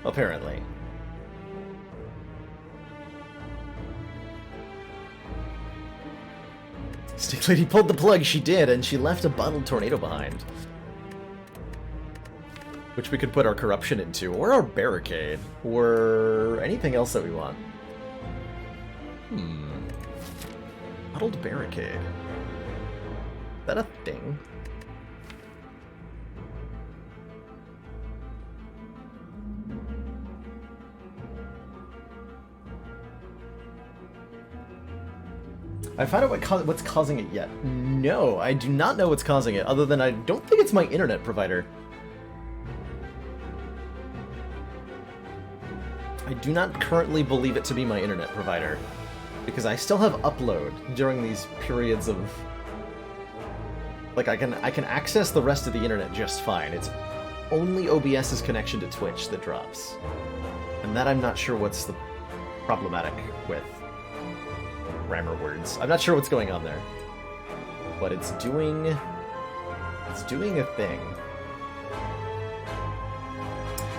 Apparently. Stick Lady pulled the plug, she did, and she left a bottled tornado behind. Which we could put our corruption into, or our barricade, or anything else that we want. Bottled barricade. Is that a thing? I found out what's causing it yet. No, I do not know what's causing it, other than I don't think it's my internet provider. I do not currently believe it to be my internet provider, because I still have upload during these periods of... Like, I can access the rest of the internet just fine. It's only OBS's connection to Twitch that drops. And that I'm not sure what's the problematic with. Grammar words. I'm not sure what's going on there. But it's doing a thing.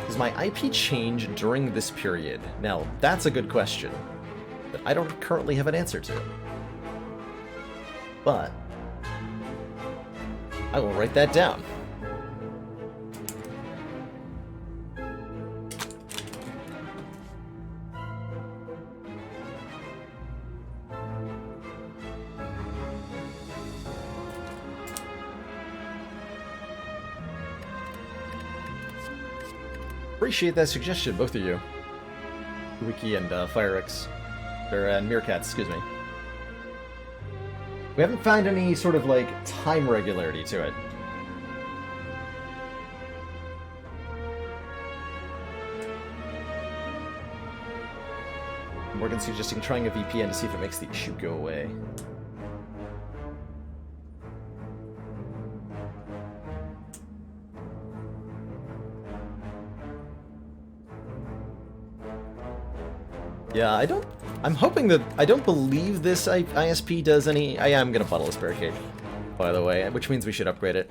Does my IP change during this period? Now, that's a good question that I don't currently have an answer to. But I will write that down. Appreciate that suggestion, both of you. Wiki and Firex. And Meerkats, excuse me. We haven't found any sort of, like, time regularity to it. Morgan's suggesting trying a VPN to see if it makes the issue go away. Yeah, I'm hoping that... I don't believe this ISP does any... I am gonna bottle this barricade, by the way, which means we should upgrade it.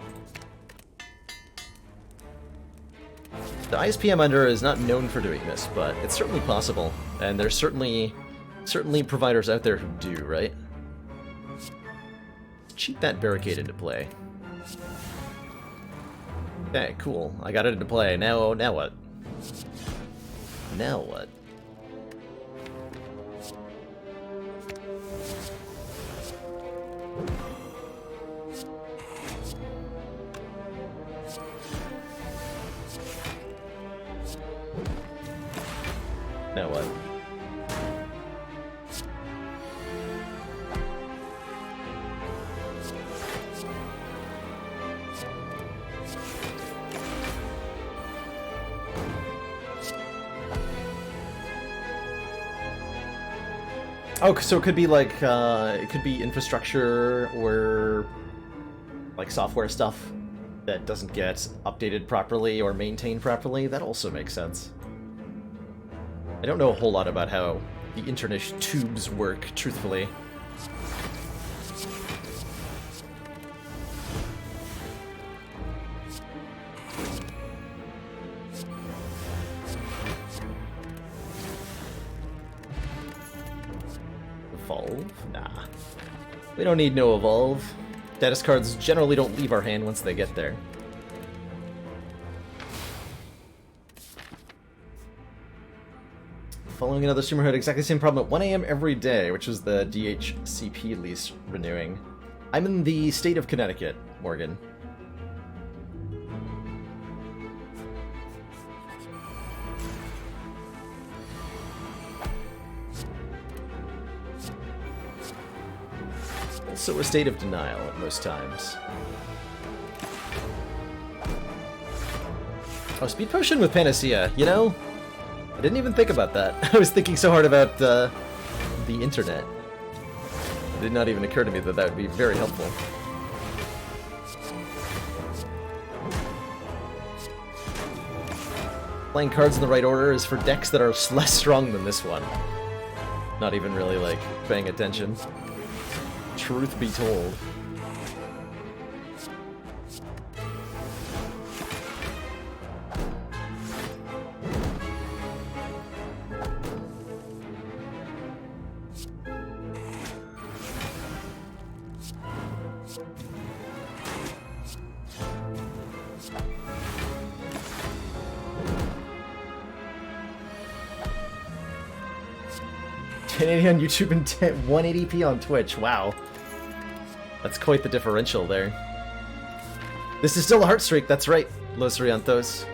The ISP I'm under is not known for doing this, but it's certainly possible. And there's certainly providers out there who do, right? Cheat that barricade into play. Okay, cool. I got it into play. Now what? Now what? Now what? Oh, so it could be like, it could be infrastructure or like software stuff that doesn't get updated properly or maintained properly. That also makes sense. I don't know a whole lot about how the internet tubes work, truthfully. Evolve? Nah. We don't need no evolve. Status cards generally don't leave our hand once they get there. Following another streamer who had exactly the same problem at 1 AM every day, which was the DHCP lease renewing. I'm in the state of Connecticut, Morgan. Also a state of denial at most times. Oh, speed potion with Panacea, you know? I didn't even think about that. I was thinking so hard about the internet. It did not even occur to me that that would be very helpful. Playing cards in the right order is for decks that are less strong than this one. Not even really, like, paying attention. Truth be told. 1080 on YouTube and 180p on Twitch. Wow. That's quite the differential there. This is still a heart streak, that's right, Los Riantos.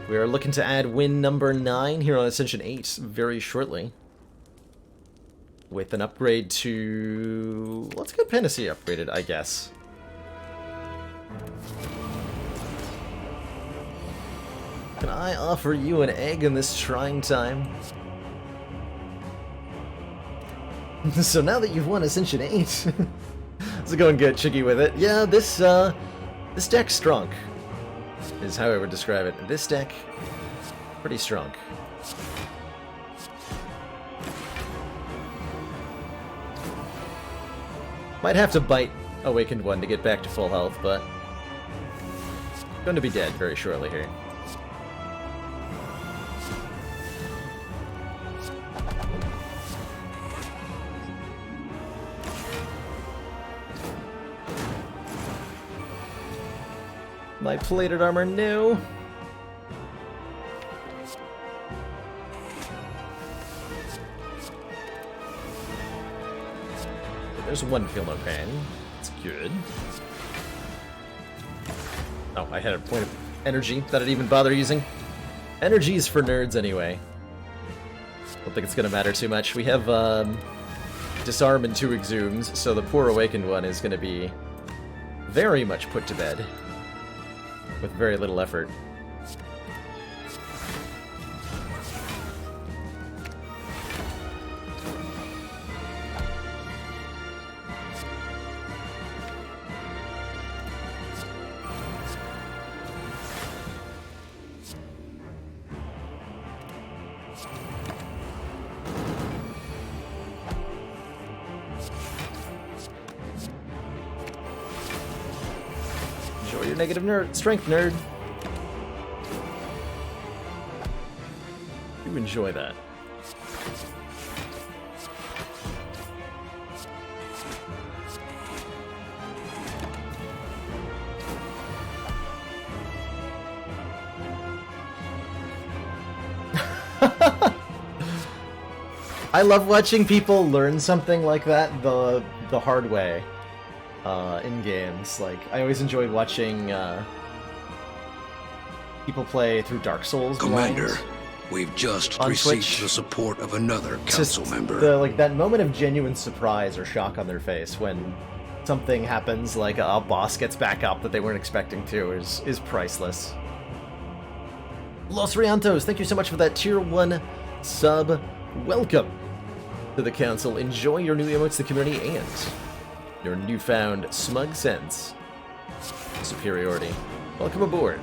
We are looking to add win number 9 here on Ascension 8 very shortly. With an upgrade to... let's get Panacea upgraded, I guess. Can I offer you an egg in this trying time? So now that you've won Ascension 8... Is it going good, Chicky, with it? Yeah, this deck's strong. Is how I would describe it. This deck, pretty strong. Might have to bite Awakened One to get back to full health, but... going to be dead very shortly here. My plated armor, no. There's one feel no pain. That's good. Oh, I had a point of energy that I'd even bother using. Energy's for nerds anyway. Don't think it's gonna matter too much. We have disarm and 2 exhumes, so the poor awakened one is gonna be very much put to bed. With very little effort. Enjoy your negative strength, nerd. You enjoy that. I love watching people learn something like that the hard way. In games. Like, I always enjoyed watching people play through Dark Souls. Commander, blind we've just on received Twitch. the support of another council member. That moment of genuine surprise or shock on their face when something happens, like a boss gets back up that they weren't expecting to, is priceless. Los Riantos, thank you so much for that tier 1 sub. Welcome to the council. Enjoy your new emotes to the community and your newfound smug sense of superiority. Welcome aboard.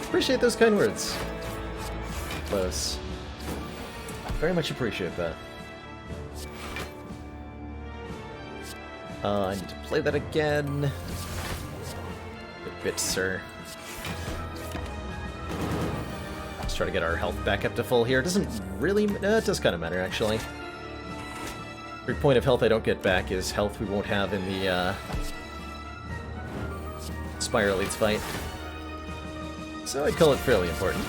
Appreciate those kind words. Close. Very much appreciate that. I need to play that again. Good bit, sir. Let's try to get our health back up to full here. It doesn't really... it does kind of matter, actually. Every point of health I don't get back is health we won't have in the Spire Elites fight. So I'd call it fairly important.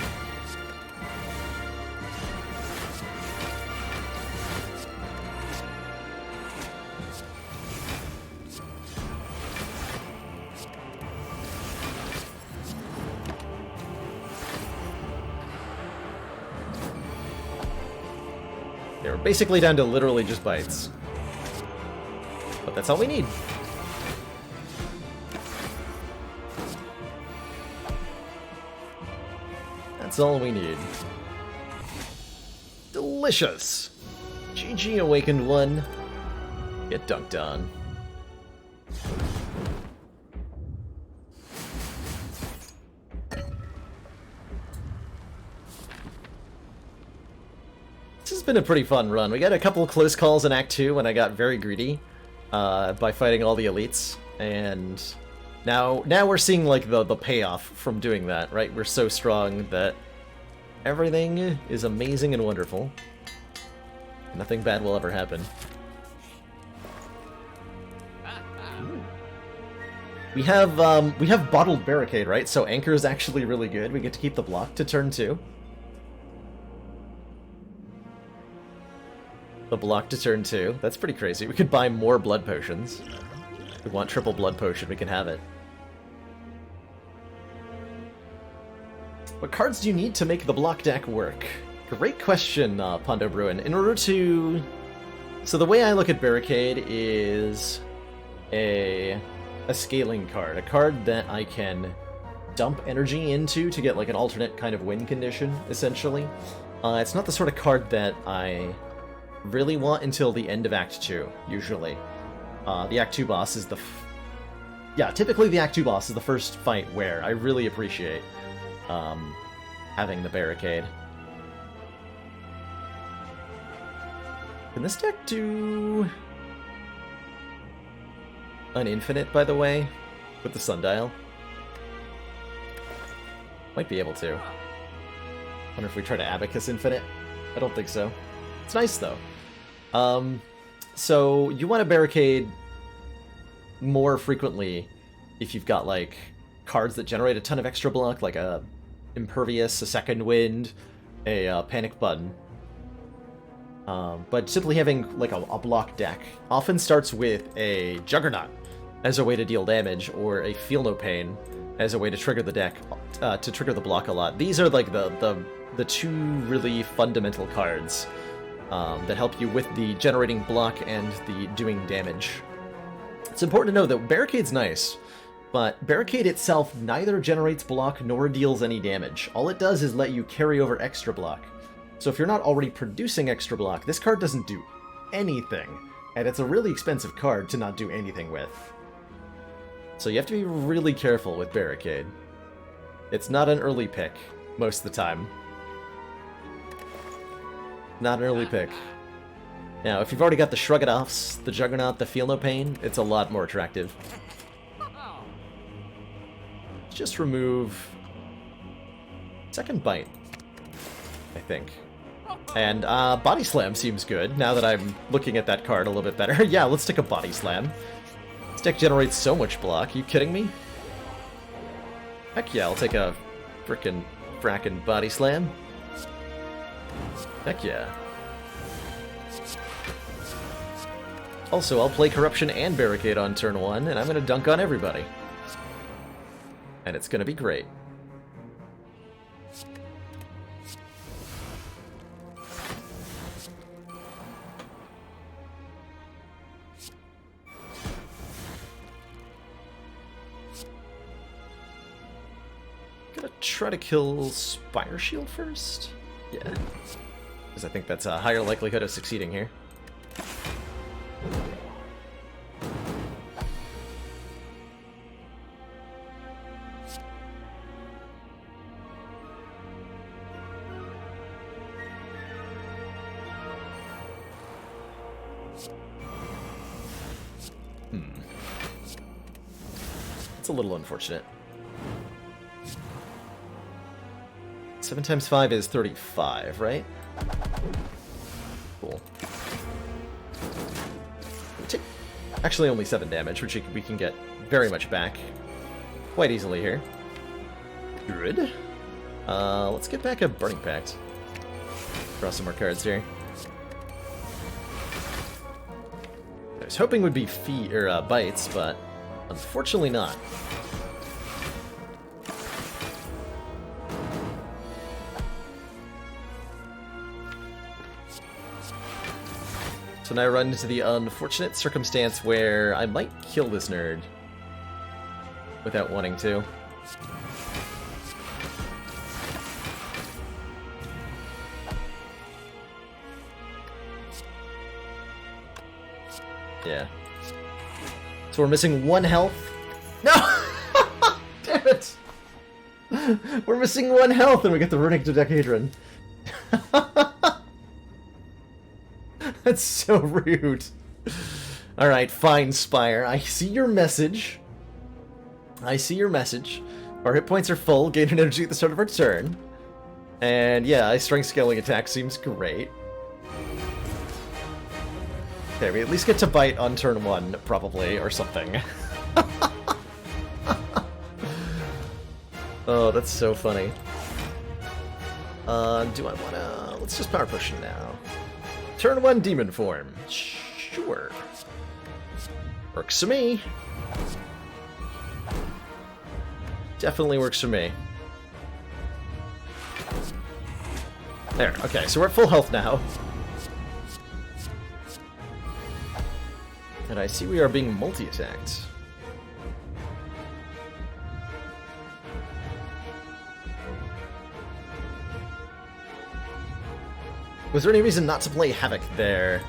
They were basically down to literally just bites. But that's all we need. That's all we need. Delicious! GG Awakened One. Get dunked on. This has been a pretty fun run. We got a couple of close calls in Act 2 when I got very greedy by fighting all the elites, and now we're seeing like the payoff from doing that, right? We're so strong that everything is amazing and wonderful. Nothing bad will ever happen. We have bottled barricade, right? So anchor is actually really good. We get to keep the block to turn 2. The block to turn 2. That's pretty crazy. We could buy more blood potions. If we want triple blood potion, we can have it. What cards do you need to make the block deck work? Great question, Pondo Bruin. In order to... So the way I look at Barricade is a scaling card. A card that I can dump energy into to get like an alternate kind of win condition, essentially. It's not the sort of card that I really want until the end of Act 2, usually. The Act 2 boss is the... Yeah, typically the Act 2 boss is the first fight where I really appreciate having the barricade. Can this deck do an infinite, by the way, with the sundial? Might be able to. Wonder if we try to Abacus infinite? I don't think so. It's nice, though. So you want to barricade more frequently if you've got, like, cards that generate a ton of extra block, like a Impervious, a Second Wind, a Panic Button. But simply having, like, a block deck often starts with a Juggernaut as a way to deal damage, or a Feel No Pain as a way to trigger the deck, to trigger the block a lot. These are, like, the two really fundamental cards that help you with the generating block and the doing damage. It's important to know that Barricade's nice, but Barricade itself neither generates block nor deals any damage. All it does is let you carry over extra block. So if you're not already producing extra block, this card doesn't do anything, and it's a really expensive card to not do anything with. So you have to be really careful with Barricade. It's not an early pick, most of the time. Not an early pick. Now, if you've already got the Shrug-It-Offs, the Juggernaut, the Feel No Pain, it's a lot more attractive. Let's just remove Second Bite, I think. And Body Slam seems good, now that I'm looking at that card a little bit better. Yeah, let's take a Body Slam. This deck generates so much block, you kidding me? Heck yeah, I'll take a frackin' Body Slam. Heck yeah. Also, I'll play Corruption and Barricade on turn 1, and I'm gonna dunk on everybody. And it's gonna be great. Gonna try to kill Spire Shield first? Yeah. Because I think that's a higher likelihood of succeeding here. It's a little unfortunate. 7 times 5 is 35, right? Cool. Actually only 7 damage, which we can get very much back quite easily here. Good. Let's get back a Burning Pact. Draw some more cards here. I was hoping would be bites, but unfortunately not. So now I run into the unfortunate circumstance where I might kill this nerd without wanting to. Yeah. So we're missing 1 health. No! Damn it! We're missing 1 health and we get the Runic Dodecahedron. That's so rude. Alright, fine, Spire. I see your message. I see your message. Our hit points are full, gain an energy at the start of our turn. And yeah, a strength scaling attack seems great. Okay, we at least get to bite on turn 1, probably, or something. Oh, that's so funny. Do I wanna... Let's just power push now. Turn 1 demon form. Sure. Works for me. Definitely works for me. There, okay, so we're at full health now. And I see we are being multi-attacked. Was there any reason not to play Havoc there?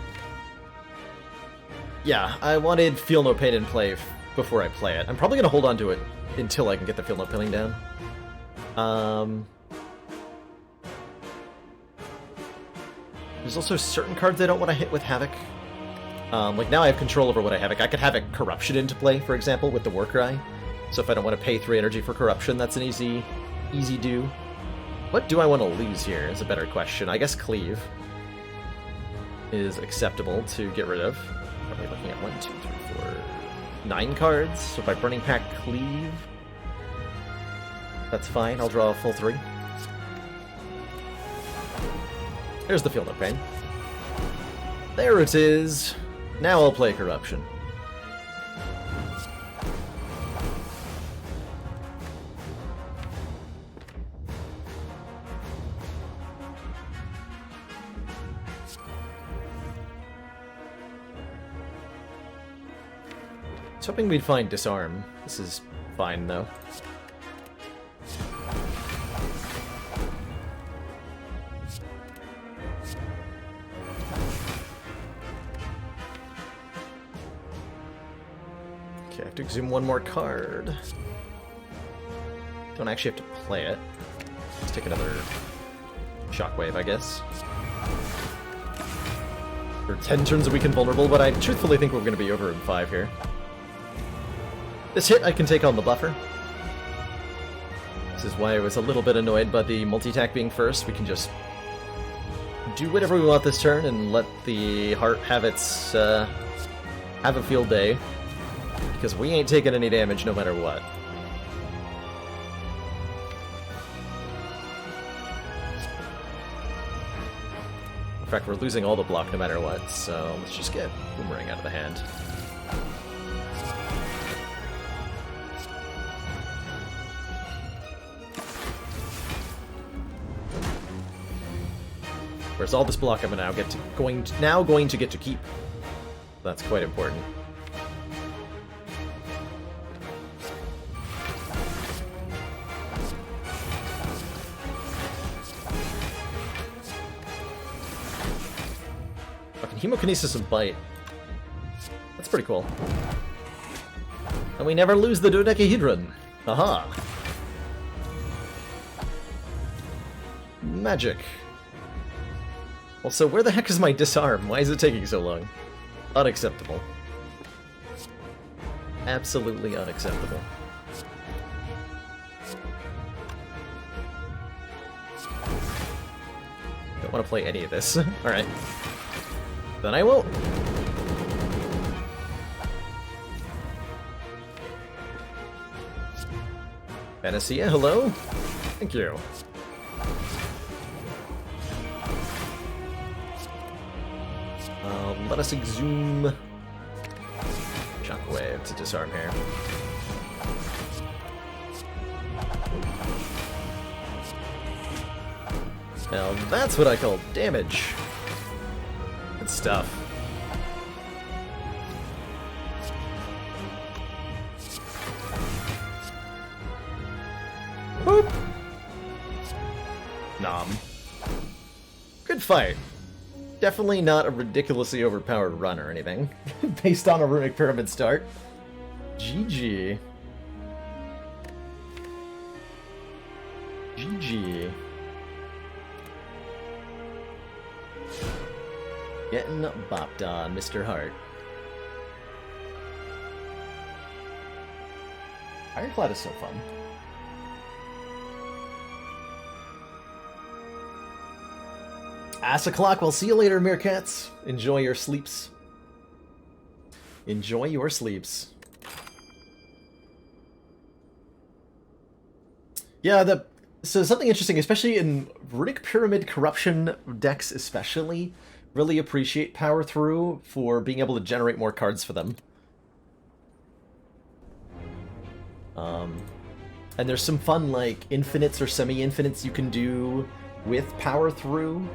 Yeah, I wanted Feel No Pain in play before I play it. I'm probably going to hold on to it until I can get the Feel No Pain down. There's also certain cards I don't want to hit with Havoc. Like now I have control over what I Havoc. I could Havoc Corruption into play, for example, with the Warcry. So if I don't want to pay 3 energy for Corruption, that's an easy do. What do I want to lose here is a better question. I guess Cleave is acceptable to get rid of. Are we looking at 1, 2, 3, 4, 9 cards? So by Burning Pack Cleave, that's fine. I'll draw a full 3. There's the Feel No Pain. There it is. Now I'll play Corruption. I was hoping we'd find Disarm. This is fine, though. Okay, I have to exhume one more card. Don't actually have to play it. Let's take another Shockwave, I guess. For 10 turns a week invulnerable, but I truthfully think we're going to be over in 5 here. This hit I can take on the buffer. This is why I was a little bit annoyed by the multi-attack being first. We can just do whatever we want this turn and let the heart have its have a field day, because we ain't taking any damage no matter what. In fact, we're losing all the block no matter what, so let's just get Boomerang out of the hand. Whereas all this block I'm now going to get to keep. That's quite important. Fucking Hemokinesis and Bite. That's pretty cool. And we never lose the Dodecahedron. Aha! Magic. Also, where the heck is my Disarm? Why is it taking so long? Unacceptable. Absolutely unacceptable. Don't want to play any of this. Alright. Then I will. Panacea, hello? Thank you. Let us exhume Shockwave to disarm here. Now that's what I call damage. Good stuff. Boop. Nom. Good fight. Definitely not a ridiculously overpowered run or anything, based on a Runic Pyramid start. GG. GG. Getting bopped on, Mr. Hart. Ironclad is so fun. Ass o'clock. We'll see you later, meerkats. Enjoy your sleeps. Enjoy your sleeps. Yeah, so something interesting, especially in Runic Pyramid Corruption decks especially, really appreciate Power Through for being able to generate more cards for them. And there's some fun, like, infinites or semi-infinites you can do with Power Through.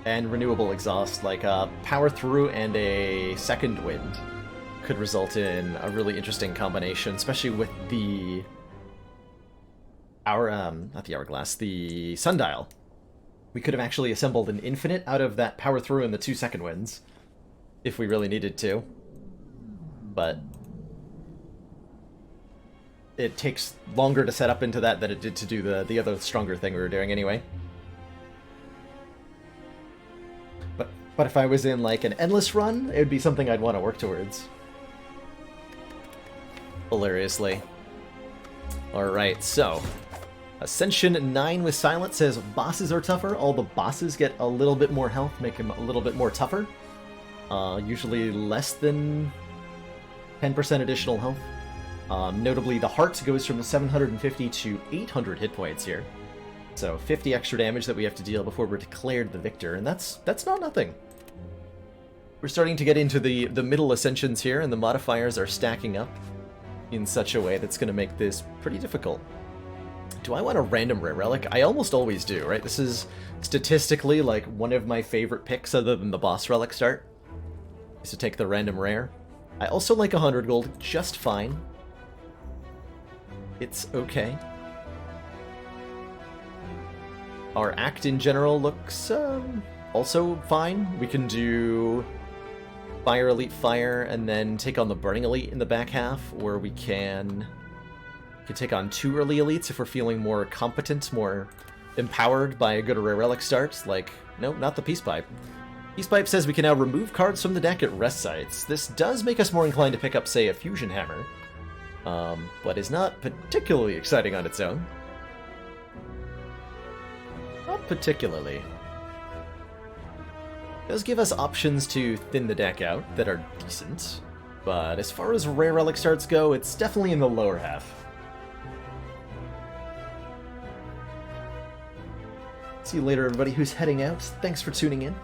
And Renewable Exhaust, like Power Through and a Second Wind could result in a really interesting combination, especially with the not the Hourglass, the Sundial. We could have actually assembled an infinite out of that Power Through and the 2 Second Winds, if we really needed to. But it takes longer to set up into that than it did to do the other stronger thing we were doing anyway. But if I was in, like, an endless run, it would be something I'd want to work towards. Hilariously. Alright, so Ascension 9 with Silence says bosses are tougher. All the bosses get a little bit more health, make them a little bit more tougher. Usually less than 10% additional health. Notably, the heart goes from 750 to 800 hit points here. So 50 extra damage that we have to deal before we're declared the victor, and that's not nothing. We're starting to get into the middle ascensions here, and the modifiers are stacking up in such a way that's going to make this pretty difficult. Do I want a random rare relic? I almost always do, right? This is statistically like one of my favorite picks other than the boss relic start, is to take the random rare. I also like 100 gold just fine. It's okay. Our act in general looks also fine. We can do Fire Elite Fire and then take on the Burning Elite in the back half, or we can take on 2 early elites if we're feeling more competent, more empowered by a good rare relic start. Like, no, not the Peace Pipe. Peace Pipe says we can now remove cards from the deck at rest sites. This does make us more inclined to pick up, say, a Fusion Hammer, but is not particularly exciting on its own. Not particularly. It does give us options to thin the deck out that are decent, but as far as rare relic starts go, it's definitely in the lower half. See you later, everybody who's heading out. Thanks for tuning in.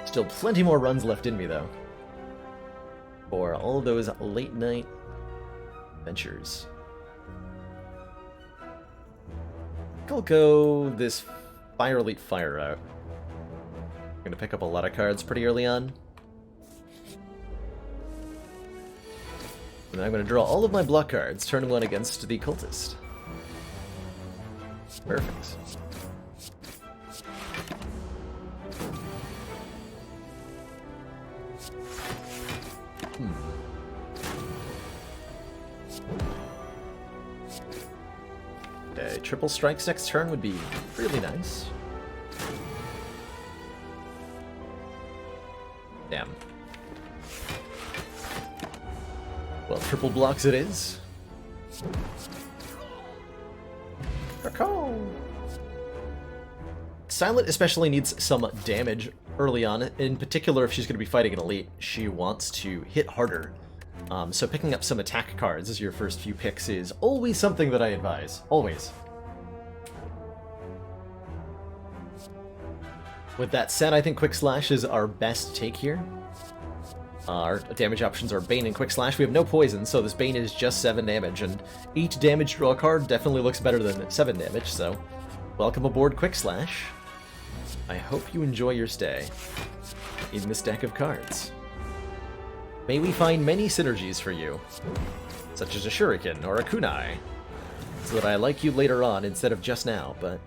Still plenty more runs left in me, though, for all of those late night adventures. I'll go this Fire Elite Fire route. I'm gonna pick up a lot of cards pretty early on. And I'm gonna draw all of my block cards, turn 1 against the Cultist. Perfect. A triple strikes next turn would be really nice. Damn. Well, triple blocks it is. Silent especially needs some damage early on. In particular, if she's going to be fighting an elite, she wants to hit harder. So picking up some attack cards as your first few picks is always something that I advise. Always. With that said, I think Quick Slash is our best take here. Our damage options are Bane and Quick Slash. We have no poison, so this Bane is just 7 damage, and 8 damage draw card definitely looks better than 7 damage, so welcome aboard Quick Slash. I hope you enjoy your stay in this deck of cards. May we find many synergies for you, such as a Shuriken or a Kunai, so that I like you later on instead of just now, but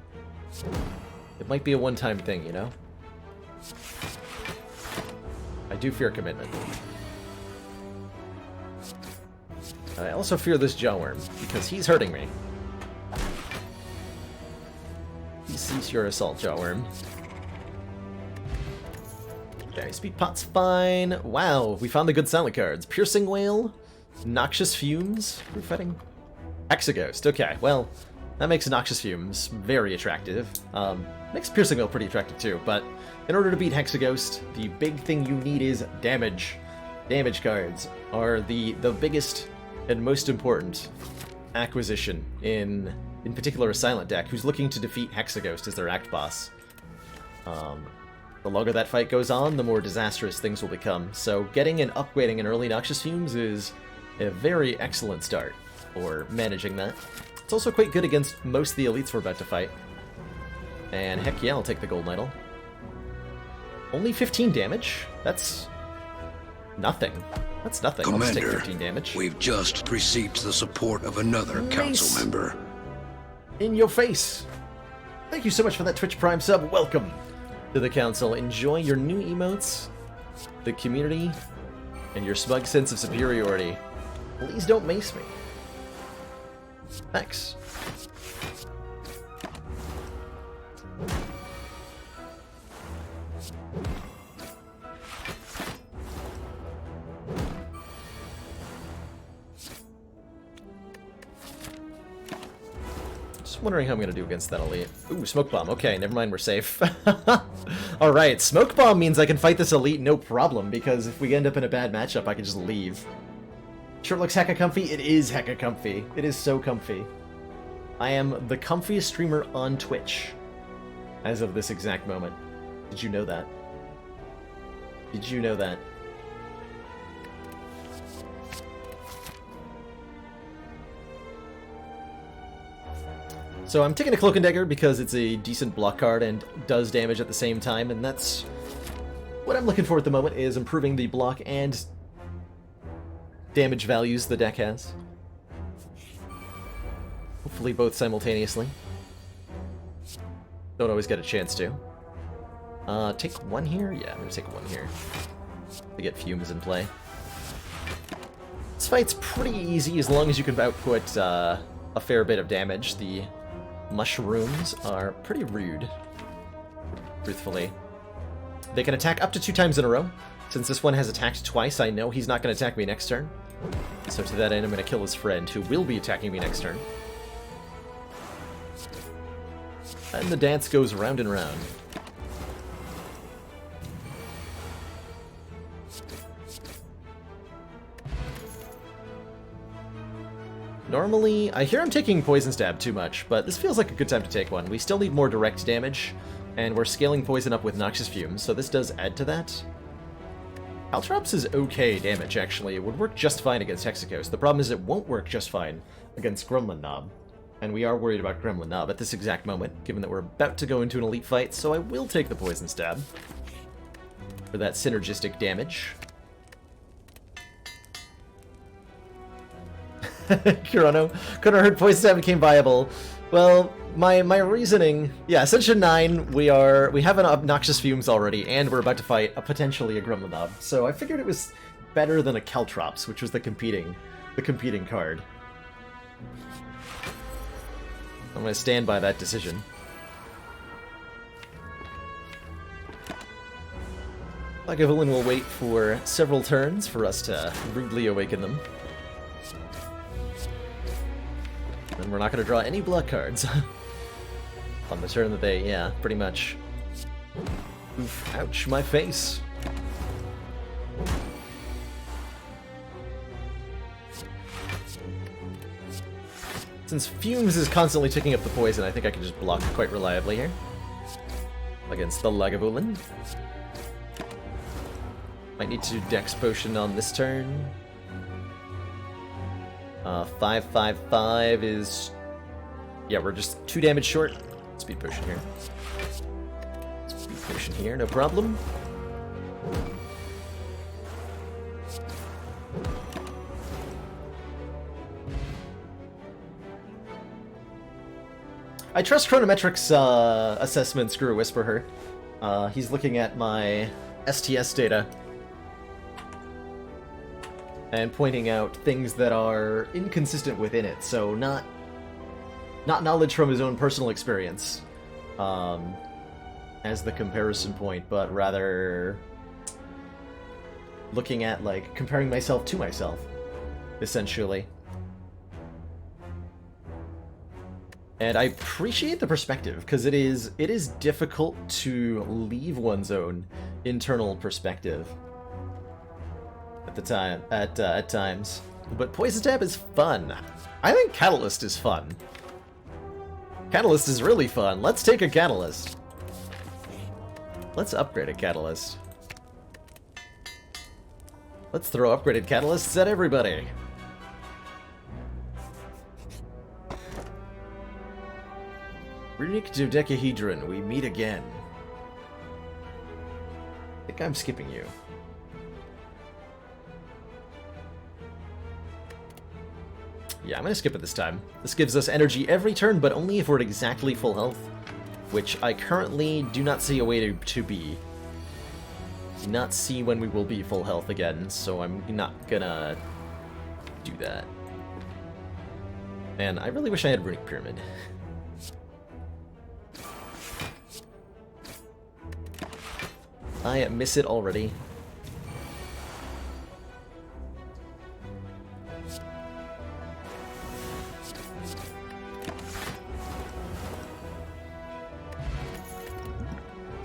it might be a one-time thing, you know? I do fear commitment. I also fear this Jawworm, because he's hurting me. Cease your assault, Jawworm. Okay, speed pot's fine. Wow, we found the good silent cards. Piercing Whale, Noxious Fumes, Proofetting, Hexaghost. Okay, well, that makes Noxious Fumes very attractive. Makes Piercing Whale pretty attractive too, but in order to beat Hexaghost, the big thing you need is damage. Damage cards are the biggest and most important acquisition in particular a silent deck who's looking to defeat Hexaghost as their act boss. The longer that fight goes on, the more disastrous things will become. So getting and upgrading an early Noxious Fumes is a very excellent start for managing that. It's also quite good against most of the elites we're about to fight. And heck yeah, I'll take the Golden Idol. Only 15 damage? That's nothing. That's nothing. I'll just take 15 damage. We've just received the support of another council member. In your face! Thank you so much for that Twitch Prime sub. Welcome to the council. Enjoy your new emotes, the community, and your smug sense of superiority. Please don't mace me. Thanks. Just wondering how I'm going to do against that elite. Ooh, Smoke Bomb. Okay, never mind, we're safe. Alright, Smoke Bomb means I can fight this elite no problem, because if we end up in a bad matchup, I can just leave. Sure looks hecka comfy? It is hecka comfy. It is so comfy. I am the comfiest streamer on Twitch as of this exact moment. Did you know that? Did you know that? So I'm taking a Cloak and Dagger because it's a decent block card and does damage at the same time, and that's what I'm looking for at the moment, is improving the block and damage values the deck has. Hopefully both simultaneously. Don't always get a chance to. Take one here? Yeah, I'm gonna take one here. To get Fumes in play. This fight's pretty easy as long as you can output a fair bit of damage. The mushrooms are pretty rude, truthfully. They can attack up to 2 times in a row. Since this one has attacked twice, I know he's not going to attack me next turn. So to that end, I'm going to kill his friend, who will be attacking me next turn. And the dance goes round and round. Normally, I hear I'm taking Poison Stab too much, but this feels like a good time to take one. We still need more direct damage, and we're scaling Poison up with Noxious Fumes, so this does add to that. Caltrops is okay damage, actually. It would work just fine against Hexaghost. The problem is it won't work just fine against Gremlin Knob. And we are worried about Gremlin Knob at this exact moment, given that we're about to go into an elite fight, so I will take the Poison Stab for that synergistic damage. Kurono. Couldn't hurt Poison Stab became viable. Well, my reasoning... Yeah, Ascension 9, we have an Obnoxious Fumes already, and we're about to fight potentially a Gremlin Knob. So I figured it was better than a Caltrops, which was the competing card. I'm going to stand by that decision. Lagavulin will wait for several turns for us to rudely awaken them. And we're not going to draw any block cards. On the turn that they, yeah, pretty much. Oof, ouch, my face. Since Fumes is constantly ticking up the poison, I think I can just block quite reliably here. Against the Lagavulin. Might need to Dex Potion on this turn. 5/5/5 is... Yeah, we're just 2 damage short. Speed Potion here. Speed Potion here, no problem. I trust Chronometric's assessment, Screw Whisper her. He's looking at my STS data and pointing out things that are inconsistent within it, so not knowledge from his own personal experience, as the comparison point, but rather looking at, like, comparing myself to myself, essentially. And I appreciate the perspective, because it is difficult to leave one's own internal perspective at times. But Poison Tab is fun. I think Catalyst is fun. Catalyst is really fun. Let's take a Catalyst. Let's upgrade a Catalyst. Let's throw upgraded Catalysts at everybody. Runic Dodecahedron, we meet again. I think I'm skipping you. Yeah, I'm gonna skip it this time. This gives us energy every turn, but only if we're at exactly full health, which I currently do not see a way to be. Do not see when we will be full health again, so I'm not gonna do that. Man, I really wish I had Runic Pyramid. I miss it already.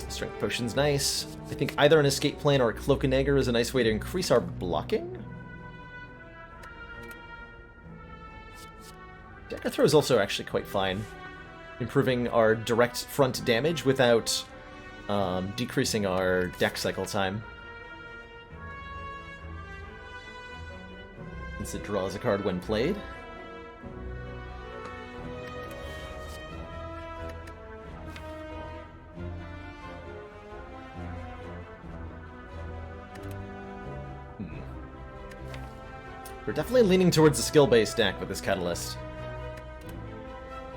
Strength Potion's nice. I think either an Escape Plan or a Cloak and Dagger is a nice way to increase our blocking. Dagger Throw is also actually quite fine. Improving our direct front damage without decreasing our deck cycle time. Since it draws a card when played. We're definitely leaning towards a skill-based deck with this Catalyst.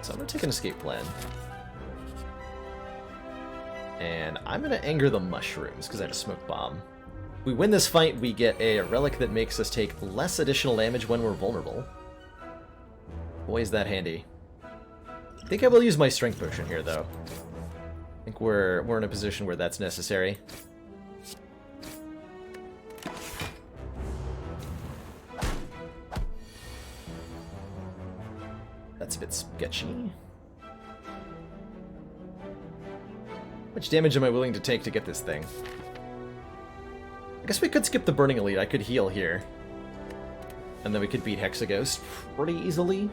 So I'm going to take an Escape Plan. And I'm going to anger the mushrooms, because I have a Smoke Bomb. If we win this fight, we get a relic that makes us take less additional damage when we're vulnerable. Boy, is that handy. I think I will use my Strength Potion here, though. I think we're in a position where that's necessary. That's a bit sketchy. How much damage am I willing to take to get this thing? I guess we could skip the Burning Elite. I could heal here. And then we could beat Hexaghost pretty easily.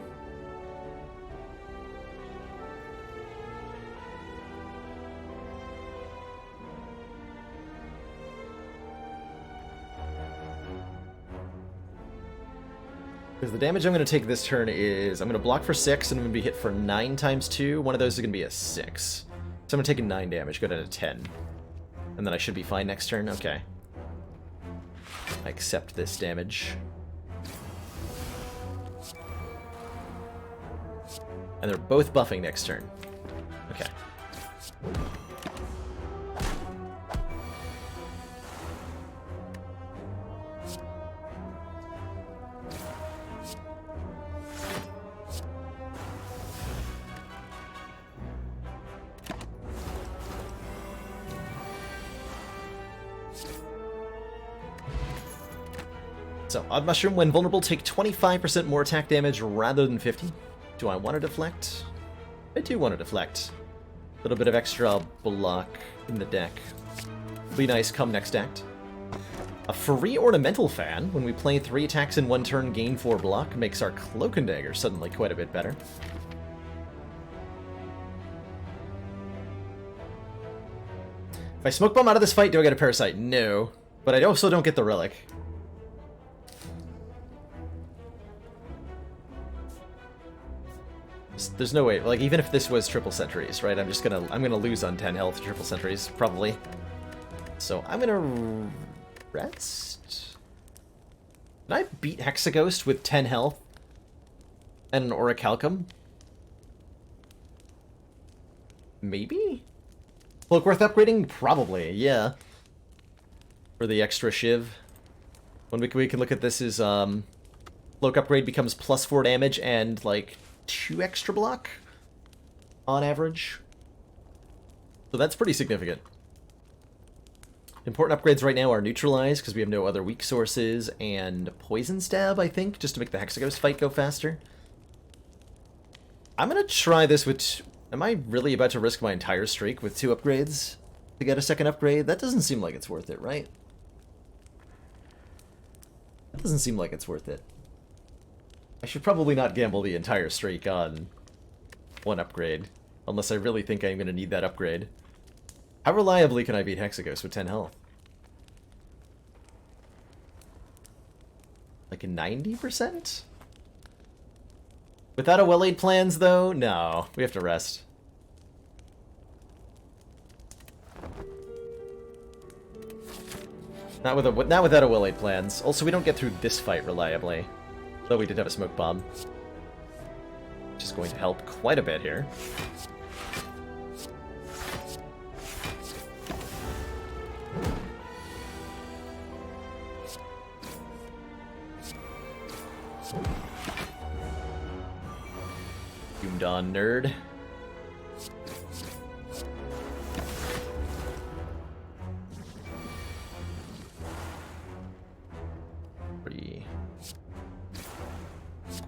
Because the damage I'm going to take this turn is, I'm going to block for 6, and I'm going to be hit for 9 times 2. One of those is going to be a 6. So I'm going to take a 9 damage, go down to 10. And then I should be fine next turn? Okay. I accept this damage. And they're both buffing next turn. Okay. So, Odd Mushroom, when vulnerable, take 25% more attack damage rather than 50. Do I want to deflect? I do want to deflect. A little bit of extra block in the deck. Will be nice come next act. A free Ornamental Fan. When we play 3 attacks in 1 turn, gain 4 block, makes our Cloak and Dagger suddenly quite a bit better. If I Smoke Bomb out of this fight, do I get a Parasite? No. But I also don't get the Relic. There's no way, like, even if this was triple sentries, right? I'm gonna lose on 10 health to triple sentries, probably. So I'm gonna rest? Can I beat Hexaghost with 10 health and an Orichalcum? Maybe? Look, worth upgrading? Probably, yeah. For the extra Shiv. When we can look at this is, Cloak upgrade becomes +4 damage and, like, 2 extra block on average. So that's pretty significant. Important upgrades right now are Neutralize, because we have no other weak sources, and Poison Stab, I think, just to make the Hexaghost fight go faster. I'm gonna try this with... Am I really about to risk my entire streak with 2 upgrades to get a second upgrade? That doesn't seem like it's worth it, right? That doesn't seem like it's worth it. I should probably not gamble the entire streak on 1 upgrade, unless I really think I'm gonna need that upgrade. How reliably can I beat Hexaghost with 10 health? Like a 90%? Without a well-laid plans, though? No, we have to rest. Not without a well-laid plans. Also, we don't get through this fight reliably. Though we did have a smoke bomb. Which is going to help quite a bit here. Doom Dawn nerd. Pretty...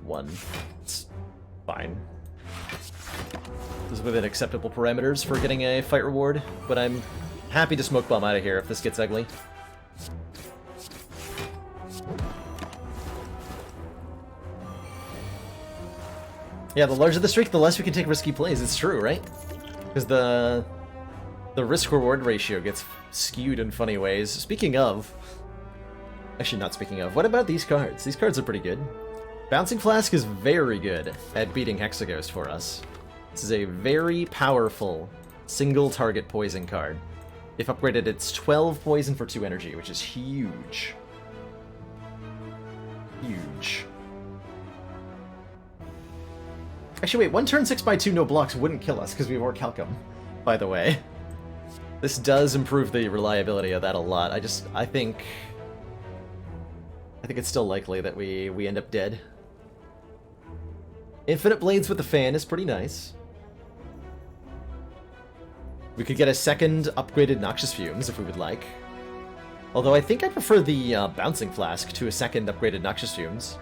1. It's fine. This is within acceptable parameters for getting a fight reward, but I'm happy to smoke bomb out of here if this gets ugly. Yeah, the larger the streak, the less we can take risky plays. It's true, right? Because the risk-reward ratio gets skewed in funny ways. Speaking of... Actually, not speaking of. What about these cards? These cards are pretty good. Bouncing Flask is very good at beating Hexaghost for us. This is a very powerful single-target poison card. If upgraded, it's 12 poison for 2 energy, which is huge. Huge. Actually, wait, 1 turn 6x2 no blocks wouldn't kill us because we have Orichalcum, by the way. This does improve the reliability of that a lot. I think it's still likely that we end up dead. Infinite Blades with the fan is pretty nice. We could get a second upgraded Noxious Fumes if we would like. Although I think I prefer the Bouncing Flask to a second upgraded Noxious Fumes.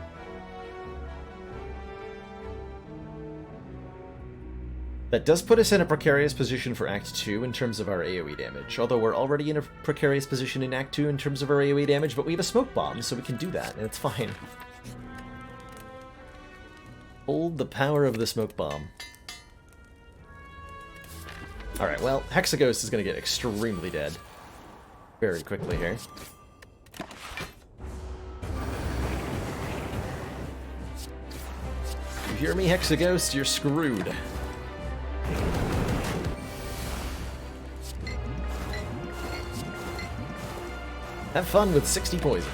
That does put us in a precarious position for Act 2 in terms of our AoE damage, although we're already in a precarious position in Act 2 in terms of our AoE damage, but we have a Smoke Bomb, so we can do that, and it's fine. Hold the power of the Smoke Bomb. Alright, well, Hexaghost is going to get extremely dead very quickly here. You hear me, Hexaghost? You're screwed. Have fun with 60 poison.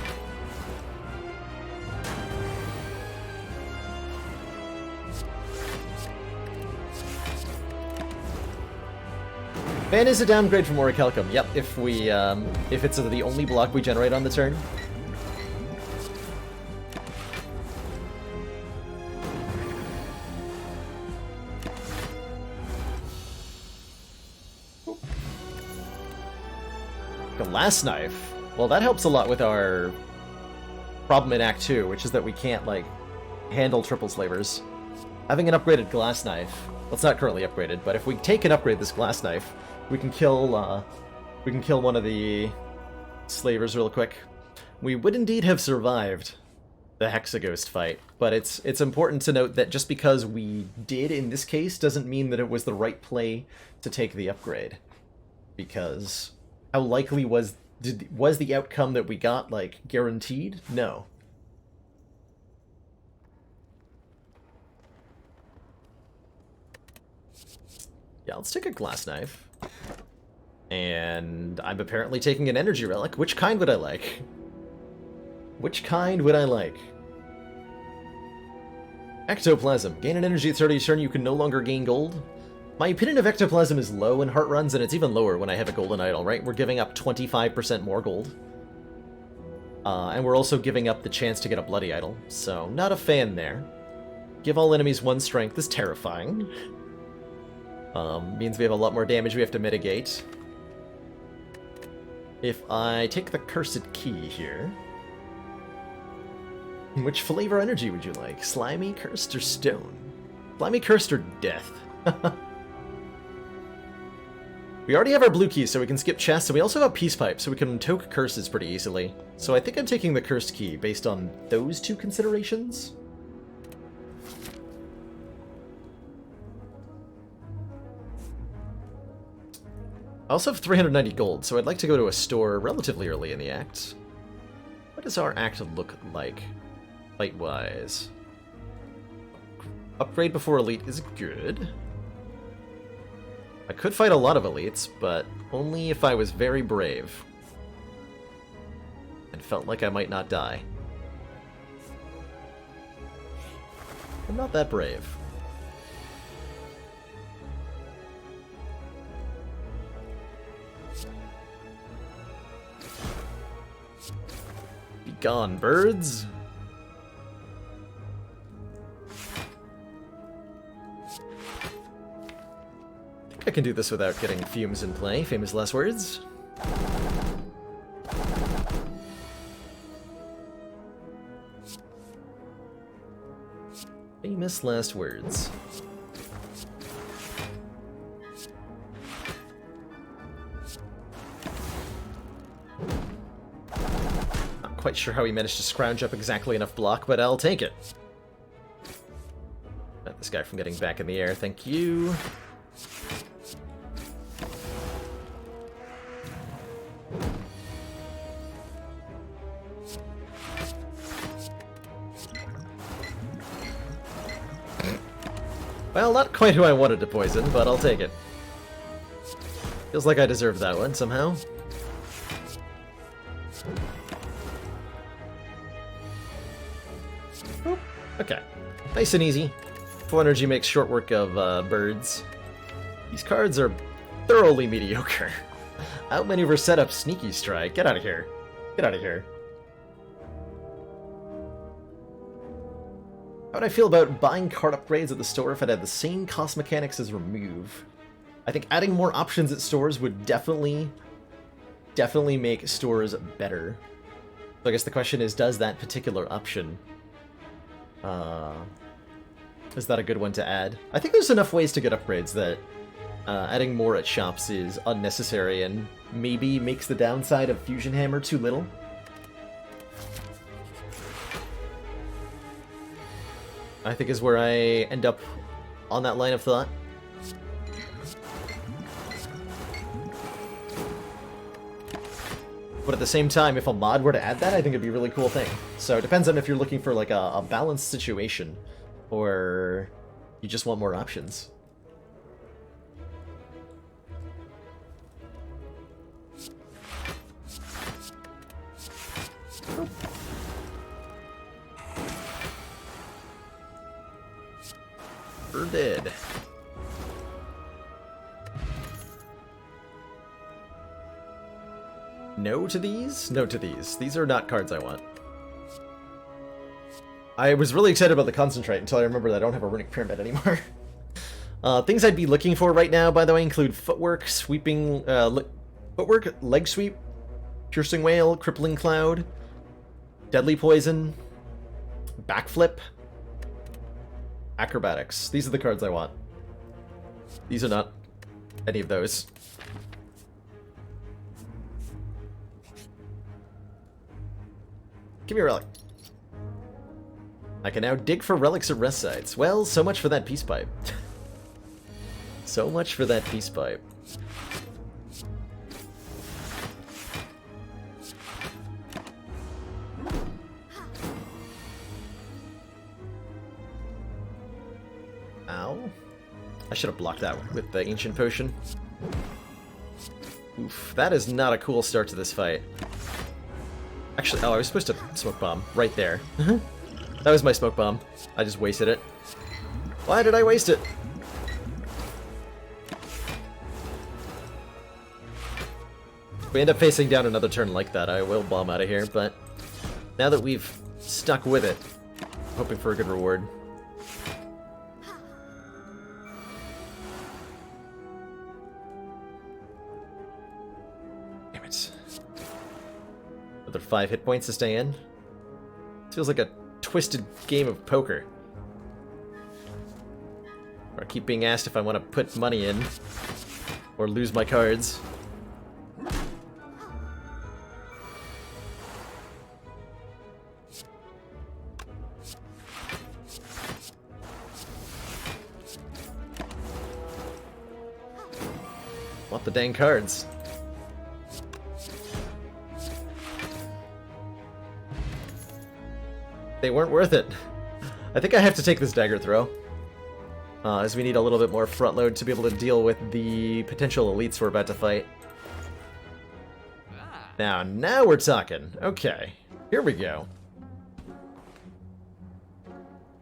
Fan is a downgrade from Orichalcum. Yep, if it's the only block we generate on the turn. Glass Knife. Well, that helps a lot with our problem in Act 2, which is that we can't, like, handle triple slavers. Having an upgraded Glass Knife, well, it's not currently upgraded, but if we take and upgrade this Glass Knife, we can kill one of the slavers real quick. We would indeed have survived the Hexaghost fight, but it's important to note that just because we did in this case doesn't mean that it was the right play to take the upgrade. Because how likely was the outcome that we got, like, guaranteed? No. Yeah, let's take a Glass Knife. And I'm apparently taking an Energy Relic. Which kind would I like? Which kind would I like? Ectoplasm. Gain an energy at 30 turn, you can no longer gain gold. My opinion of Ectoplasm is low in Heart Runs, and it's even lower when I have a Golden Idol, right? We're giving up 25% more gold. And we're also giving up the chance to get a Bloody Idol, so not a fan there. Give all enemies 1 strength is terrifying. Means we have a lot more damage we have to mitigate. If I take the Cursed Key here... Which flavor energy would you like? Slimy, Cursed, or Stone? Slimy, Cursed, or Death? We already have our blue key, so we can skip chests, and we also have a Peace Pipe, so we can toke curses pretty easily. So I think I'm taking the Cursed Key based on those two considerations. I also have 390 gold, so I'd like to go to a store relatively early in the act. What does our act look like, fight-wise? Upgrade before elite is good. I could fight a lot of elites, but only if I was very brave. And felt like I might not die. I'm not that brave. Be gone, birds! I can do this without getting fumes in play. Famous last words. Famous last words. Not quite sure how he managed to scrounge up exactly enough block, but I'll take it. Got this guy from getting back in the air, thank you. Well, not quite who I wanted to poison, but I'll take it. Feels like I deserved that one, somehow. Oh, okay. Nice and easy. Full energy makes short work of birds. These cards are thoroughly mediocre. Outmaneuver, setup, sneaky strike. Get out of here. Get out of here. How would I feel about buying card upgrades at the store if it had the same cost mechanics as remove? I think adding more options at stores would definitely make stores better. So I guess the question is, does that particular option... is that a good one to add? I think there's enough ways to get upgrades that adding more at shops is unnecessary and maybe makes the downside of Fusion Hammer too little. I think is where I end up on that line of thought. But at the same time, if a mod were to add that, I think it'd be a really cool thing. So it depends on if you're looking for like a balanced situation, or you just want more options. We're dead. No to these? No to these. These are not cards I want. I was really excited about the Concentrate until I remembered I don't have a Runic Pyramid anymore. Things I'd be looking for right now, by the way, include Footwork, Sweeping... Footwork, Leg Sweep, Piercing Whale, Crippling Cloud, Deadly Poison, Backflip, Acrobatics. These are the cards I want. These are not any of those. Give me a relic. I can now dig for relics at rest sites. Well, so much for that Peace Pipe. So much for that Peace Pipe. Ow. I should have blocked that with the Ancient Potion. Oof, that is not a cool start to this fight. Actually, oh, I was supposed to Smoke Bomb right there. That was my Smoke Bomb. I just wasted it. Why did I waste it? If we end up facing down another turn like that, I will bomb out of here, but now that we've stuck with it, hoping for a good reward. Another 5 hit points to stay in. Feels like a twisted game of poker. Or I keep being asked if I want to put money in. Or lose my cards. Want the dang cards. They weren't worth it. I think I have to take this dagger throw. As we need a little bit more front load to be able to deal with the potential elites we're about to fight. Now we're talking. Okay, here we go.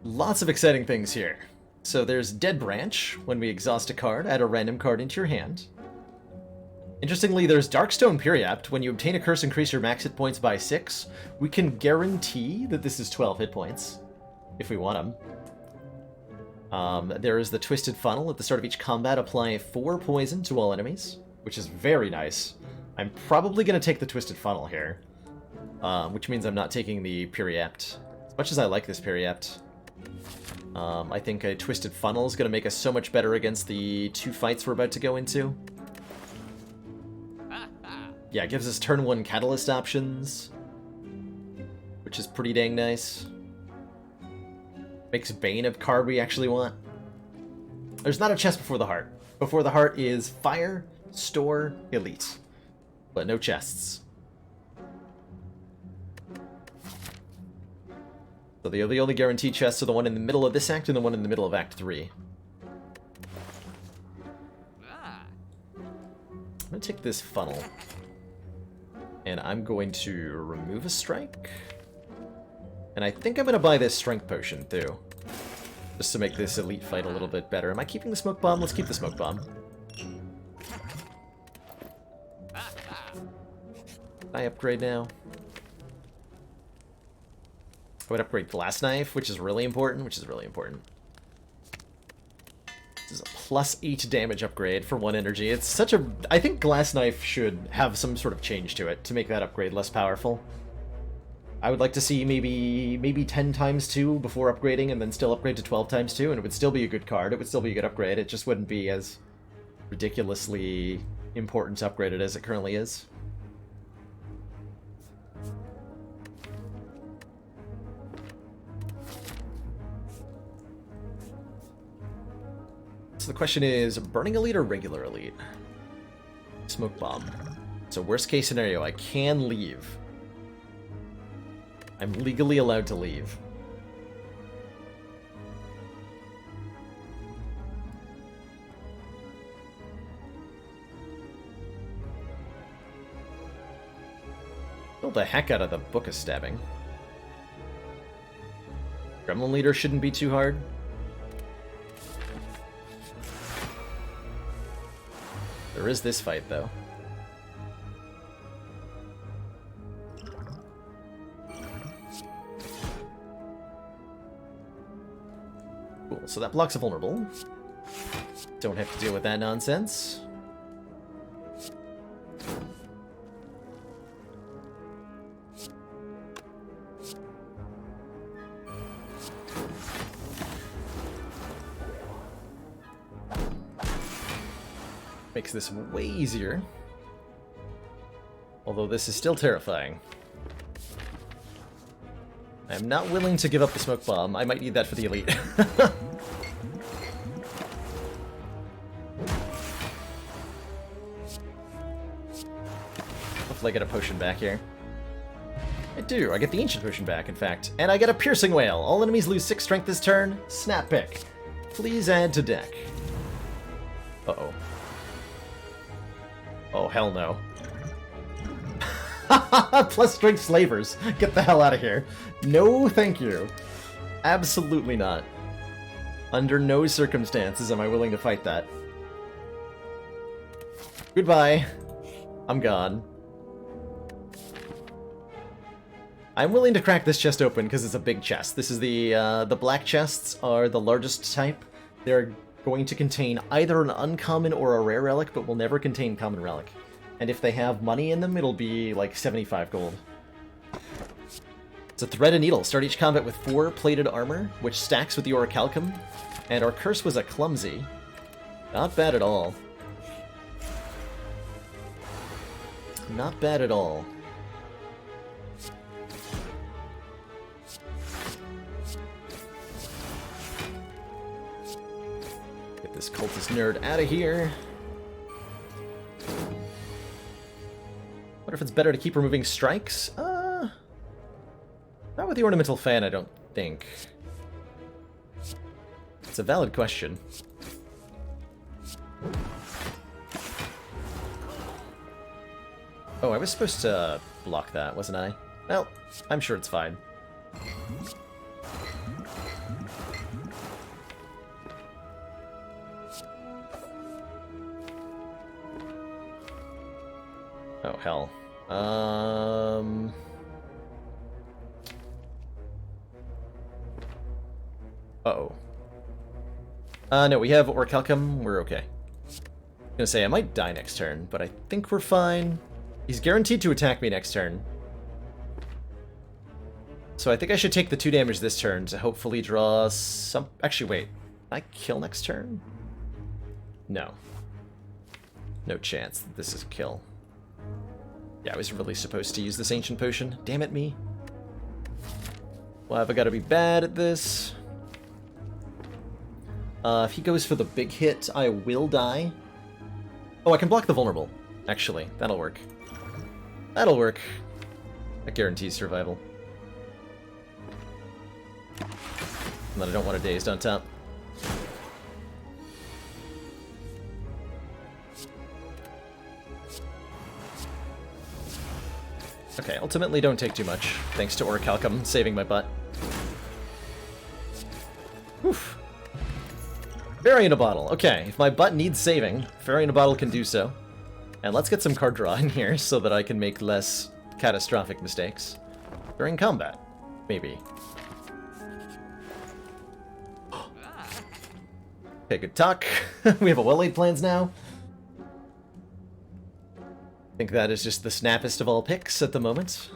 Lots of exciting things here. So there's Dead Branch. When we exhaust a card, add a random card into your hand. Interestingly, there's Darkstone Periapt. When you obtain a curse, increase your max hit points by 6. We can guarantee that this is 12 hit points, if we want them. There is the Twisted Funnel. At the start of each combat, apply 4 poison to all enemies, which is very nice. I'm probably going to take the Twisted Funnel here, which means I'm not taking the Periapt. As much as I like this Periapt, I think a Twisted Funnel is going to make us so much better against the 2 fights we're about to go into. Yeah, it gives us turn 1 catalyst options, which is pretty dang nice. Makes Bane a card we actually want. There's not a chest before the heart. Before the heart is Fire, Store, Elite, but no chests. So the only guaranteed chests are the one in the middle of this act and the one in the middle of Act 3. I'm going to take this funnel. And I'm going to remove a strike. And I think I'm going to buy this strength potion, too. Just to make this elite fight a little bit better. Am I keeping the smoke bomb? Let's keep the smoke bomb. I upgrade now. I would upgrade Glass Knife, which is really important, This is a plus 8 damage upgrade for 1 energy. It's such a... I think Glass Knife should have some sort of change to it to make that upgrade less powerful. I would like to see maybe 10 times 2 before upgrading and then still upgrade to 12 times 2, and it would still be a good card. It would still be a good upgrade. It just wouldn't be as ridiculously important to upgrade it as it currently is. So the question is, burning elite or regular elite? Smoke bomb. So worst case scenario, I can leave. I'm legally allowed to leave. Build the heck out of the Book of Stabbing. Gremlin Leader shouldn't be too hard. There is this fight, though. Cool, so that blocks a vulnerable. Don't have to deal with that nonsense. Makes this way easier. Although this is still terrifying. I'm not willing to give up the smoke bomb. I might need that for the elite. Hopefully I get a potion back here. I do. I get the ancient potion back, in fact. And I get a piercing wail. All enemies lose 6 strength this turn. Snap pick. Please add to deck. Uh-oh. Oh, hell no. Plus strength slavers. Get the hell out of here. No, thank you. Absolutely not. Under no circumstances am I willing to fight that. Goodbye. I'm gone. I'm willing to crack this chest open because it's a big chest. This is the black chests are the largest type. They're going to contain either an uncommon or a rare relic, but will never contain common relic. And if they have money in them, it'll be like 75 gold. It's a thread and needle. Start each combat with 4 plated armor, which stacks with the orichalcum. And our curse was a clumsy. Not bad at all. Not bad at all. Get this cultist nerd out of here. Wonder if it's better to keep removing strikes? Not with the ornamental fan, I don't think. It's a valid question. Oh, I was supposed to block that, wasn't I? Well, I'm sure it's fine. Oh, hell. Uh-oh. No, we have orichalcum. We're okay. I'm gonna say I might die next turn, but I think we're fine. He's guaranteed to attack me next turn. So I think I should take the 2 damage this turn to hopefully draw some... Actually, wait. Can I kill next turn? No. No chance that this is a kill. Yeah, I was really supposed to use this ancient potion. Damn it, me. Well, have I got to be bad at this? If he goes for the big hit, I will die. Oh, I can block the vulnerable. Actually, that'll work. That'll work. That guarantees survival. And then I don't want a dazed on top. Okay, ultimately don't take too much, thanks to orichalcum saving my butt. Oof. Fairy in a bottle. Okay, if my butt needs saving, Fairy in a bottle can do so. And let's get some card draw in here so that I can make less catastrophic mistakes. During combat, maybe. Okay, good talk. We have a well-laid plans now. I think that is just the snappest of all picks at the moment.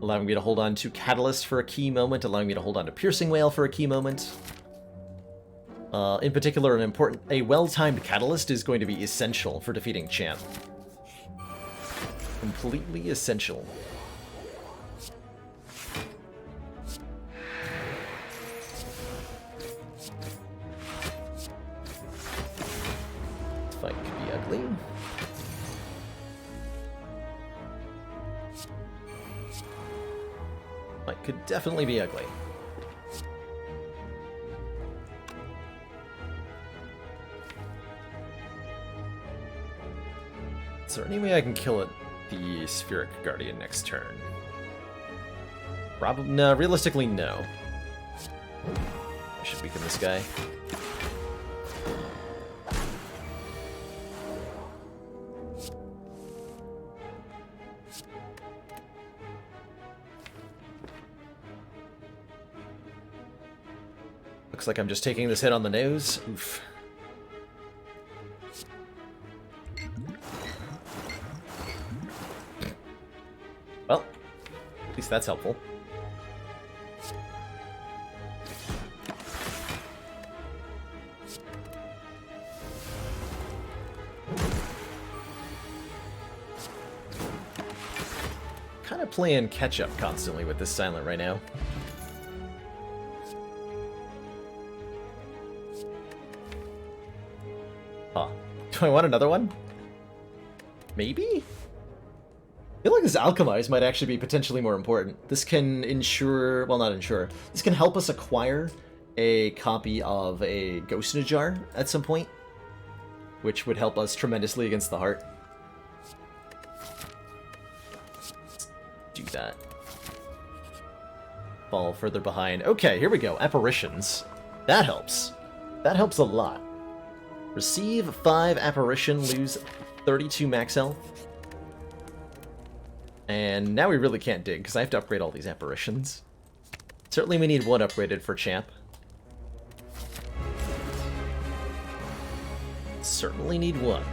Allowing me to hold on to Catalyst for a key moment, allowing me to hold on to Piercing Wail for a key moment. In particular, a well-timed Catalyst is going to be essential for defeating Champ. Completely essential. This fight could be ugly. Fight could definitely be ugly. Is there any way I can kill it, the Spheric Guardian next turn? Probably no. Realistically, no. I should weaken this guy. Looks like I'm just taking this hit on the nose. Oof. Well, at least that's helpful. Kind of playing catch-up constantly with this Silent right now. Huh. Do I want another one? Maybe? I feel like this Alchemize might actually be potentially more important. This can ensure, well, not ensure, this can help us acquire a copy of a Ghost in a Jar at some point, which would help us tremendously against the heart. Let's do that. Fall further behind. Okay, here we go. Apparitions. That helps. That helps a lot. Receive 5 Apparition, lose 32 max health. And now we really can't dig, because I have to upgrade all these Apparitions. Certainly we need one upgraded for Champ. Certainly need one.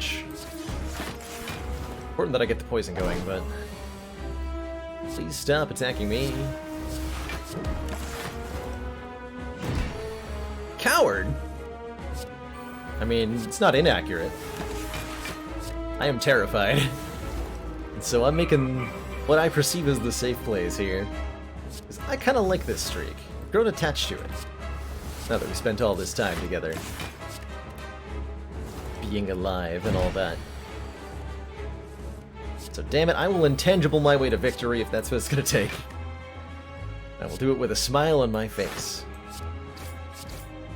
much. Important that I get the poison going, but... Please stop attacking me. Coward! I mean, it's not inaccurate. I am terrified. And so I'm making what I perceive as the safe plays here. Because I kind of like this streak. I've grown attached to it. Now that we spent all this time together. Being alive and all that. So damn it, I will intangible my way to victory if that's what it's gonna take. I will do it with a smile on my face.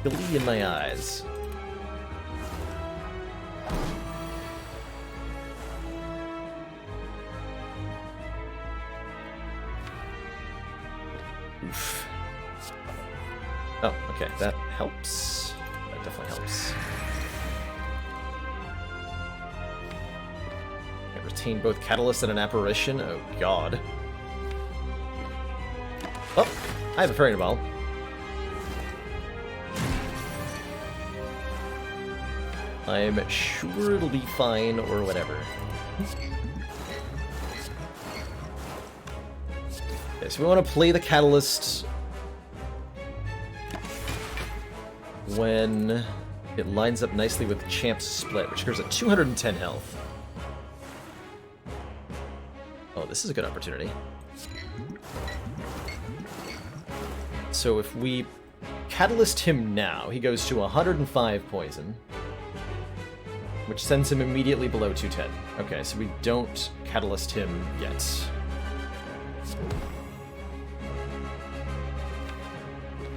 Glee in my eyes. Oof. Oh, okay, that helps. That definitely helps. I retain both Catalyst and an Apparition. Oh, God. Oh, I have a Fairy Ball. I'm sure it'll be fine or whatever. Okay, so we want to play the Catalyst when it lines up nicely with Champ's Split, which occurs at 210 health. Oh, this is a good opportunity. So if we Catalyst him now, he goes to 105 poison, which sends him immediately below 210. Okay, so we don't Catalyst him yet.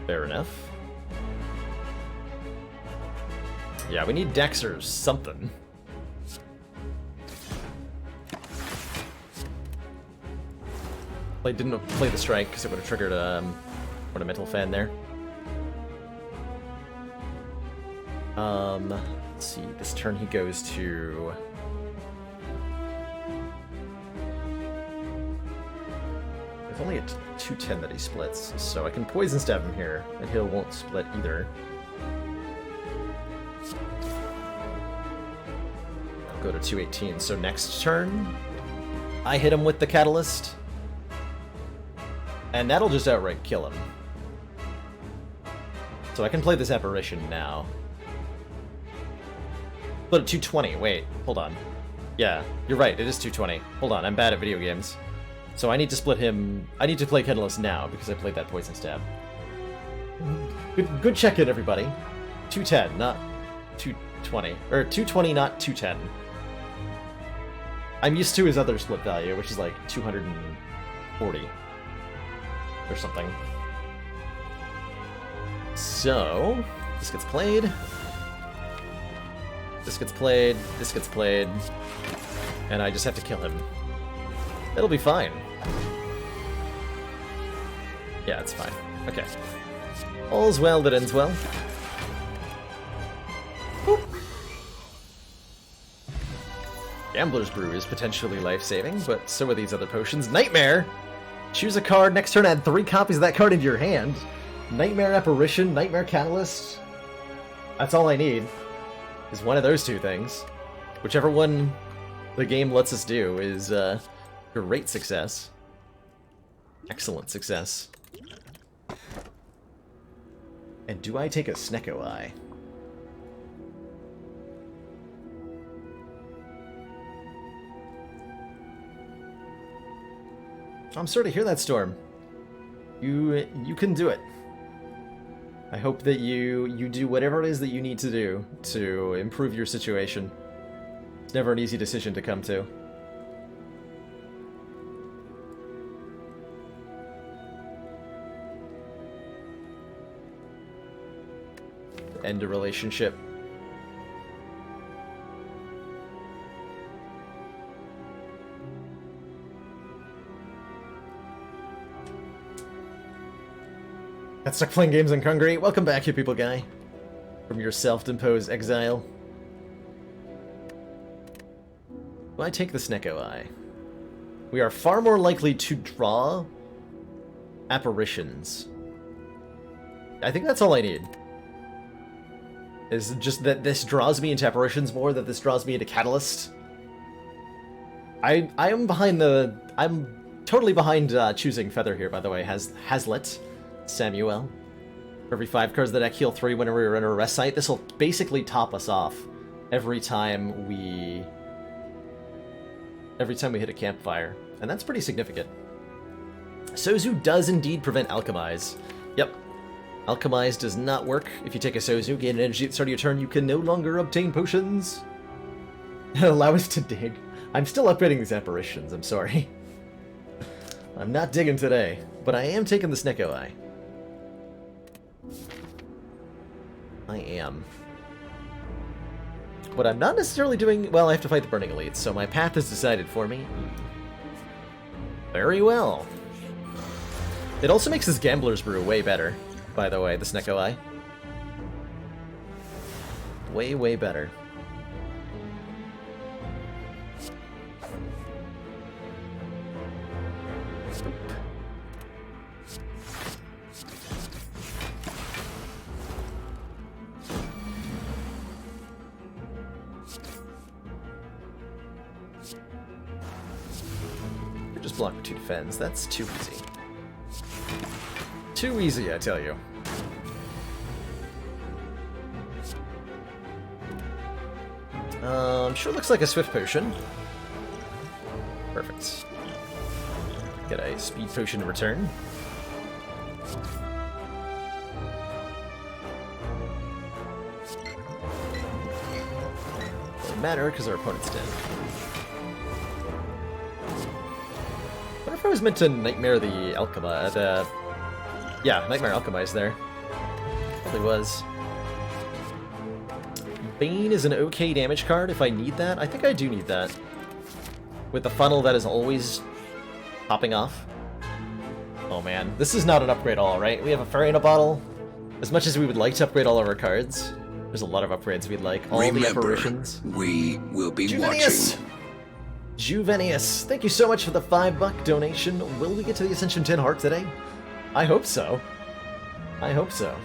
Fair enough. Yeah, we need Dex or something. I didn't play the strike because it would have triggered Ornamental Fan there. Let's see, this turn he goes to... It's only at 210 that he splits, so I can Poison Stab him here, and he won't split either. I'll go to 218, so next turn, I hit him with the Catalyst, and that'll just outright kill him. So I can play this Apparition now. But at 220, wait, hold on. Yeah, you're right, it is 220. Hold on, I'm bad at video games. So I need to split him... I need to play Catalyst now, because I played that Poison Stab. Good check-in, everybody. 210, not 220. Or 220, not 210. I'm used to his other split value, which is like 240. Or something. So, this gets played. This gets played, this gets played, and I just have to kill him. It'll be fine. Yeah, it's fine. Okay. All's well that ends well. Boop. Gambler's Brew is potentially life-saving, but so are these other potions. Nightmare! Choose a card, next turn add 3 copies of that card into your hand. Nightmare Apparition, Nightmare Catalyst. That's all I need. Is one of those two things. Whichever one the game lets us do is great success. Excellent success. And do I take a Snecko Eye? I'm sorry to hear that, Storm. You can do it. I hope that you do whatever it is that you need to do to improve your situation. It's never an easy decision to come to. End a relationship. Got stuck playing games in Hungary. Welcome back, you people guy. From your self-imposed exile. Will I take the Snecko Eye? We are far more likely to draw apparitions. I think that's all I need. Is just that this draws me into apparitions more, that this draws me into Catalyst. I am behind the... I'm totally behind choosing Feather here, by the way. Hazlet, Samuel. For every 5 cards the deck, heal 3 whenever you're in a rest site. This will basically top us off every time we hit a campfire. And that's pretty significant. Sozu does indeed prevent Alchemize. Yep. Alchemize does not work. If you take a Sozu, gain an energy at the start of your turn, you can no longer obtain potions. Allow us to dig. I'm still upgrading these apparitions, I'm sorry. I'm not digging today, but I am taking the Snecko Eye. I am. What I'm not necessarily doing... Well, I have to fight the Burning Elites, so my path is decided for me. Very well. It also makes this Gambler's Brew way better, by the way, the Snecko Eye. Way, way better. Just block with 2 defense. That's too easy. Too easy, I tell you. Sure looks like a Swift Potion. Perfect. Get a Speed Potion in return. Doesn't matter, because our opponent's dead. I wonder if I was meant to Nightmare the Alchemize, yeah, Nightmare Alchemize there. Probably was. Bane is an okay damage card if I need that. I think I do need that. With the funnel that is always popping off. Oh man, this is not an upgrade all, right? We have a Fairy in a Bottle. As much as we would like to upgrade all of our cards, there's a lot of upgrades we'd like. All the apparitions. We will be Juvenius! watching. Juvenius, thank you so much for the $5 donation. Will we get to the Ascension 10 Heart today? I hope so. I hope so.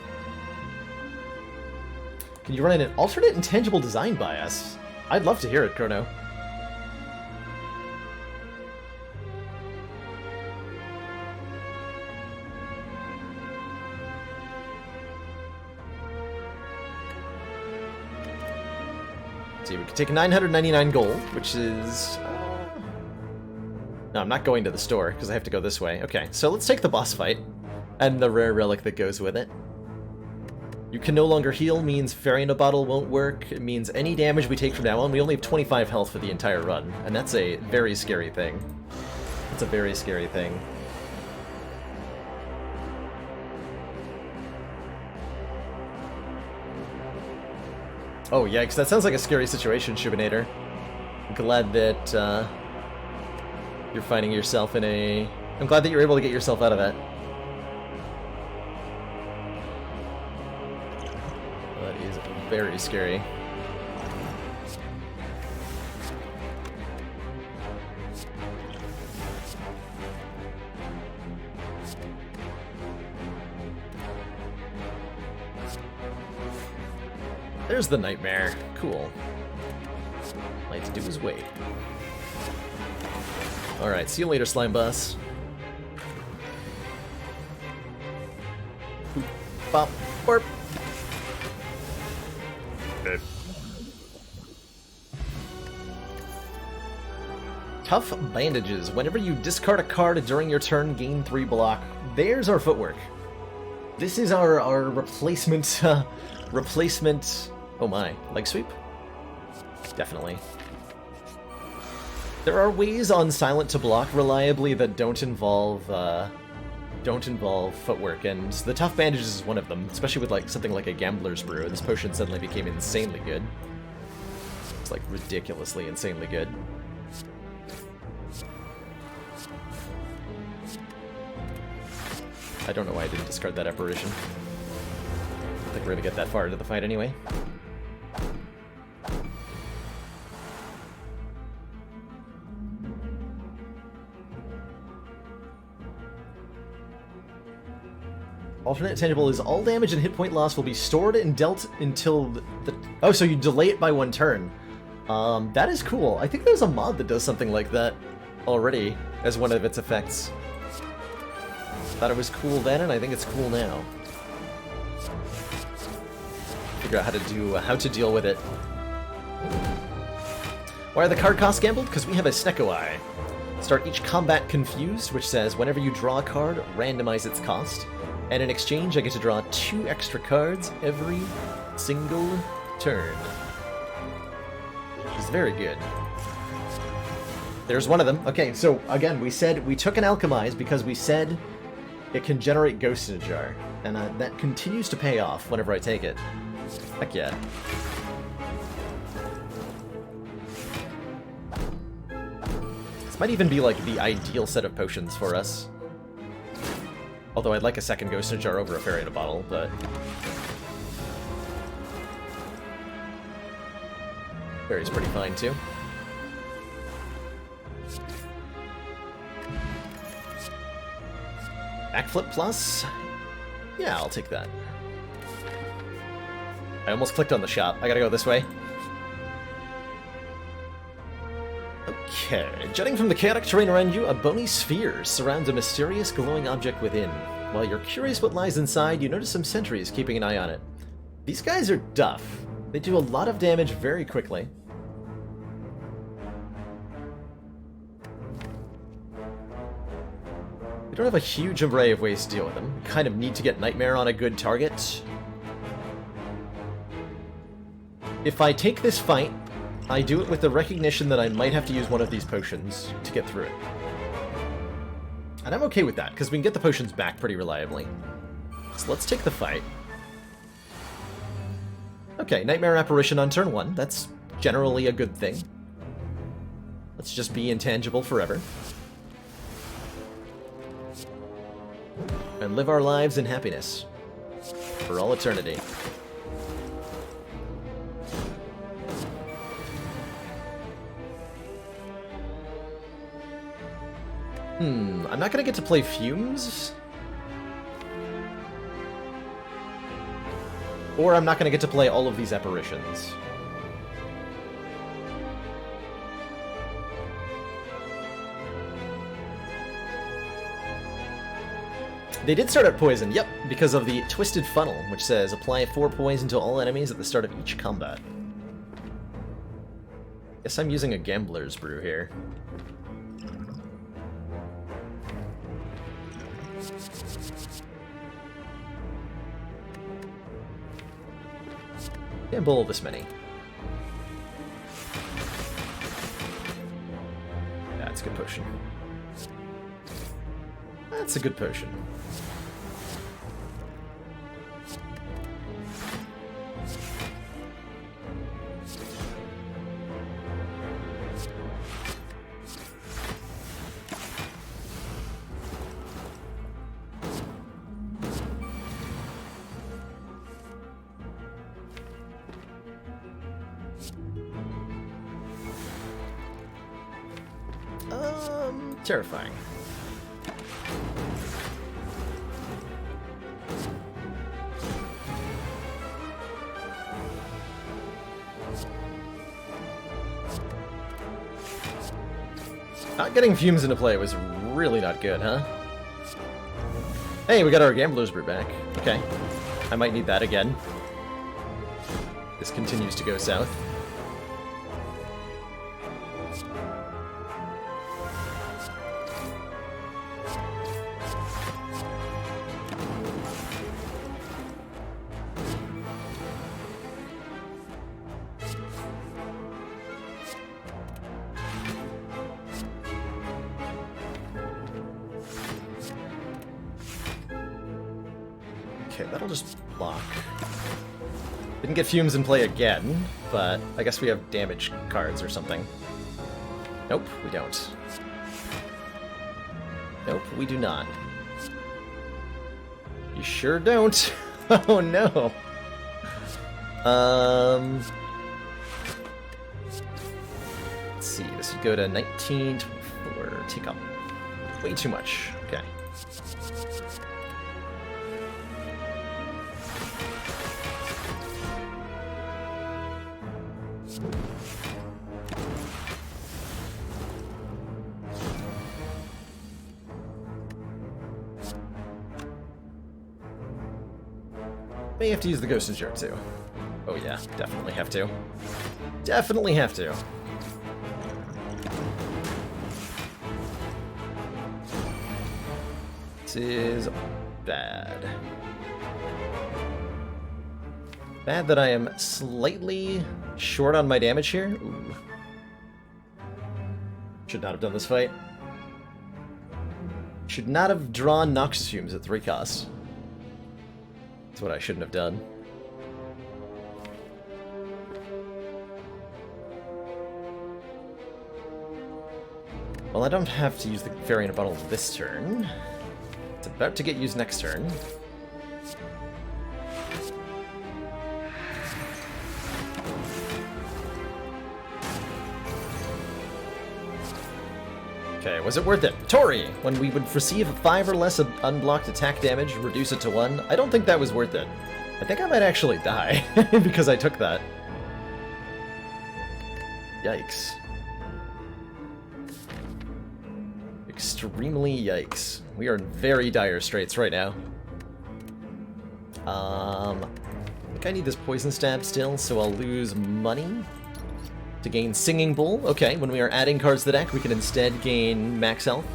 Can you run an alternate intangible design bias? I'd love to hear it, Chrono. See, we could take 999 gold, which is... No, I'm not going to the store, because I have to go this way. Okay, so let's take the boss fight, and the rare relic that goes with it. You can no longer heal means Fairy in a Bottle won't work. It means any damage we take from now on, we only have 25 health for the entire run, and that's a very scary thing. That's a very scary thing. Oh, yikes, that sounds like a scary situation, Shubinator. Glad that, you're finding yourself in a... I'm glad that you're able to get yourself out of that. That is very scary. There's the Nightmare. Cool. All I have to do is wait. Alright, see you later, Slime Boss. Boop, bop, burp. Good. Tough Bandages. Whenever you discard a card during your turn, gain 3 block. There's our footwork. This is our replacement, replacement... Oh my, leg sweep? Definitely. There are ways on Silent to block reliably that don't involve footwork, and the Tough Bandages is one of them, especially with like something like a Gambler's Brew. This potion suddenly became insanely good. It's like ridiculously insanely good. I don't know why I didn't discard that apparition. I don't think we're gonna get that far into the fight anyway. Alternate tangible is all damage and hit point loss will be stored and dealt until the... Oh, so you delay it by 1 turn. That is cool. I think there's a mod that does something like that already as one of its effects. Thought it was cool then, and I think it's cool now. Figure out how to deal with it. Why are the card costs gambled? Because we have a Snecko Eye. Start each combat confused, which says whenever you draw a card, randomize its cost. And in exchange, I get to draw 2 extra cards every single turn. Which is very good. There's one of them. Okay, so again, we took an Alchemize because we said it can generate Ghost in a Jar. And that continues to pay off whenever I take it. Heck yeah. This might even be like the ideal set of potions for us. Although I'd like a second Ghost in a Jar over a Fairy in a Bottle, but... Fairy's pretty fine, too. Backflip plus? Yeah, I'll take that. I almost clicked on the shop. I gotta go this way. Okay, jutting from the chaotic terrain around you, a bony sphere surrounds a mysterious glowing object within. While you're curious what lies inside, you notice some sentries keeping an eye on it. These guys are duff. They do a lot of damage very quickly. We don't have a huge array of ways to deal with them. We kind of need to get Nightmare on a good target. If I take this fight, I do it with the recognition that I might have to use one of these potions to get through it. And I'm okay with that, because we can get the potions back pretty reliably. So let's take the fight. Okay, Nightmare Apparition on turn 1. That's generally a good thing. Let's just be intangible forever. And live our lives in happiness. For all eternity. I'm not gonna get to play Fumes. Or I'm not gonna get to play all of these apparitions. They did start at poison, yep, because of the Twisted Funnel, which says apply 4 poison to all enemies at the start of each combat. Guess I'm using a Gambler's Brew here. Gamble this many. That's a good potion. That's a good potion. Terrifying. Not getting Fumes into play was really not good, huh? Hey, we got our Gambler's Brew back. Okay. I might need that again. This continues to go south. Okay, that'll just block. Didn't get Fumes in play again, but I guess we have damage cards or something. Nope, we don't. Nope, we do not. You sure don't. Oh no. Let's see, this would go to 1924. Take up way too much. Okay. May have to use the Ghost and Jar too. Oh yeah, definitely have to. Definitely have to. This is bad. Bad that I am slightly short on my damage here. Ooh. Should not have done this fight. Should not have drawn Noxious Fumes at 3 costs. That's what I shouldn't have done. Well, I don't have to use the Variant Bottle this turn. It's about to get used next turn. Okay, was it worth it? Tori! When we would receive 5 or less of unblocked attack damage, reduce it to 1. I don't think that was worth it. I think I might actually die because I took that. Yikes. Extremely yikes. We are in very dire straits right now. I think I need this Poison Stab still, so I'll lose money to gain Singing Bowl. Okay, when we are adding cards to the deck, we can instead gain max health.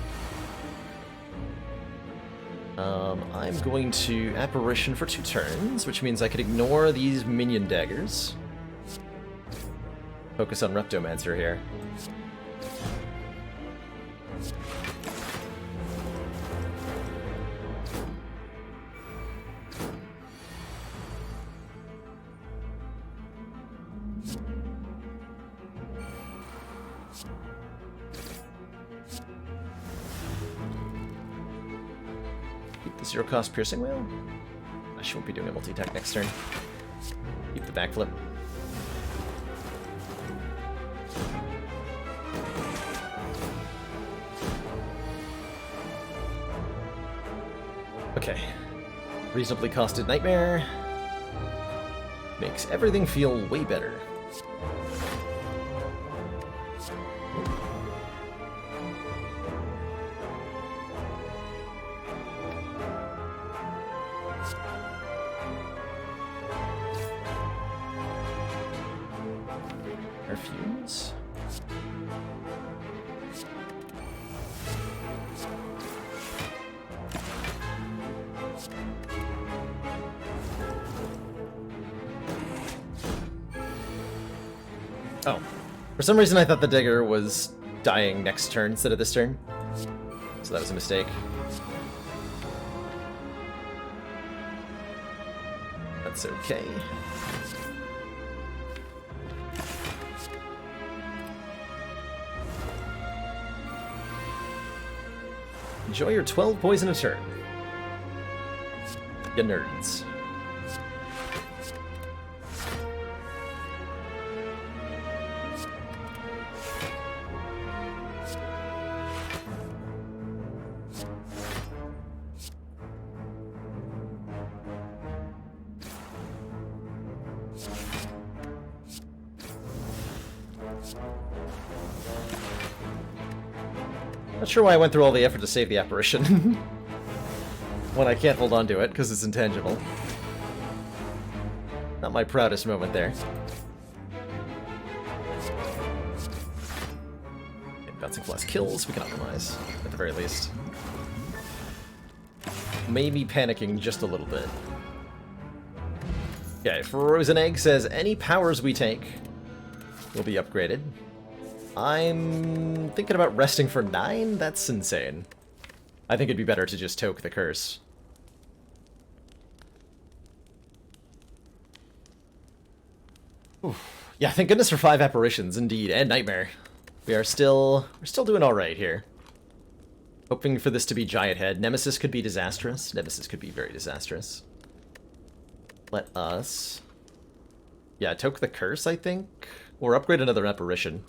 I'm going to Apparition for 2 turns, which means I could ignore these minion daggers. Focus on Reptomancer here. Zero cost piercing whale? She won't be doing a multi-attack next turn. Keep the backflip. Okay. Reasonably costed Nightmare. Makes everything feel way better. Fumes. Oh. For some reason I thought the Dagger was dying next turn instead of this turn. So that was a mistake. That's okay. Enjoy your 12 poison a turn. You nerds. Not sure why I went through all the effort to save the apparition. When I can't hold on to it, because it's intangible. Not my proudest moment there. Okay, bouncing flask kills, we can optimize, at the very least. Maybe panicking just a little bit. Okay, Frozen Egg says, any powers we take will be upgraded. I'm thinking about resting for 9? That's insane. I think it'd be better to just toke the curse. Oof. Yeah, thank goodness for 5 apparitions, indeed, and Nightmare. We're still doing alright here. Hoping for this to be Giant Head. Nemesis could be disastrous. Nemesis could be very disastrous. Let us... Yeah, toke the curse, I think? Or upgrade another apparition.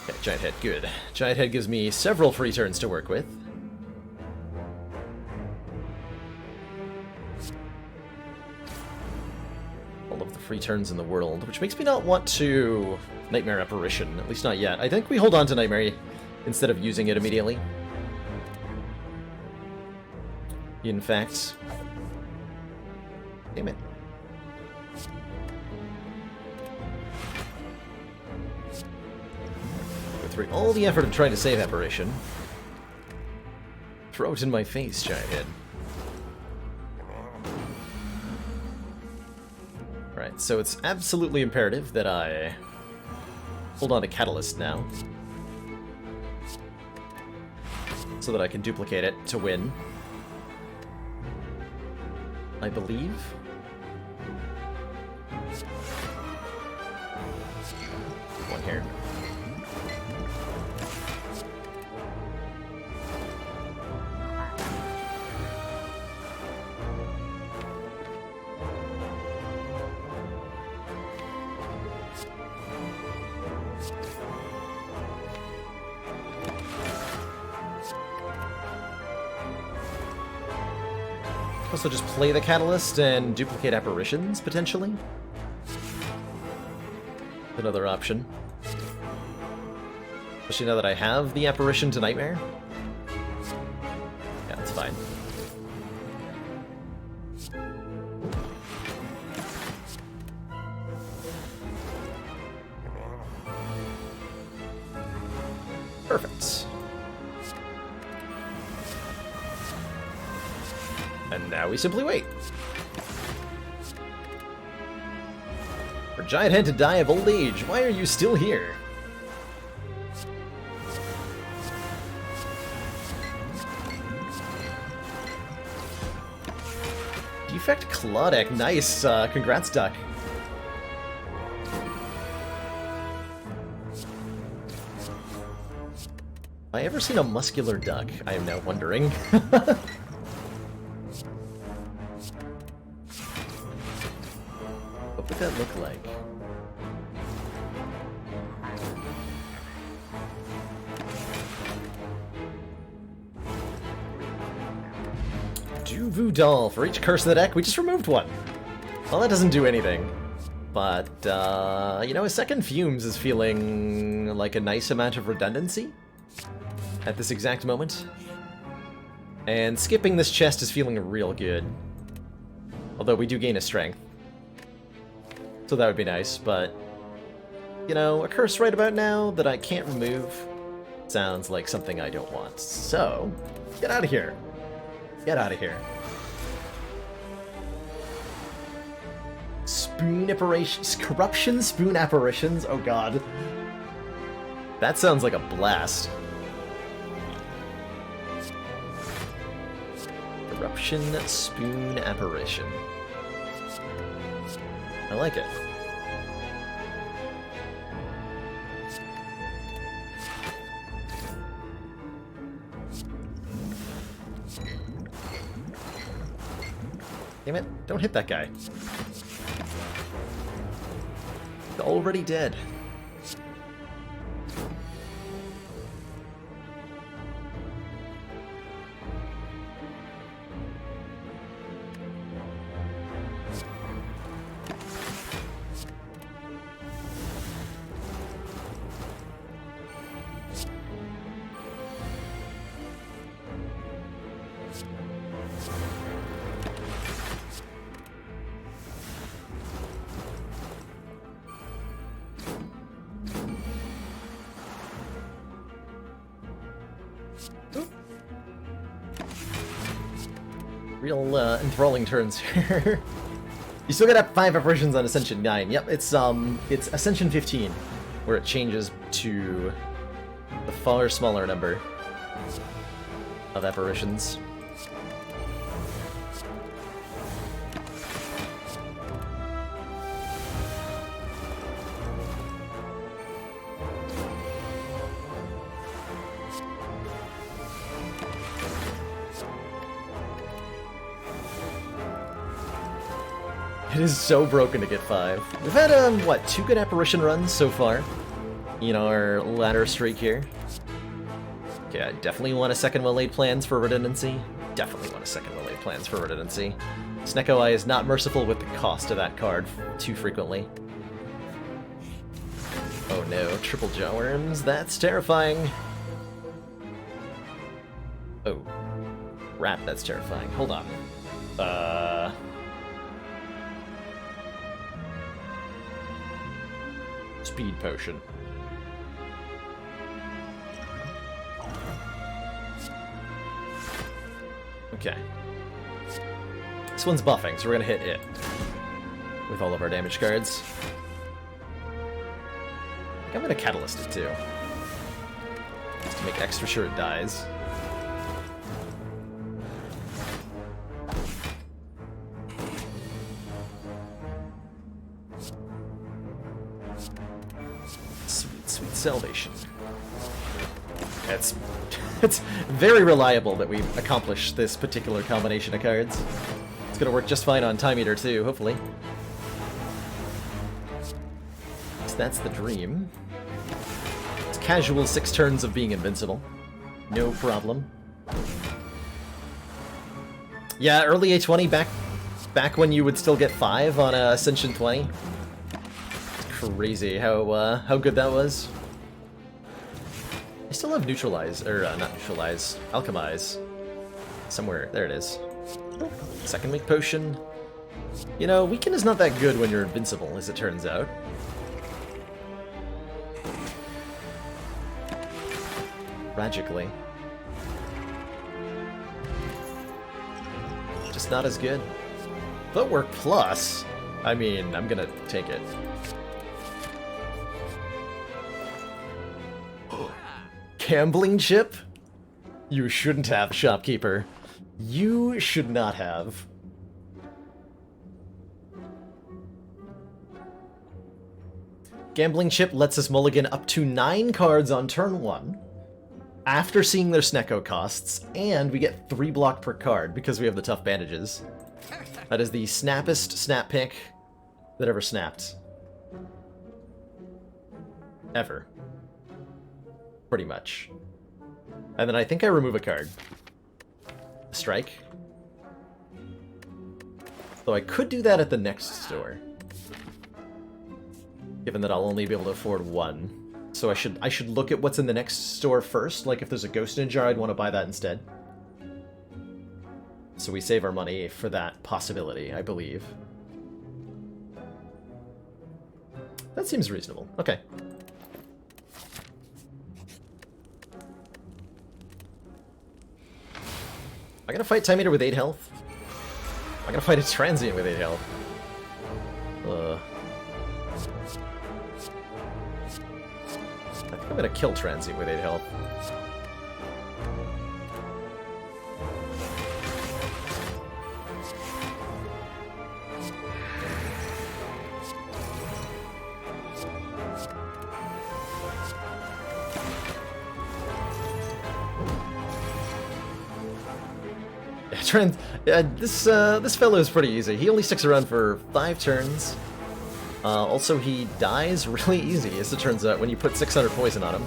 Okay, Giant Head, good. Giant Head gives me several free turns to work with. All of the free free turns in the world, which makes me not want to Nightmare Apparition, at least not yet. I think we hold on to Nightmare instead of using it immediately. In fact... Damn it. Go through all the effort of trying to save Apparition. Throw it in my face, giant head. Right, so it's absolutely imperative that I hold on to Catalyst now, so that I can duplicate it to win, I believe. One here. Also just play the Catalyst and duplicate Apparitions, potentially? Another option. Especially now that I have the Apparition to Nightmare. Yeah, that's fine. Perfect. And now we simply wait. For Giant Head to die of old age, why are you still here? Defect Clawdeck, nice. Congrats, Duck. Have I ever seen a muscular duck? I am now wondering. What would that look like? Duvu Doll. For each curse in the deck, we just removed one. Well, that doesn't do anything. But, you know, a second Fumes is feeling like a nice amount of redundancy at this exact moment. And skipping this chest is feeling real good. Although we do gain a strength. So that would be nice, but, you know, a curse right about now that I can't remove sounds like something I don't want. So, get out of here. Get out of here. Spoon apparitions, corruption spoon apparitions, oh god. That sounds like a blast. Corruption spoon apparition. I like it. Damn it, don't hit that guy. He's already dead. Real enthralling turns here. You still gotta have 5 apparitions on Ascension 9. Yep, it's Ascension 15, where it changes to the far smaller number of apparitions. It is so broken to get 5. We've had, what, 2 good apparition runs so far in our ladder streak here. Okay, I definitely want a second well-laid plans for redundancy. Definitely want a second well-laid plans for redundancy. Snecko Eye is not merciful with the cost of that card too frequently. Oh no, triple Jawworms, that's terrifying. Oh. Rat, that's terrifying. Hold on. Speed Potion. Okay. This one's buffing, so we're gonna hit it with all of our damage cards. I think I'm gonna Catalyst it too, just to make extra sure it dies. Sweet, sweet salvation. It's very reliable that we accomplished this particular combination of cards. It's gonna work just fine on Time Eater too, hopefully. So that's the dream. It's casual 6 turns of being invincible. No problem. Yeah, early A20 back when you would still get 5 on Ascension 20. It's crazy how good that was. I still have Neutralize, or not Neutralize, Alchemize. Somewhere, there it is. Second week potion. You know, weaken is not that good when you're invincible, as it turns out. Tragically. Just not as good. Footwork Plus? I mean, I'm gonna take it. Gambling chip? You shouldn't have, shopkeeper. You should not have. Gambling chip lets us mulligan up to 9 cards on turn 1 after seeing their Snecko costs, and we get 3 block per card because we have the tough bandages. That is the snappest snap pick that ever snapped. Ever. Pretty much. And then I think I remove a card. Strike. Though I could do that at the next store, given that I'll only be able to afford 1. So I should look at what's in the next store first. Like if there's a Ghost in a Jar, I'd want to buy that instead. So we save our money for that possibility, I believe. That seems reasonable. Okay. I'm gonna fight Time Eater with 8 health. I'm gonna fight a Transient with 8 health. I think I'm gonna kill Transient with 8 health. This fellow is pretty easy. He only sticks around for 5 turns. Also, he dies really easy, as it turns out, when you put 600 poison on him.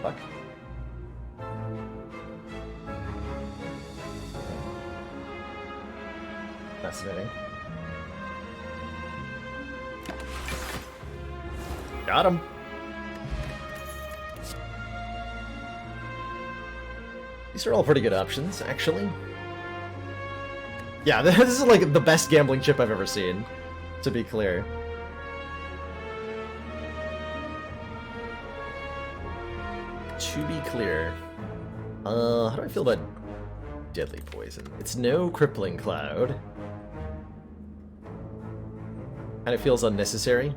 Fuck. Fascinating. Got him. These are all pretty good options, actually. Yeah, this is like the best gambling chip I've ever seen, to be clear. To be clear. How do I feel about Deadly Poison? It's no Crippling Cloud. Kind of feels unnecessary.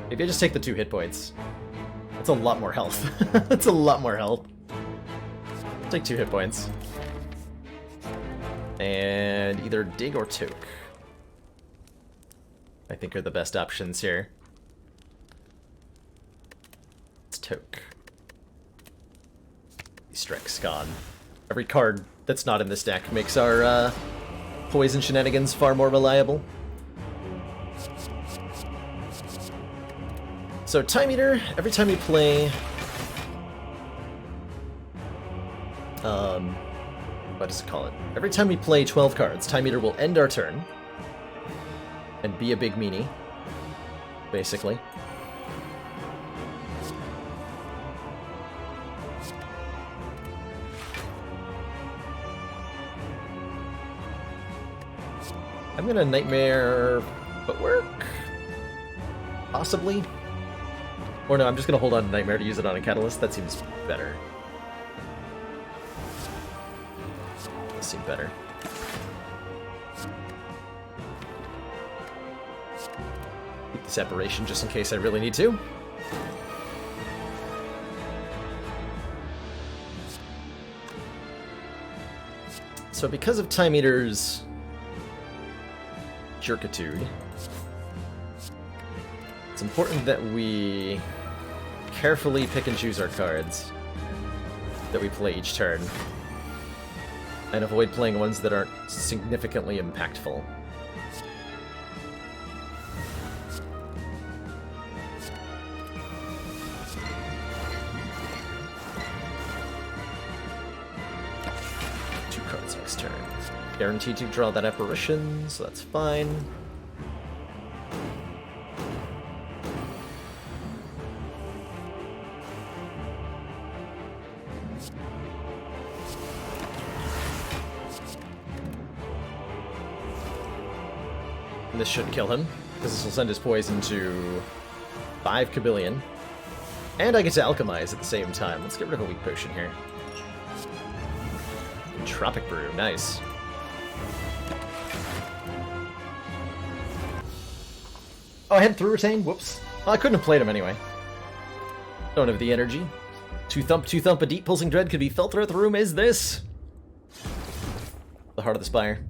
Maybe I just take the 2 hit points. That's a lot more health. That's a lot more health. Take 2 hit points. And either Dig or Toke, I think, are the best options here. It's Toke. Strike's gone. Every card that's not in this deck makes our poison shenanigans far more reliable. So Time Eater, every time we play... what does it call it? Every time we play 12 cards, Time Eater will end our turn and be a big meanie, basically. I'm gonna Nightmare Footwork? Possibly? Or no, I'm just gonna hold on to Nightmare to use it on a Catalyst. That seems better. Seem better. Keep the separation just in case I really need to. So because of Time Eater's jerkitude, it's important that we carefully pick and choose our cards that we play each turn, and avoid playing ones that aren't significantly impactful. Two cards next turn. Guaranteed to draw that apparition, so that's fine. This should kill him, because this will send his poison to 5 Kabillion. And I get to Alchemize at the same time. Let's get rid of a weak potion here. Tropic Brew, nice. Oh, I had through retain? Whoops. Oh, I couldn't have played him anyway. Don't have the energy. Two thump, a deep pulsing dread could be felt throughout the room. Is this the Heart of the Spire?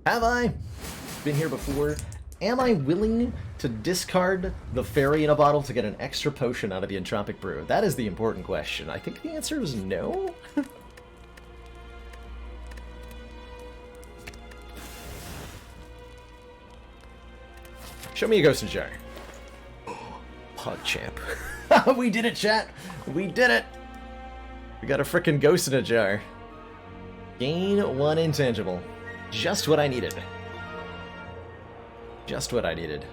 Have I been here before? Am I willing to discard the fairy in a bottle to get an extra potion out of the Entropic Brew? That is the important question. I think the answer is no. Show me a ghost in a jar. PogChamp. We did it, chat! We did it! We got a frickin' ghost in a jar. Gain 1 intangible. Just what I needed. Just what I needed.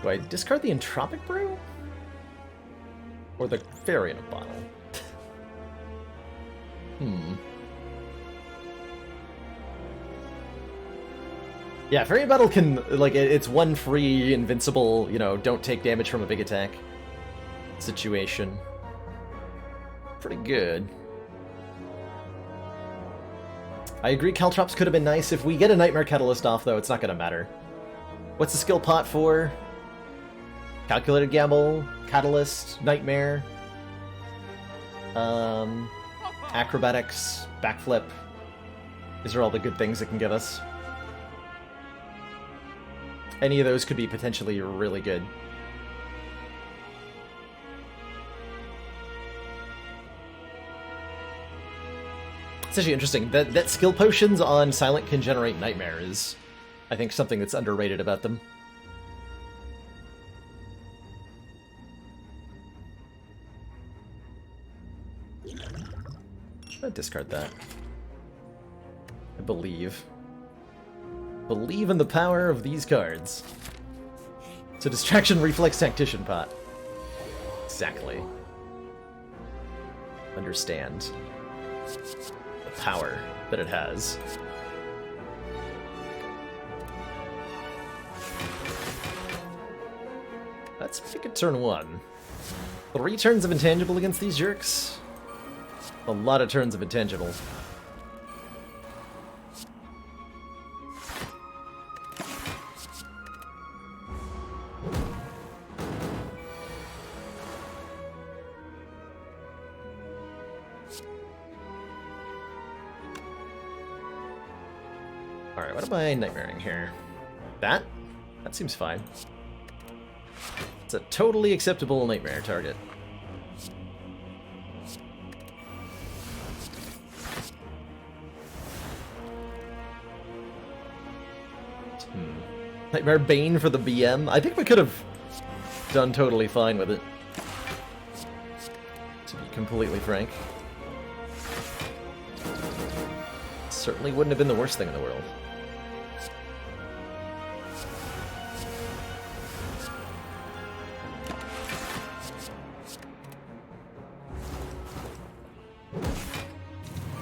Do I discard the Entropic Brew? Or the fairy in a bottle? Yeah, Fairy in a Bottle can, like, it's one free, invincible, you know, don't take damage from a big attack situation. Pretty good. I agree, Caltrops could have been nice. If we get a Nightmare Catalyst off, though, it's not gonna matter. What's the skill pot for? Calculated Gamble, Catalyst, Nightmare, Acrobatics, Backflip. These are all the good things it can give us. Any of those could be potentially really good. It's actually interesting. That skill potions on Silent can generate Nightmare is, I think, something that's underrated about them. I'll discard that. I believe. Believe in the power of these cards. It's a Distraction Reflex Tactician pot. Exactly. Understand the power that it has. Let's pick a turn 1. 3 turns of intangible against these jerks? A lot of turns of intangible. Alright, what am I nightmaring here? That? That seems fine. It's a totally acceptable nightmare target. Nightmare Bane for the BM? I think we could have done totally fine with it. To be completely frank. Certainly wouldn't have been the worst thing in the world.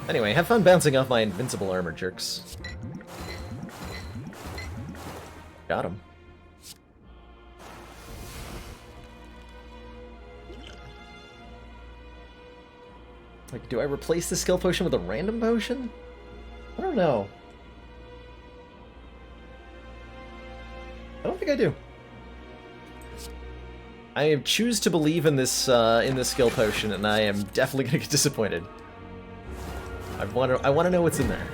Anyway, have fun bouncing off my invincible armor, jerks. Got him. Like, do I replace the skill potion with a random potion? I don't know. I don't think I do. I choose to believe in this skill potion, and I am definitely gonna get disappointed. I want to know what's in there.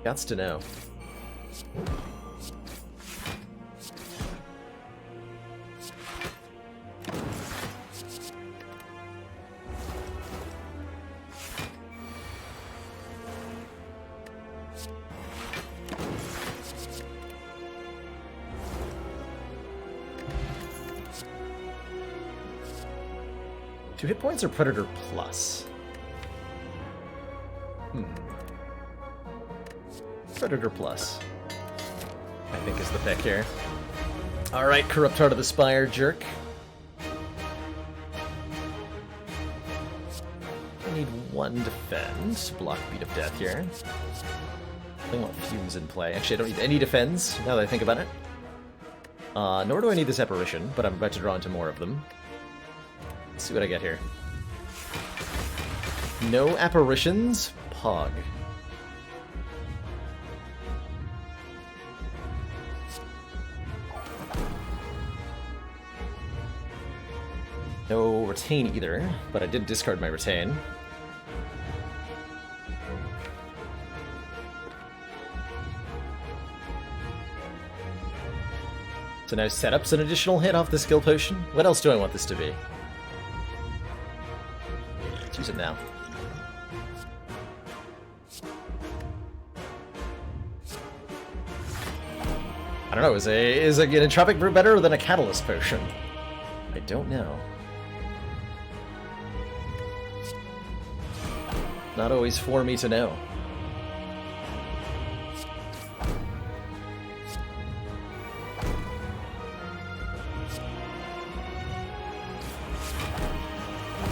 Gots to know. Two hit points or Predator Plus? Predator Plus, I think, is the pick here. Alright, Corrupt Heart of the Spire, jerk. I need one defend. Block Beat of Death here. I want Fumes in play. Actually, I don't need any defends, now that I think about it. Nor do I need this Apparition, but I'm about to draw into more of them. Let's see what I get here. No Apparitions, Pog. No Retain either, but I did discard my Retain. So now setup's an additional hit off the skill potion. What else do I want this to be? Let's use it now. I don't know, is an Entropic Brew better than a Catalyst Potion? I don't know. Not always for me to know.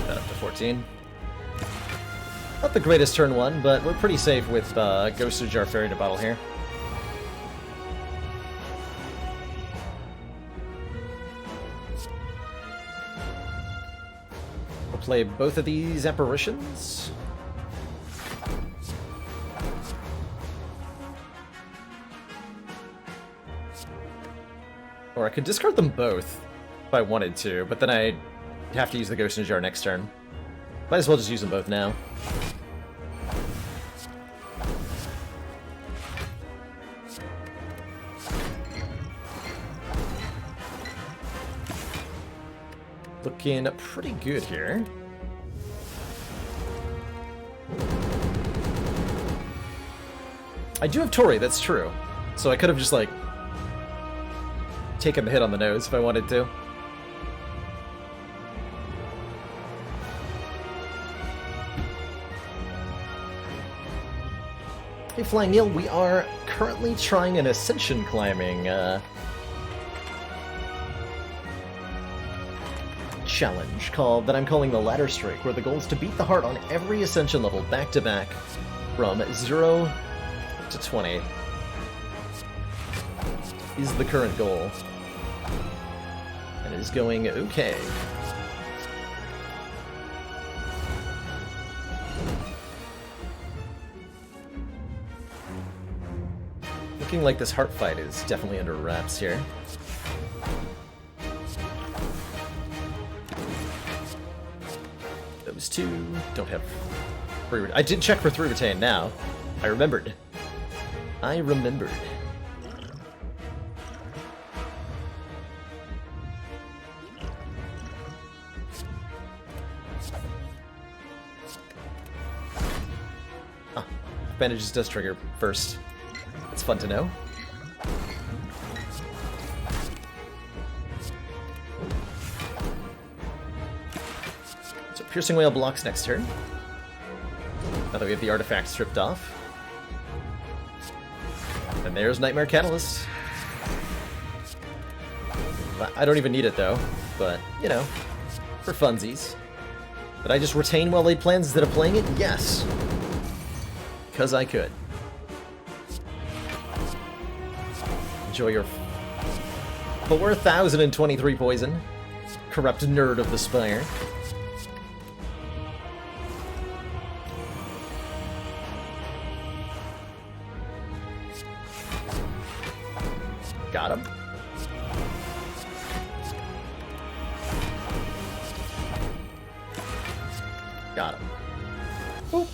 That up to 14. Not the greatest turn one, but we're pretty safe with Ghost of Jar Fairy to Bottle here. We'll play both of these Apparitions. Or I could discard them both if I wanted to, but then I'd have to use the Ghost in the Jar next turn. Might as well just use them both now. Looking pretty good here. I do have Tori, that's true. So I could have just, like, taken the hit on the nose if I wanted to. Hey, Flying Neil, we are currently trying an ascension climbing challenge that I'm calling the Ladder Strike, where the goal is to beat the heart on every ascension level back to back from 0 to 20 is the current goal. And it is going okay. Looking like this heart fight is definitely under wraps here. Those two don't have free. I did check for 3 retain now. I remembered. I remembered. Of bandages does trigger first. It's fun to know. So Piercing Whale blocks next turn. Now that we have the artifact stripped off. And there's Nightmare Catalyst. I don't even need it though, but, you know, for funsies. Did I just retain well-laid plans instead of playing it? Yes. Because I could. Enjoy your 4,023 poison. Corrupt nerd of the Spire. Got him. Got him. Boop.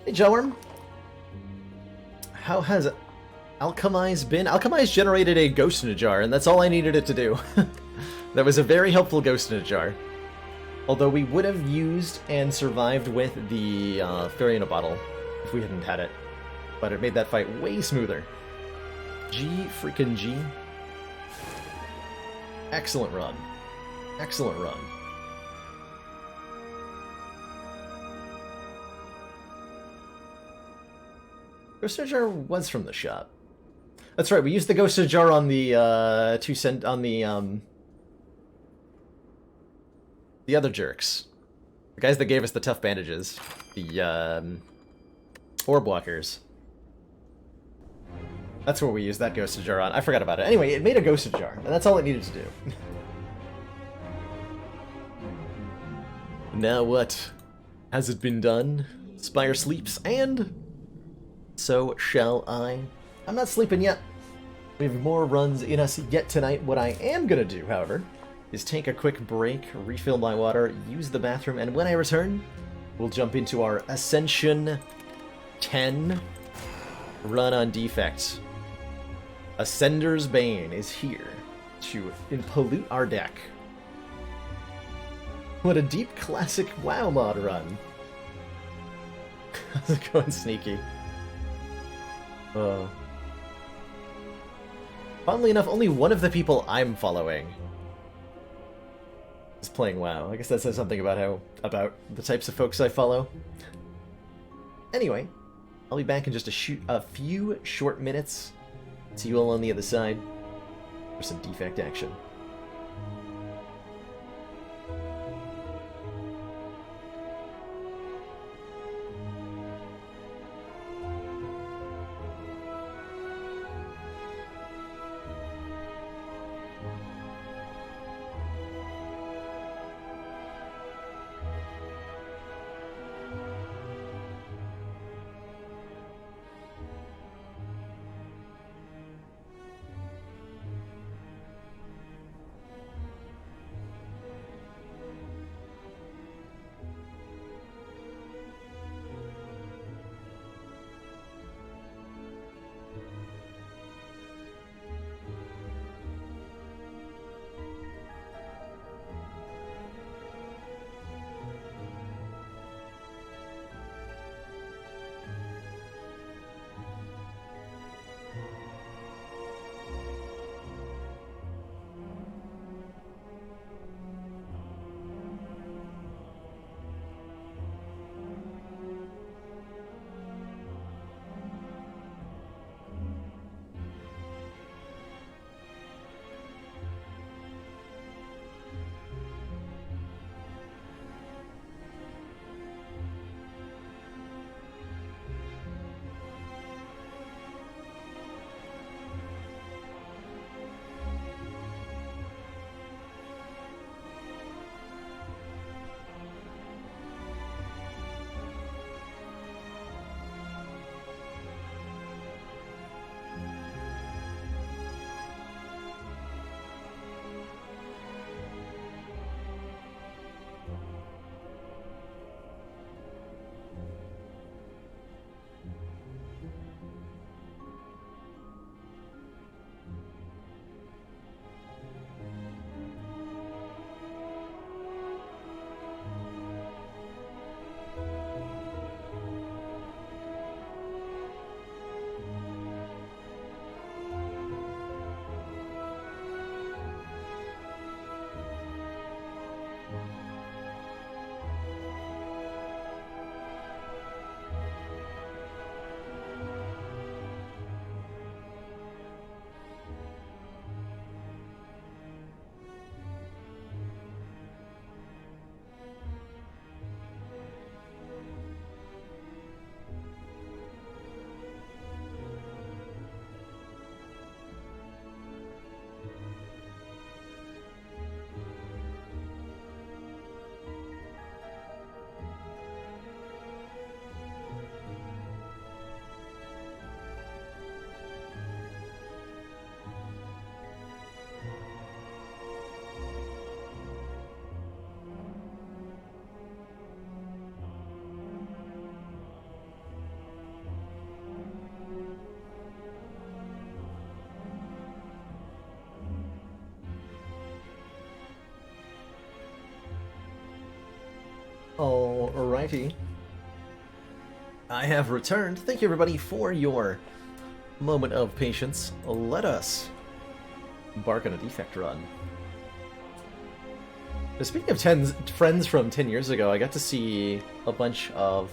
Hey, Joworm. How has Alchemize been? Alchemize generated a ghost in a jar, and that's all I needed it to do. That was a very helpful ghost in a jar. Although we would have used and survived with the Fairy in a Bottle if we hadn't had it. But it made that fight way smoother. G freaking G. Excellent run. Excellent run. Ghost in a Jar was from the shop. That's right, we used the Ghost in a Jar on the the other jerks. The guys that gave us the tough bandages. The orb walkers. That's where we used that Ghost in a Jar on. I forgot about it. Anyway, it made a Ghost in a Jar, and that's all it needed to do. Now what? Has it been done? Spire sleeps, and so shall I. I'm not sleeping yet. We have more runs in us yet tonight. What I am gonna do, however, is take a quick break, refill my water, use the bathroom, and when I return, we'll jump into our Ascension 10 run on defect. Ascender's Bane is here to pollute our deck. What a deep classic WoW mod run. How's it going, Sneaky? Funnily enough, only one of the people I'm following is playing WoW. I guess that says something about the types of folks I follow. Anyway, I'll be back in just a few short minutes. See you all on the other side for some defect action. Alrighty. I have returned. Thank you everybody for your moment of patience. Let us embark on a defect run. Now, speaking of friends from 10 years ago, I got to see a bunch of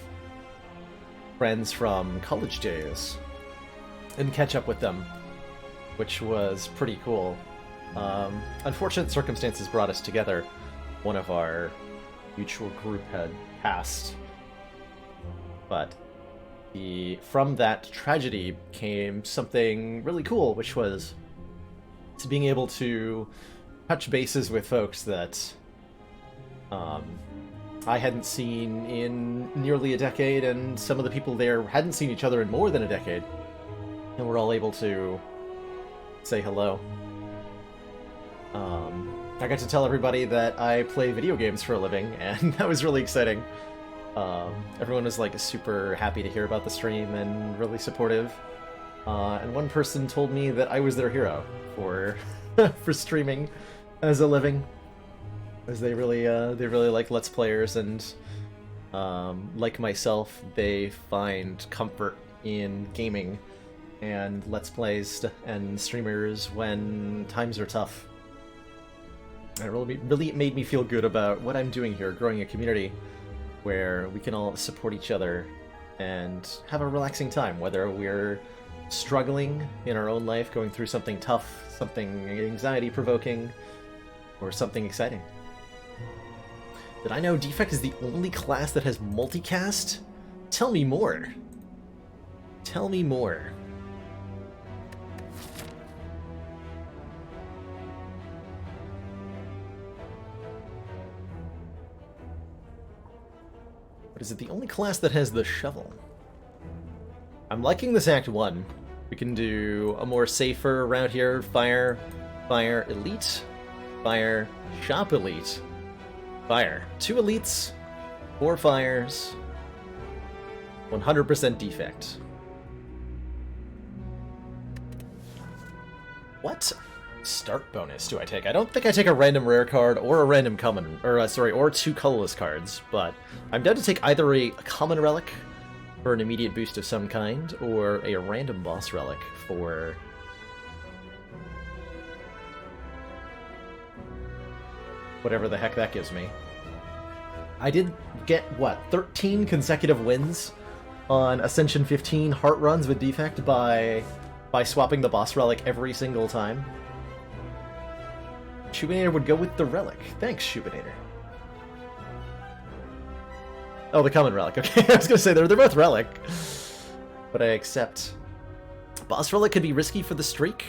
friends from college days and catch up with them, which was pretty cool. Unfortunate circumstances brought us together. One of our mutual group had passed, but from that tragedy came something really cool, which was being able to touch bases with folks that I hadn't seen in nearly a decade, and some of the people there hadn't seen each other in more than a decade, and we're all able to say hello. I got to tell everybody that I play video games for a living, and that was really exciting. Everyone was like super happy to hear about the stream and really supportive. And one person told me that I was their hero for for streaming as a living, as they really like Let's Players, and like myself, they find comfort in gaming and Let's Plays and streamers when times are tough. It really made me feel good about what I'm doing here, growing a community where we can all support each other and have a relaxing time, whether we're struggling in our own life, going through something tough, something anxiety-provoking, or something exciting. Did I know Defect is the only class that has multicast? Tell me more. Tell me more. But is it the only class that has the shovel? I'm liking this Act 1. We can do a more safer around here. Fire, Fire, Elite, Fire, Shop Elite, Fire. 2 Elites, 4 Fires, 100% Defect. What start bonus do I take? I don't think I take a random rare card or a random common, or 2 colorless cards, but I'm down to take either a common relic for an immediate boost of some kind, or a random boss relic for whatever the heck that gives me. I did get, what, 13 consecutive wins on Ascension 15 heart runs with Defect by swapping the boss relic every single time. Shubinator would go with the relic. Thanks, Shubinator. Oh, the common relic. Okay, I was gonna say they're both relic, but I accept. Boss relic could be risky for the streak.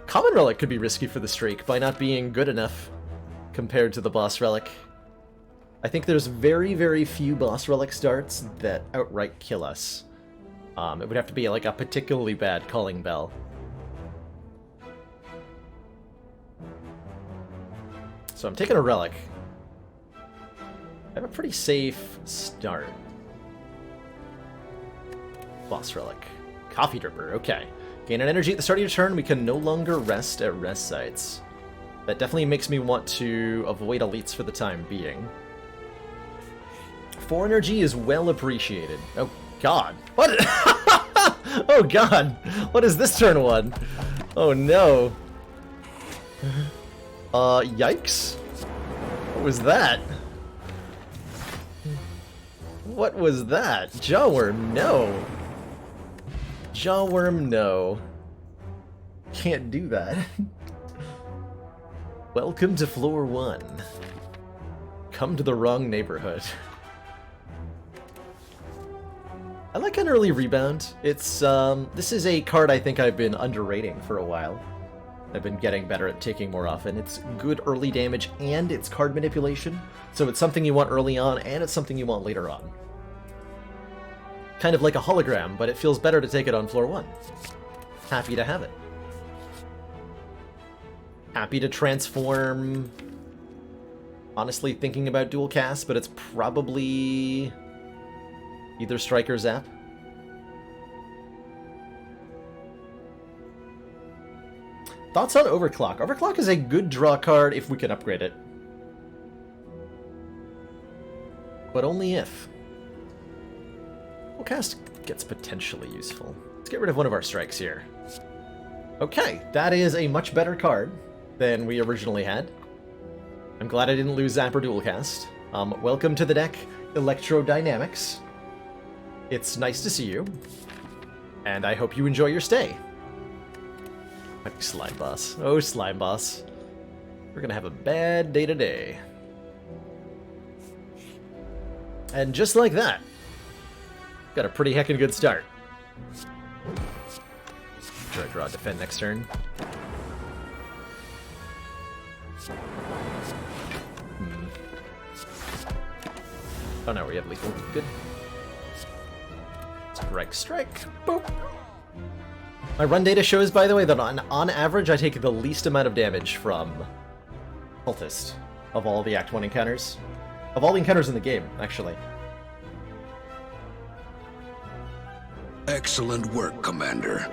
Common relic could be risky for the streak by not being good enough compared to the boss relic. I think there's very, very few boss relic starts that outright kill us. It would have to be like a particularly bad calling bell. So I'm taking a relic. I have a pretty safe start. Boss relic. Coffee dripper, okay. Gain an energy at the start of your turn, we can no longer rest at rest sites. That definitely makes me want to avoid elites for the time being. 4 energy is well appreciated. Oh god. What? Oh god. What is this turn 1? Oh no. Yikes. What was that? What was that? Jawworm, no. Jawworm, no. Can't do that. Welcome to floor 1. Come to the wrong neighborhood. I like an early rebound. It's, this is a card I think I've been underrating for a while. I've been getting better at taking more often. It's good early damage and it's card manipulation, so it's something you want early on and it's something you want later on. Kind of like a hologram, but it feels better to take it on floor 1. Happy to have it. Happy to transform. Honestly thinking about dual cast, but it's probably either Strike or Zap. Thoughts on Overclock? Overclock is a good draw card if we can upgrade it. but only if. Cast gets potentially useful. Let's get rid of one of our strikes here. Okay, that is a much better card than we originally had. I'm glad I didn't lose Zapper Dualcast. Welcome to the deck, Electrodynamics. It's nice to see you, and I hope you enjoy your stay. Slime Boss. Oh, Slime Boss. We're gonna have a bad day today. And just like that, got a pretty heckin' good start. Try to draw defend next turn. Oh no, we have lethal. Good. Strike, strike. Boop. My run data shows, by the way, that on average I take the least amount of damage from Cultist of all the Act 1 encounters. Of all the encounters in the game, actually. Excellent work, Commander.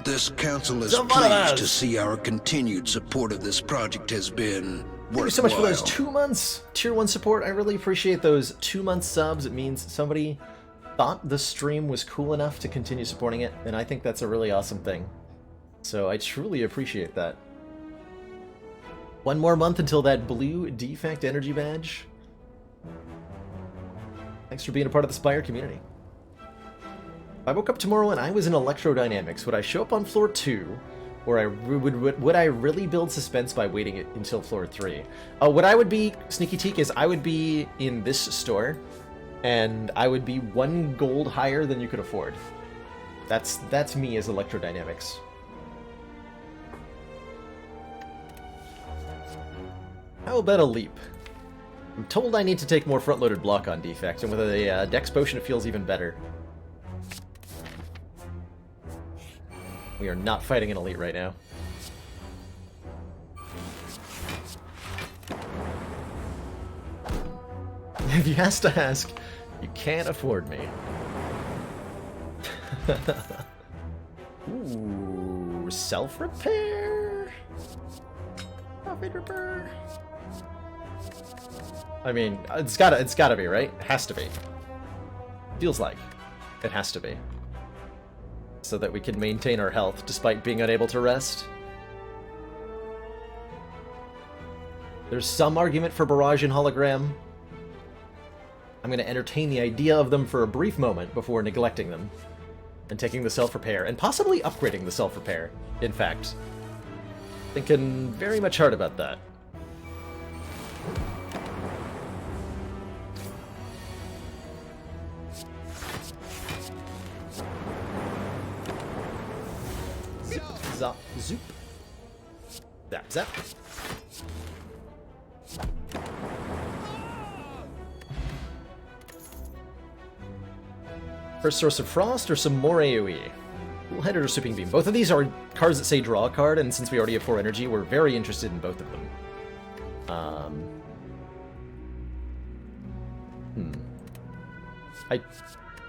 This council is pleased to see our continued support of this project has been worthwhile. Thank you so much for those 2 months Tier 1 support. I really appreciate those 2-month subs. It means somebody thought the stream was cool enough to continue supporting it, and I think that's a really awesome thing. So I truly appreciate that. 1 more month until that blue defect energy badge. Thanks for being a part of the Spire community. If I woke up tomorrow and I was in Electrodynamics, would I show up on floor 2, or would I really build suspense by waiting until floor 3? What I would be, Sneaky Teak, is I would be in this store, and I would be 1 gold higher than you could afford. That's me as Electrodynamics. How about a leap? I'm told I need to take more front-loaded block on defect, and with a Dex Potion it feels even better. We are not fighting an elite right now. If you has to ask, you can't afford me. Ooh, self-repair? Profit repair? I mean, it's gotta be, right? It has to be. Feels like it has to be. So that we can maintain our health despite being unable to rest. There's some argument for Barrage and Hologram. I'm going to entertain the idea of them for a brief moment before neglecting them. And taking the self-repair, and possibly upgrading the self-repair, in fact. Thinking very much hard about that. Zap, zoop. Zap, zap. First Source of Frost or some more AoE? Cool-headed or Sweeping Beam? Both of these are cards that say draw a card, and since we already have 4 energy, we're very interested in both of them.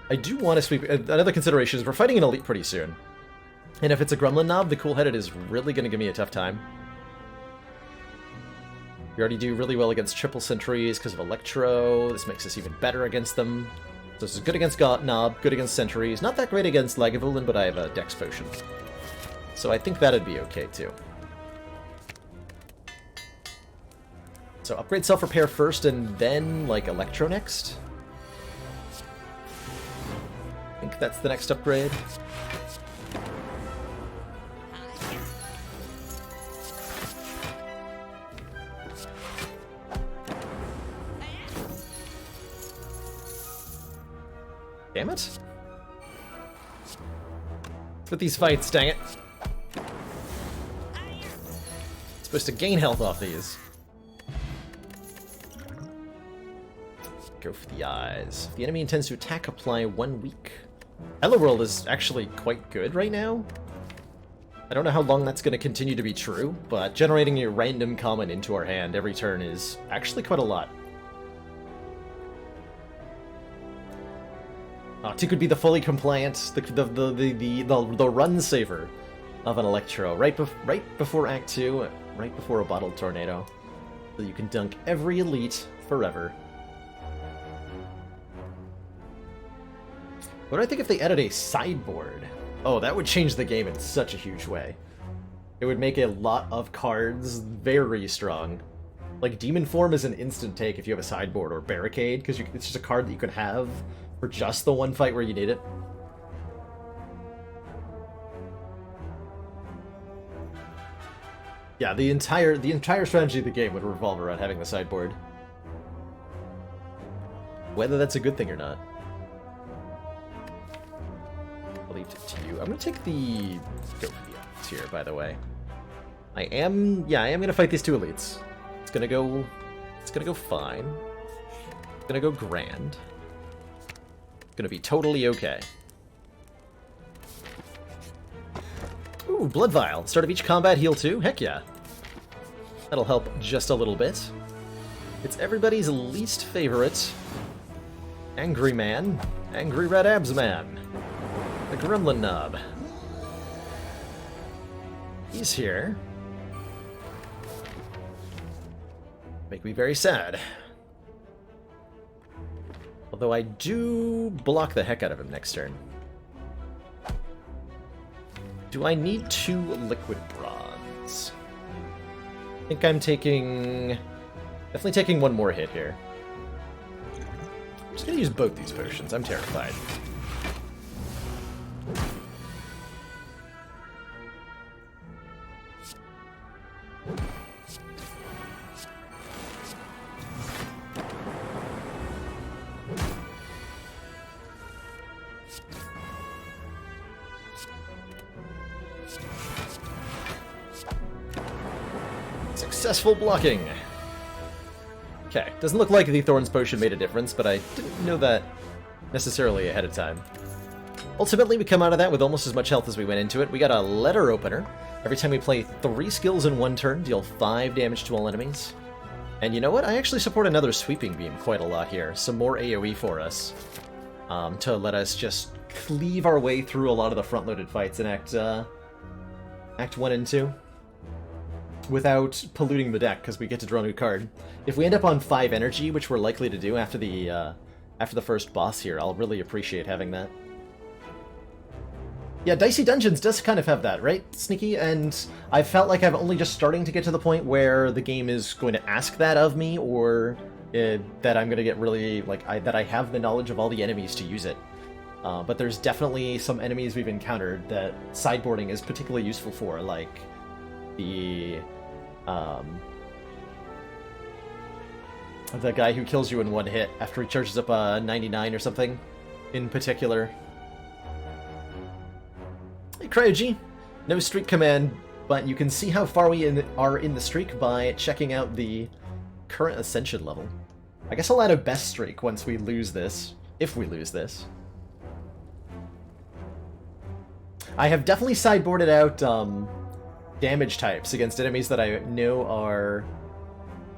I do want to sweep... Another consideration is we're fighting an elite pretty soon. And if it's a Gremlin Knob, the Cool-Headed is really going to give me a tough time. We already do really well against triple sentries because of Electro. This makes us even better against them. So this is good against Knob, good against sentries. Not that great against Lagavulin, but I have a Dex Potion. So I think that'd be okay too. So upgrade self-repair first and then, like, Electro next? I think that's the next upgrade. Damn it. With these fights, dang it. Supposed to gain health off these. Go for the eyes. If the enemy intends to attack, apply 1 week. Hello World is actually quite good right now. I don't know how long that's going to continue to be true, but generating a random common into our hand every turn is actually quite a lot. It could be the fully compliant, the run saver of an Electro right before Act 2, right before a bottled tornado, so you can dunk every elite forever. What do I think if they added a sideboard? Oh, that would change the game in such a huge way. It would make a lot of cards very strong. Like, Demon Form is an instant take if you have a sideboard, or Barricade, because it's just a card that you can have for just the one fight where you need it. Yeah, the entire strategy of the game would revolve around having the sideboard. Whether that's a good thing or not. I'll leave it to you. I'm gonna take the go for the elites here, by the way. I am gonna fight these two elites. It's gonna go fine. It's gonna go grand. It's gonna be totally okay. Ooh, Blood Vial. Start of each combat, heal 2. Heck yeah. That'll help just a little bit. It's everybody's least favorite. Angry Man. Angry Red Abs Man. The Gremlin Knob. He's here. Make me very sad. Although I do block the heck out of him next turn. Do I need 2 liquid bronze? I think I'm definitely taking one more hit here. I'm just gonna use both these potions. I'm terrified. Successful blocking! Okay, doesn't look like the Thorns Potion made a difference, but I didn't know that necessarily ahead of time. Ultimately, we come out of that with almost as much health as we went into it. We got a Letter Opener. Every time we play 3 skills in one turn, deal 5 damage to all enemies. And you know what? I actually support another Sweeping Beam quite a lot here. Some more AoE for us. To let us just cleave our way through a lot of the front-loaded fights in Act 1 and 2. Without polluting the deck, because we get to draw a new card. If we end up on 5 energy, which we're likely to do after the first boss here, I'll really appreciate having that. Yeah, Dicey Dungeons does kind of have that, right, Sneaky? And I felt like I'm only just starting to get to the point where the game is going to ask that of me, or that I'm going to get really, that I have the knowledge of all the enemies to use it. But there's definitely some enemies we've encountered that sideboarding is particularly useful for, like the guy who kills you in one hit after he charges up a 99 or something, in particular. Hey, Cryogy! No streak command, but you can see how far we are in the streak by checking out the current ascension level. I guess I'll add a best streak once we lose this, if we lose this. I have definitely sideboarded out damage types against enemies that I know are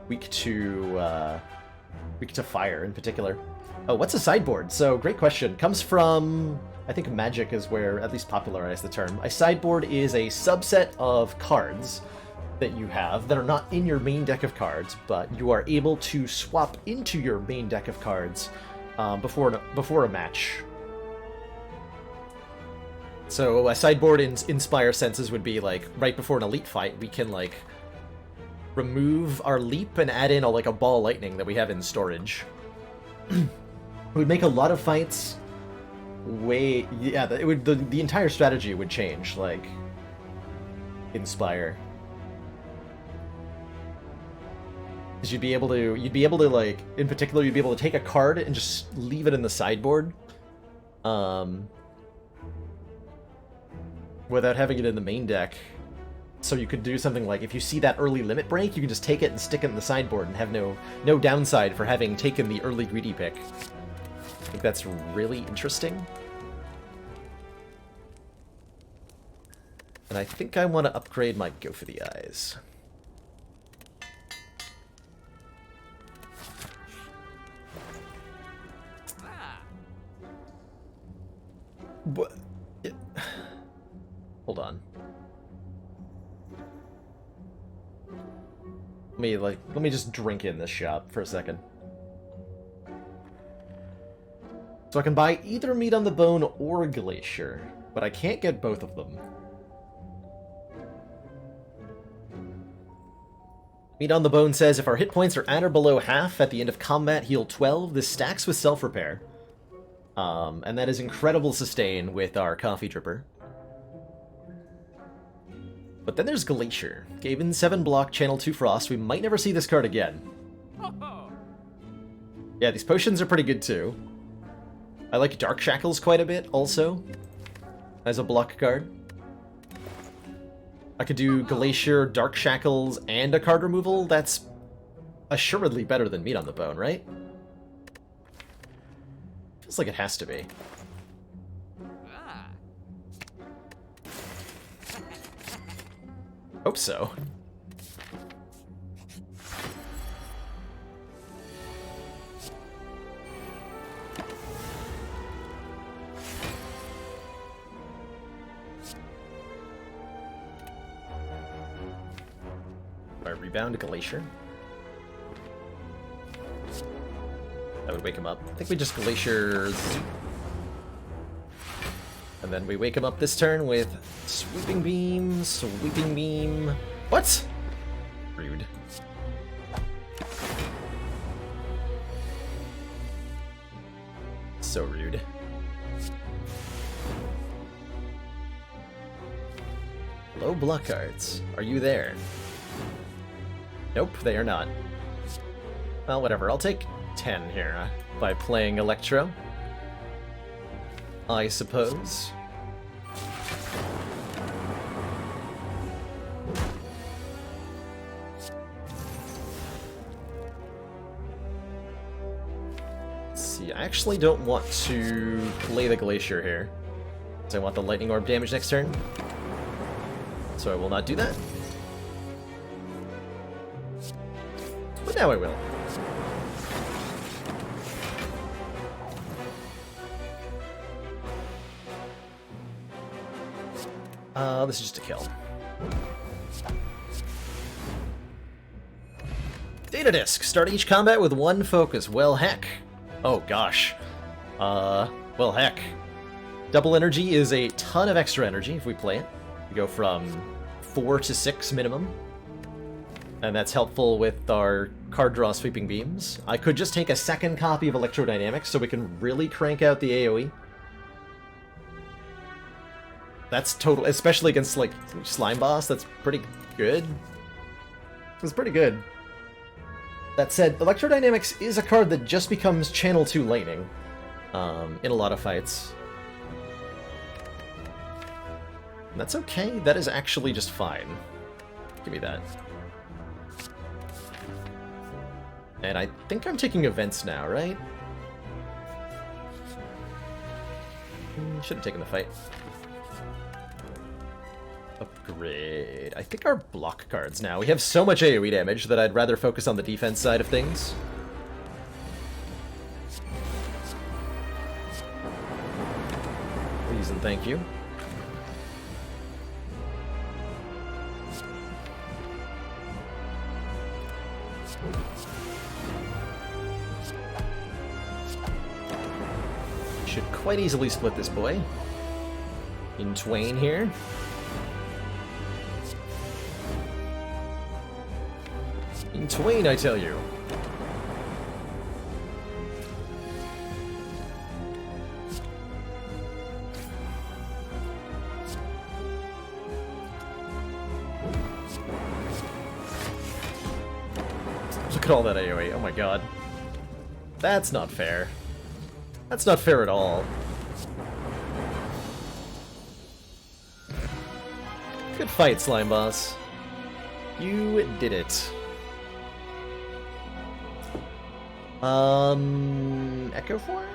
weak to fire in particular. Oh, what's a sideboard? So, great question. Comes from, I think Magic is where at least popularized the term. A sideboard is a subset of cards that you have that are not in your main deck of cards, but you are able to swap into your main deck of cards before a match. So a sideboard in Spire senses would be like right before an elite fight, we can like remove our leap and add in a ball lightning that we have in storage. It would make a lot of fights it would the entire strategy would change, like in Spire. Because you'd be able to like, in particular, you'd be able to take a card and just leave it in the sideboard. Without having it in the main deck. So you could do something like, if you see that early limit break, you can just take it and stick it in the sideboard and have no downside for having taken the early greedy pick. I think that's really interesting. And I think I want to upgrade my Go for the Eyes. What? Hold on. Let me just drink in this shop for a second. So I can buy either Meat on the Bone or Glacier, but I can't get both of them. Meat on the Bone says, if our hit points are at or below half at the end of combat, heal 12. This stacks with self-repair. And that is incredible sustain with our Coffee Dripper. But then there's Glacier. Gaven 7 block, channel 2 frost. We might never see this card again. Yeah, these potions are pretty good too. I like Dark Shackles quite a bit also, as a block card. I could do Glacier, Dark Shackles, and a card removal. That's assuredly better than Meat on the Bone, right? Feels like it has to be. Hope so. Rebound Glacier. That would wake him up. I think we just Glacier... And then we wake him up this turn with Sweeping Beam, Sweeping Beam... What? Rude. So rude. Low block cards. Are you there? Nope, they are not. Well, whatever. I'll take 10 here by playing Electro, I suppose. Let's see, I actually don't want to play the Glacier here, because I want the Lightning Orb damage next turn. So I will not do that. But now I will. This is just a kill. Data Disc. Start each combat with 1 focus. Well, heck. Oh, gosh. Well, heck. Double energy is a ton of extra energy if we play it. We go from 4 to 6 minimum. And that's helpful with our card draw Sweeping Beams. I could just take a second copy of Electrodynamics so we can really crank out the AoE. That's total, especially against, like, Slime Boss, that's pretty good. It's pretty good. That said, Electrodynamics is a card that just becomes Channel 2 Lightning in a lot of fights. And that's okay, that is actually just fine. Give me that. And I think I'm taking events now, right? Should have taken the fight. Upgrade. I think our block cards now. We have so much AoE damage that I'd rather focus on the defense side of things. Please and thank you. Should quite easily split this boy in twain here. In twain, I tell you. Look at all that AoE. Oh my god. That's not fair. That's not fair at all. Good fight, Slime Boss. You did it. Echo Form?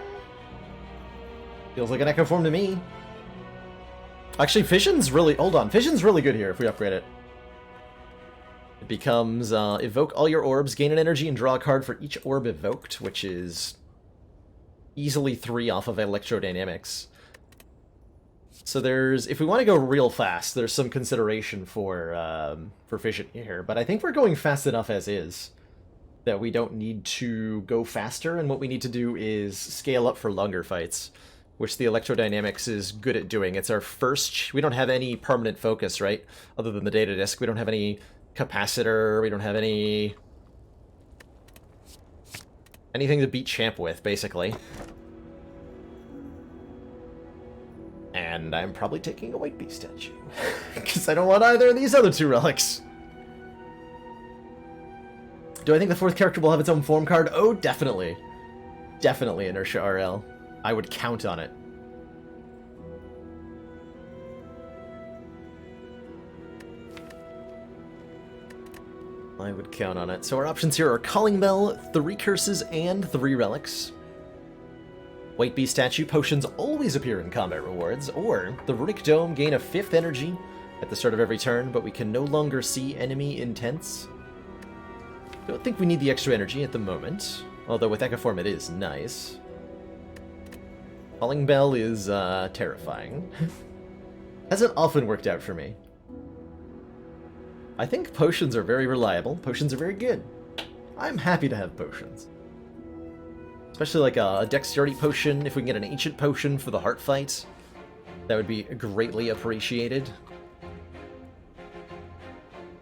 Feels like an Echo Form to me. Actually, Fission's really... Hold on. Fission's really good here if we upgrade it. It becomes, evoke all your orbs, gain an energy, and draw a card for each orb evoked, which is easily 3 off of Electrodynamics. So there's... If we want to go real fast, there's some consideration for Fission here, but I think we're going fast enough as is. that we don't need to go faster, and what we need to do is scale up for longer fights, which the electrodynamics is good at doing. It's our first... We don't have any permanent focus, right? Other than the data disk. We don't have any capacitor. We don't have anything to beat Champ with, basically. And I'm probably taking a White Beast statue. Because I don't want either of these other two relics. Do I think the fourth character will have its own form card? Oh, definitely. Definitely Inertia RL. I would count on it. I would count on it. So our options here are Calling Bell, 3 Curses, and 3 Relics. White Beast statue potions always appear in combat rewards, or the Runic Dome gain a 5th energy at the start of every turn, but we can no longer see enemy intents. Don't think we need the extra energy at the moment, although with Echoform it is nice. Calling Bell is terrifying. Hasn't often worked out for me. I think potions are very reliable. Potions are very good. I'm happy to have potions. Especially like a dexterity potion, if we can get an ancient potion for the heart fight. That would be greatly appreciated.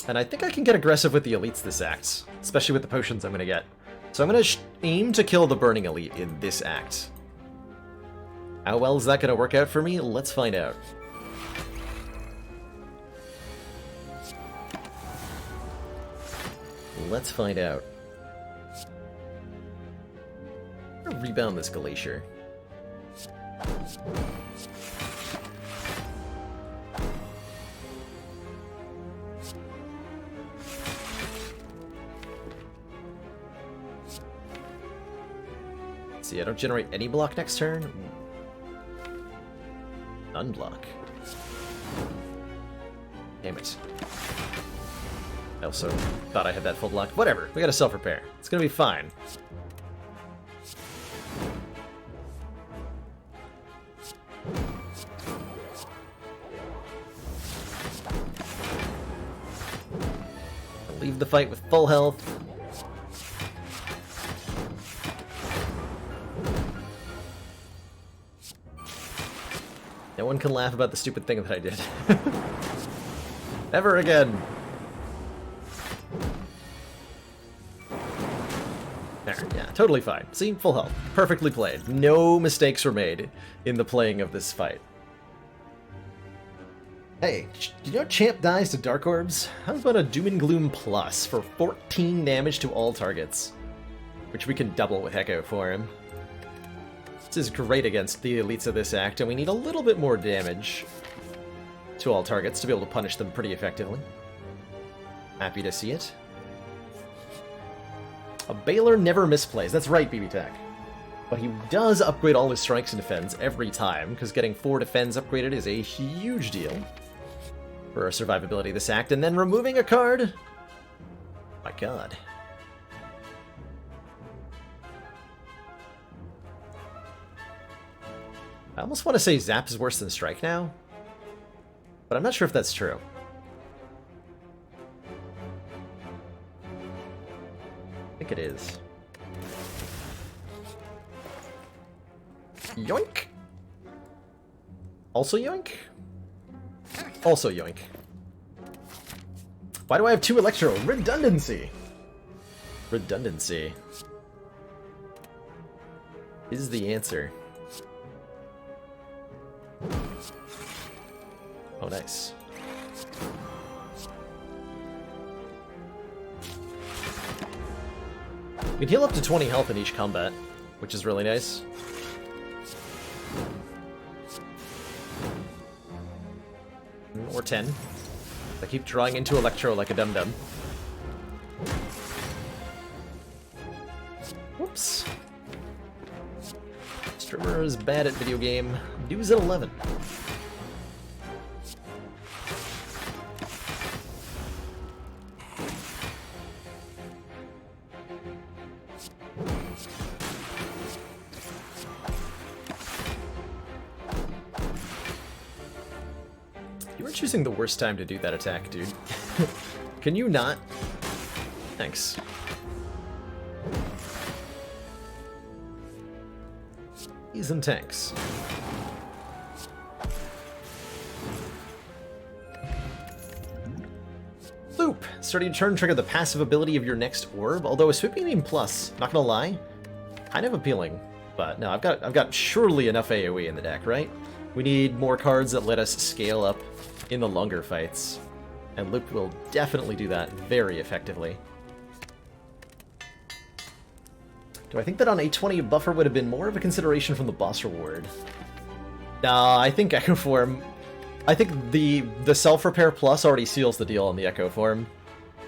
And I think I can get aggressive with the elites this act, especially with the potions I'm going to get. So I'm going to aim to kill the Burning Elite in this act. How well is that going to work out for me? Let's find out. Let's find out. I'm gonna rebound this Glacier. See, I don't generate any block next turn. Unblock. Damn it. I also thought I had that full block. Whatever, we gotta self-repair. It's gonna be fine. I'll leave the fight with full health. No one can laugh about the stupid thing that I did. Ever again. There, yeah, totally fine. See, full health. Perfectly played. No mistakes were made in the playing of this fight. Hey, do you know Champ dies to Dark Orbs? How about a Doom and Gloom Plus for 14 damage to all targets? Which we can double with Echo for him. This is great against the elites of this act, and we need a little bit more damage to all targets to be able to punish them pretty effectively. Happy to see it. A Baylor never misplays. That's right, BB Tech. But he does upgrade all his strikes and defends every time, because getting 4 defends upgraded is a huge deal for our survivability this act. And then removing a card. My god. I almost want to say Zap is worse than Strike now, but I'm not sure if that's true. I think it is. Yoink! Also yoink? Also yoink. Why do I have 2 Electro? Redundancy! Redundancy is the answer. Oh, nice. You can heal up to 20 health in each combat, which is really nice. Or 10. I keep drawing into Electro like a dum-dum. Whoops. Streamer is bad at video game. News at 11. You were choosing the worst time to do that attack, dude. Can you not? Thanks. AoEs and tanks. Loop! Starting turn trigger the passive ability of your next orb, although a Sweeping Beam Plus, not gonna lie, kind of appealing. But no, I've got surely enough AoE in the deck, right? We need more cards that let us scale up in the longer fights. And Loop will definitely do that very effectively. Do I think that on A20 buffer would have been more of a consideration from the boss reward? Nah, I think Echo Form... I think the self-repair plus already seals the deal on the Echo Form,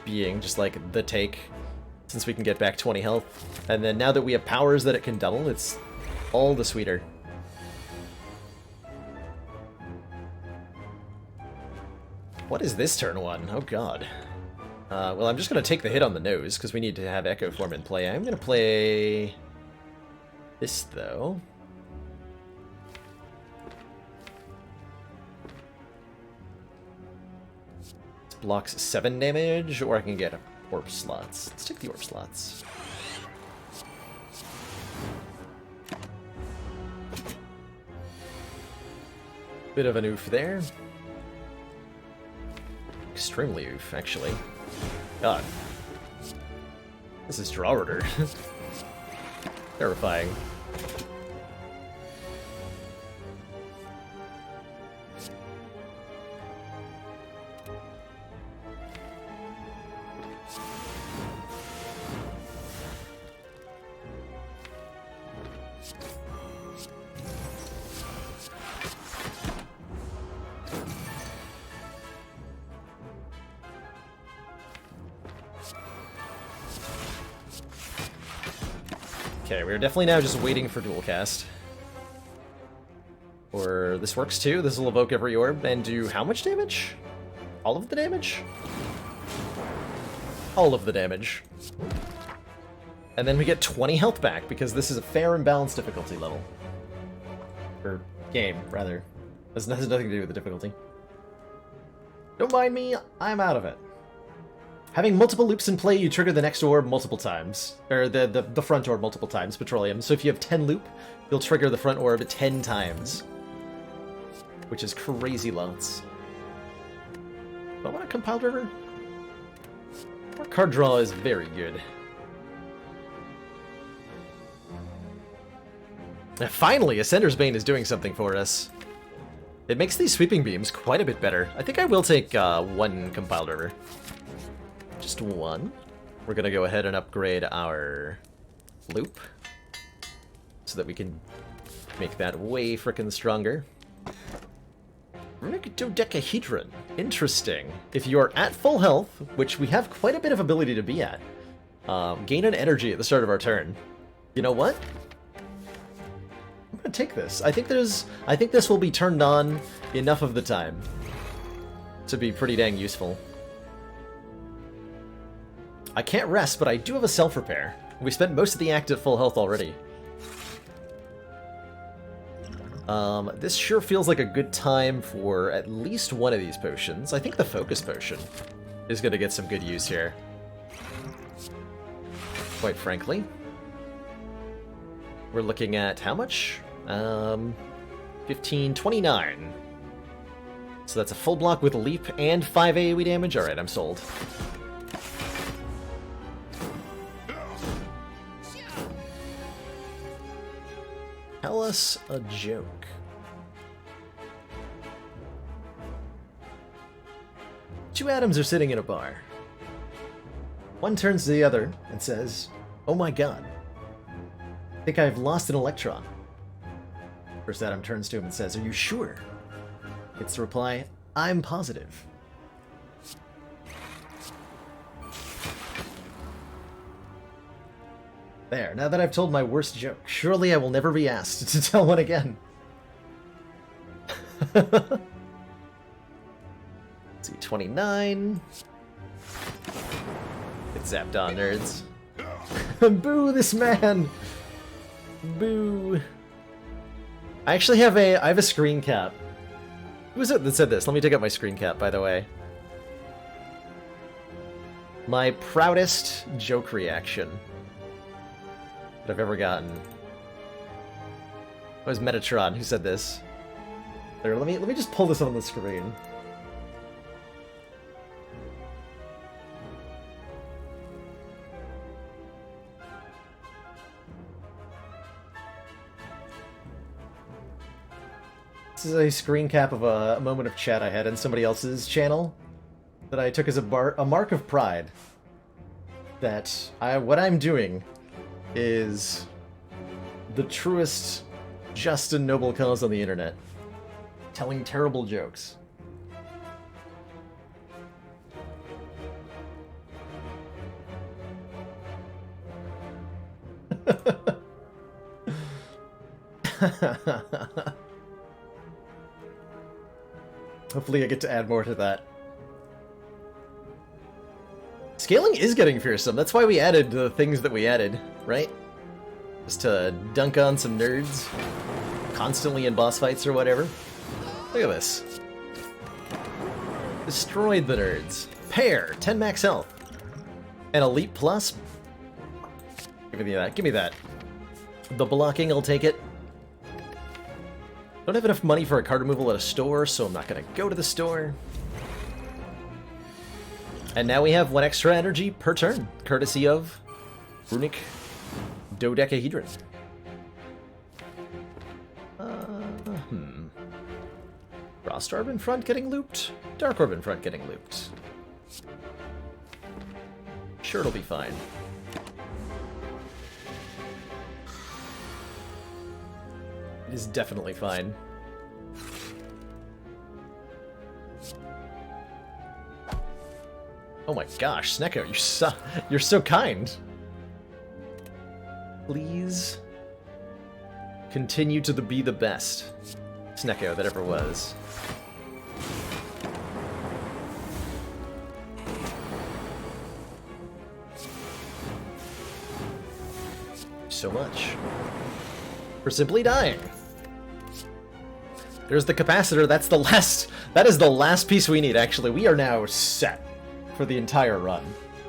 being just like the take, since we can get back 20 health. And then now that we have powers that it can double, it's all the sweeter. What is this turn one? Oh god. Well, I'm just going to take the hit on the nose, because we need to have Echo Form in play. I'm going to play this, though. This blocks 7 damage, or I can get orb slots. Let's take the orb slots. Bit of an oof there. Extremely oof, actually. God. This is draw order. Terrifying. Okay, we're definitely now just waiting for dual cast. Or this works too. This will evoke every orb and do how much damage? All of the damage? All of the damage. And then we get 20 health back because this is a fair and balanced difficulty level. Or game, rather. This has nothing to do with the difficulty. Don't mind me, I'm out of it. Having multiple loops in play, you trigger the next orb multiple times. Or the front orb multiple times, Petroleum. So if you have 10 loop, you'll trigger the front orb 10 times. Which is crazy lots. Do I want a Compiled River? Our card draw is very good. And finally, Ascender's Bane is doing something for us. It makes these Sweeping Beams quite a bit better. I think I will take one Compiled River. Just one. We're gonna go ahead and upgrade our loop so that we can make that way frickin' stronger. Runic Dodecahedron. Interesting. If you are at full health, which we have quite a bit of ability to be at, gain an energy at the start of our turn. You know what? I'm gonna take this. I think this will be turned on enough of the time to be pretty dang useful. I can't rest, but I do have a self-repair. We spent most of the act at full health already. This sure feels like a good time for at least one of these potions. I think the Focus Potion is going to get some good use here. Quite frankly. We're looking at how much? 15, 29. So that's a full block with a leap and 5 AoE damage. Alright, I'm sold. Tell us a joke. Two atoms are sitting in a bar. One turns to the other and says, "Oh my god, I think I've lost an electron." First atom turns to him and says, "Are you sure?" Gets the reply, "I'm positive." There, now that I've told my worst joke, surely I will never be asked to tell one again. Let's see, 29. Get zapped on, nerds. Boo this man! Boo. I actually have I have a screen cap. Who was it that said this? Let me take out my screen cap, by the way. My proudest joke reaction that I've ever gotten. It was Metatron who said this. There, let me just pull this on the screen. This is a screen cap of a moment of chat I had in somebody else's channel that I took as a mark of pride. That what I'm doing is the truest, just and noble cause on the internet. Telling terrible jokes. Hopefully I get to add more to that. Scaling is getting fearsome. That's why we added the things that we added, right? Just to dunk on some nerds constantly in boss fights or whatever. Look at this. Destroyed the nerds. Pair, 10 max health. And Elite Plus. Give me that. Give me that. The blocking, I'll take it. Don't have enough money for a card removal at a store, so I'm not gonna go to the store. And now we have 1 extra energy per turn, courtesy of Runic Dodecahedron. Frost Orb in front getting looped, Dark Orb in front getting looped. Sure, it'll be fine. It is definitely fine. Oh my gosh, Snecko, you're so kind. Please continue to be the best Snecko that ever was. So much for simply dying. There's the capacitor. That is the last piece we need, actually. We are now set for the entire run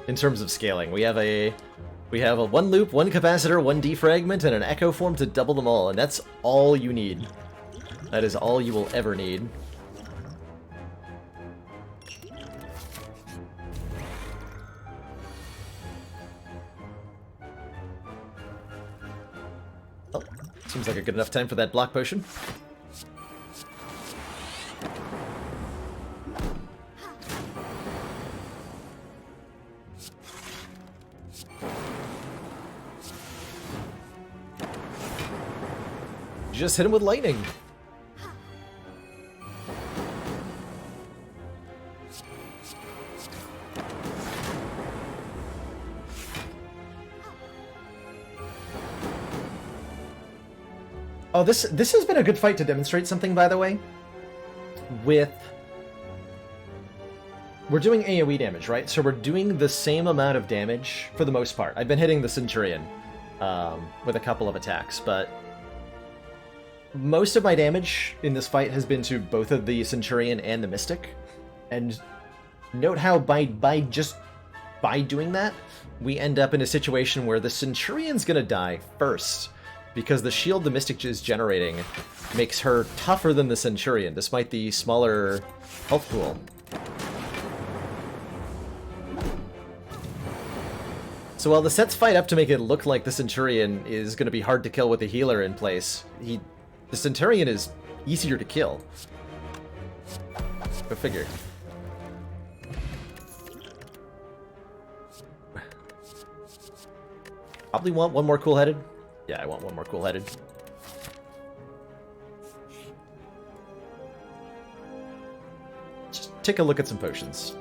in terms of scaling. We have a 1 loop, 1 capacitor, 1 defragment, and an echo form to double them all, and that's all you need. That is all you will ever need. Oh, seems like a good enough time for that block potion. Just hit him with lightning. Oh, this has been a good fight to demonstrate something, by the way. We're doing AoE damage, right? So we're doing the same amount of damage for the most part. I've been hitting the Centurion with a couple of attacks, but most of my damage in this fight has been to both of the Centurion and the Mystic. And note how by doing that, we end up in a situation where the Centurion's gonna die first, because the shield the Mystic is generating makes her tougher than the Centurion, despite the smaller health pool. So while the sets fight up to make it look like the Centurion is going to be hard to kill with a healer in place, the Centurion is easier to kill. Go figure. Probably want one more cool-headed. Yeah, I want one more cool-headed. Just take a look at some potions.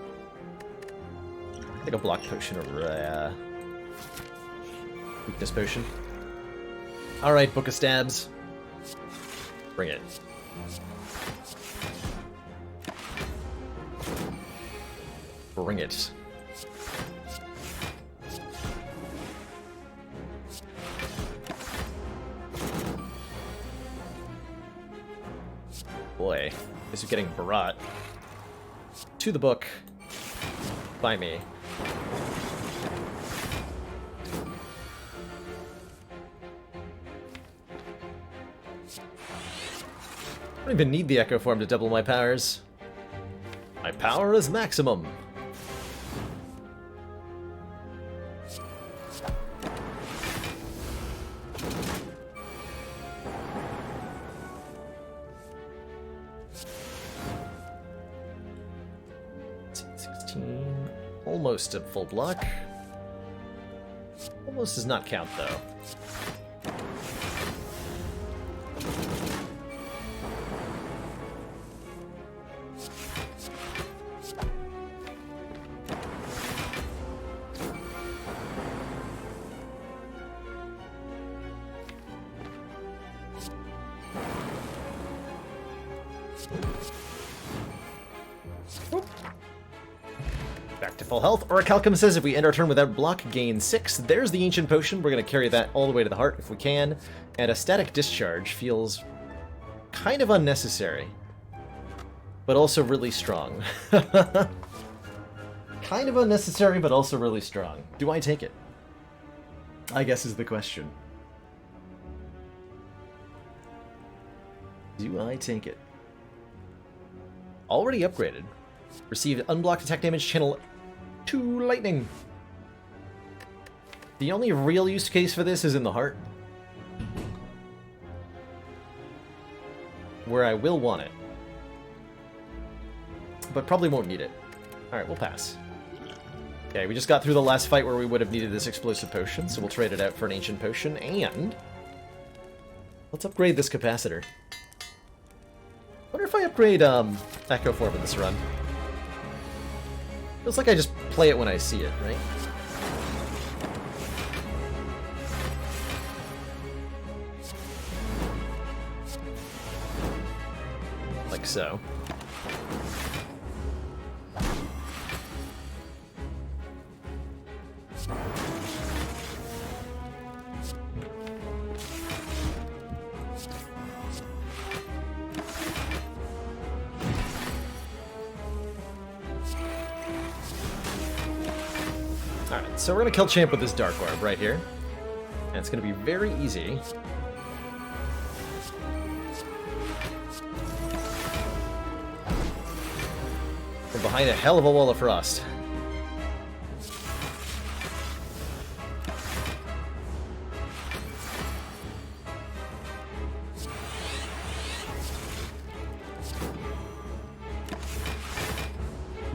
Take a block potion or a weakness potion. Alright, Book of Stabs. Bring it. Bring it. Boy, this is getting brought to the book by me. don't even need the Echo Form to double my powers. My power is maximum. Almost a full block. Almost does not count, though. Back to full health. Orichalcum says if we end our turn without block, gain 6. There's the Ancient Potion. We're going to carry that all the way to the heart if we can. And a Static Discharge feels kind of unnecessary, but also really strong. Kind of unnecessary, but also really strong. Do I take it? I guess is the question. Do I take it? Already upgraded. Received unblocked attack damage, channel 2 lightning. The only real use case for this is in the heart, where I will want it, but probably won't need it. Alright, we'll pass. Okay, we just got through the last fight where we would have needed this explosive potion, so we'll trade it out for an ancient potion, and let's upgrade this capacitor. Wonder if I upgrade Echo Form in this run. Feels like I just play it when I see it, right? Like so. Alright, so we're gonna kill Champ with this Dark Orb right here. And it's gonna be very easy. From behind a hell of a wall of frost.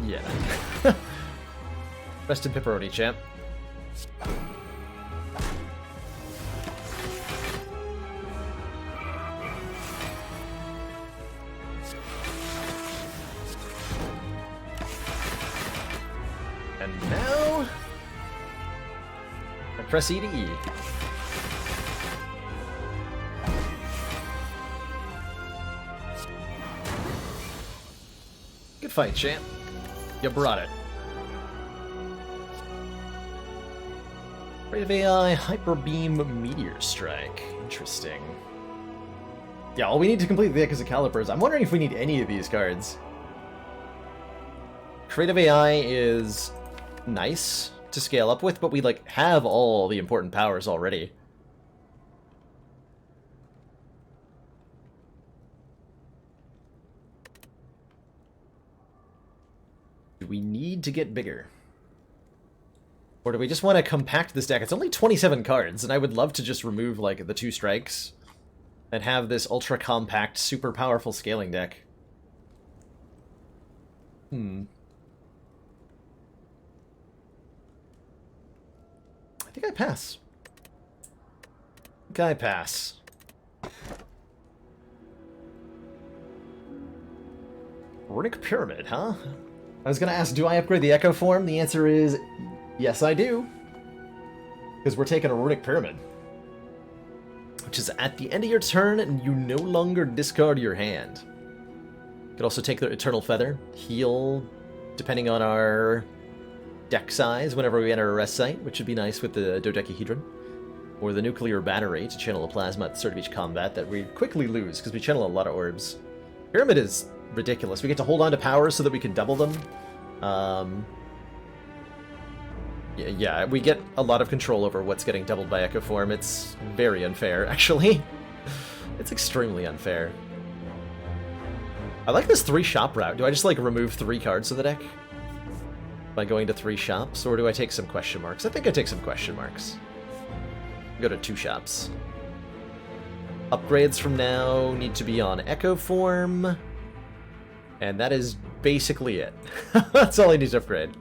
Yeah. Rest in pepperoni, champ. And now I press E to E. Good fight, champ. You brought it. Rate of AI, Hyper Beam, Meteor Strike. Interesting. Yeah, all we need to complete the Echoes of Calipers. I'm wondering if we need any of these cards. Creative AI is nice to scale up with, but we like have all the important powers already. Do we need to get bigger? Or do we just want to compact this deck? It's only 27 cards, and I would love to just remove, like, the 2 strikes and have this ultra-compact, super powerful scaling deck. I think I pass. I pass. Runic Pyramid, huh? I was gonna ask, do I upgrade the Echo Form? The answer is yes, I do. Because we're taking a Runic Pyramid. Which is at the end of your turn, and you no longer discard your hand. You could also take the Eternal Feather, heal, depending on our deck size, whenever we enter a rest site, which would be nice with the Dodecahedron. Or the Nuclear Battery to channel a plasma at the start of each combat that we quickly lose, because we channel a lot of orbs. Pyramid is ridiculous. We get to hold on to powers so that we can double them. Yeah, we get a lot of control over what's getting doubled by Echo Form. It's very unfair, actually. It's extremely unfair. I like this 3 shop route. Do I just like remove 3 cards to the deck by going to 3 shops, or do I take some question marks? I think I take some question marks. Go to 2 shops. Upgrades from now need to be on Echo form, and that is basically it. That's all I need to upgrade.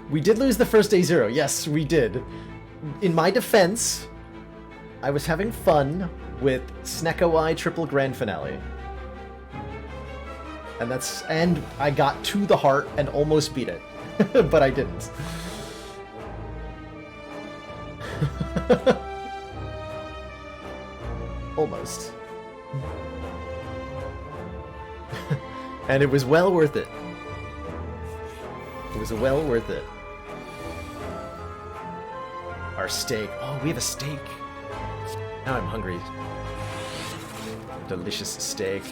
We did lose the first A0. Yes, we did. In my defense, I was having fun with Snecko-Eye Triple Grand Finale. And I got to the heart and almost beat it. But I didn't. Almost. And it was well worth it. It was well worth it. Our steak. Oh, we have a steak. Now I'm hungry. Delicious steak.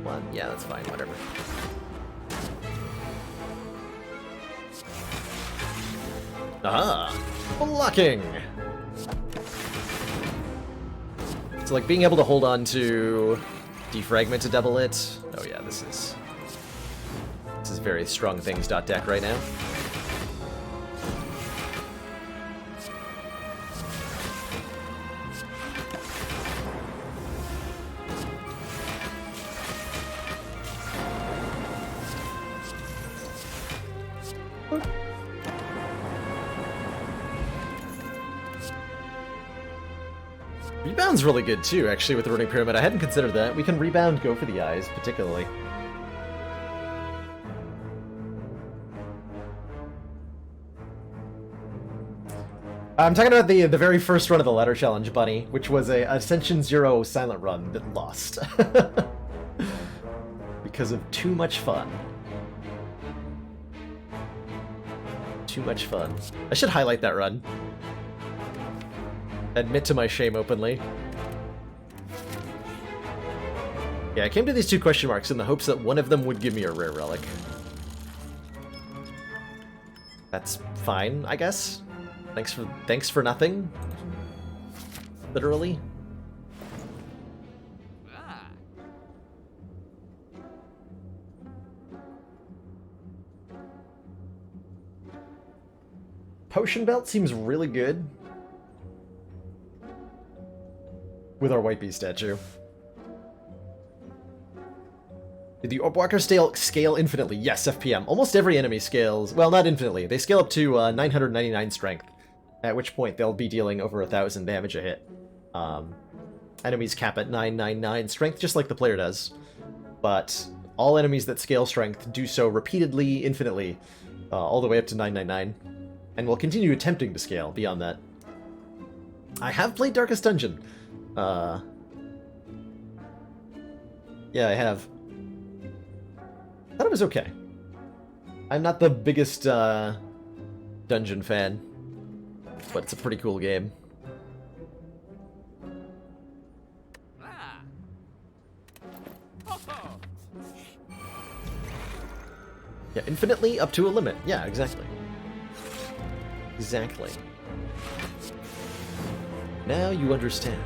One, yeah, that's fine, whatever. Aha! Blocking! It's like being able to hold on to defragment to double it. Oh yeah, this is very strong things deck right now. Rebound's really good too, actually, with the Runic Pyramid. I hadn't considered that. We can rebound, go for the eyes, particularly. I'm talking about the very first run of the Ladder Challenge, Bunny, which was a Ascension 0 silent run that lost. Because of too much fun. Too much fun. I should highlight that run. Admit to my shame openly. Yeah, I came to these 2 question marks in the hopes that one of them would give me a rare relic. That's fine, I guess. Thanks for nothing. Literally. Potion Belt seems really good with our White Beast statue. Did the Orb Walker scale infinitely? Yes, FPM. Almost every enemy scales, well, not infinitely. They scale up to 999 strength, at which point they'll be dealing over 1,000 damage a hit. Enemies cap at 999 strength, just like the player does. But all enemies that scale strength do so repeatedly, infinitely, all the way up to 999. And will continue attempting to scale beyond that. I have played Darkest Dungeon. Yeah, I have. Thought it was okay. I'm not the biggest dungeon fan, but it's a pretty cool game. Yeah, infinitely up to a limit. Yeah, exactly. Exactly. Now you understand.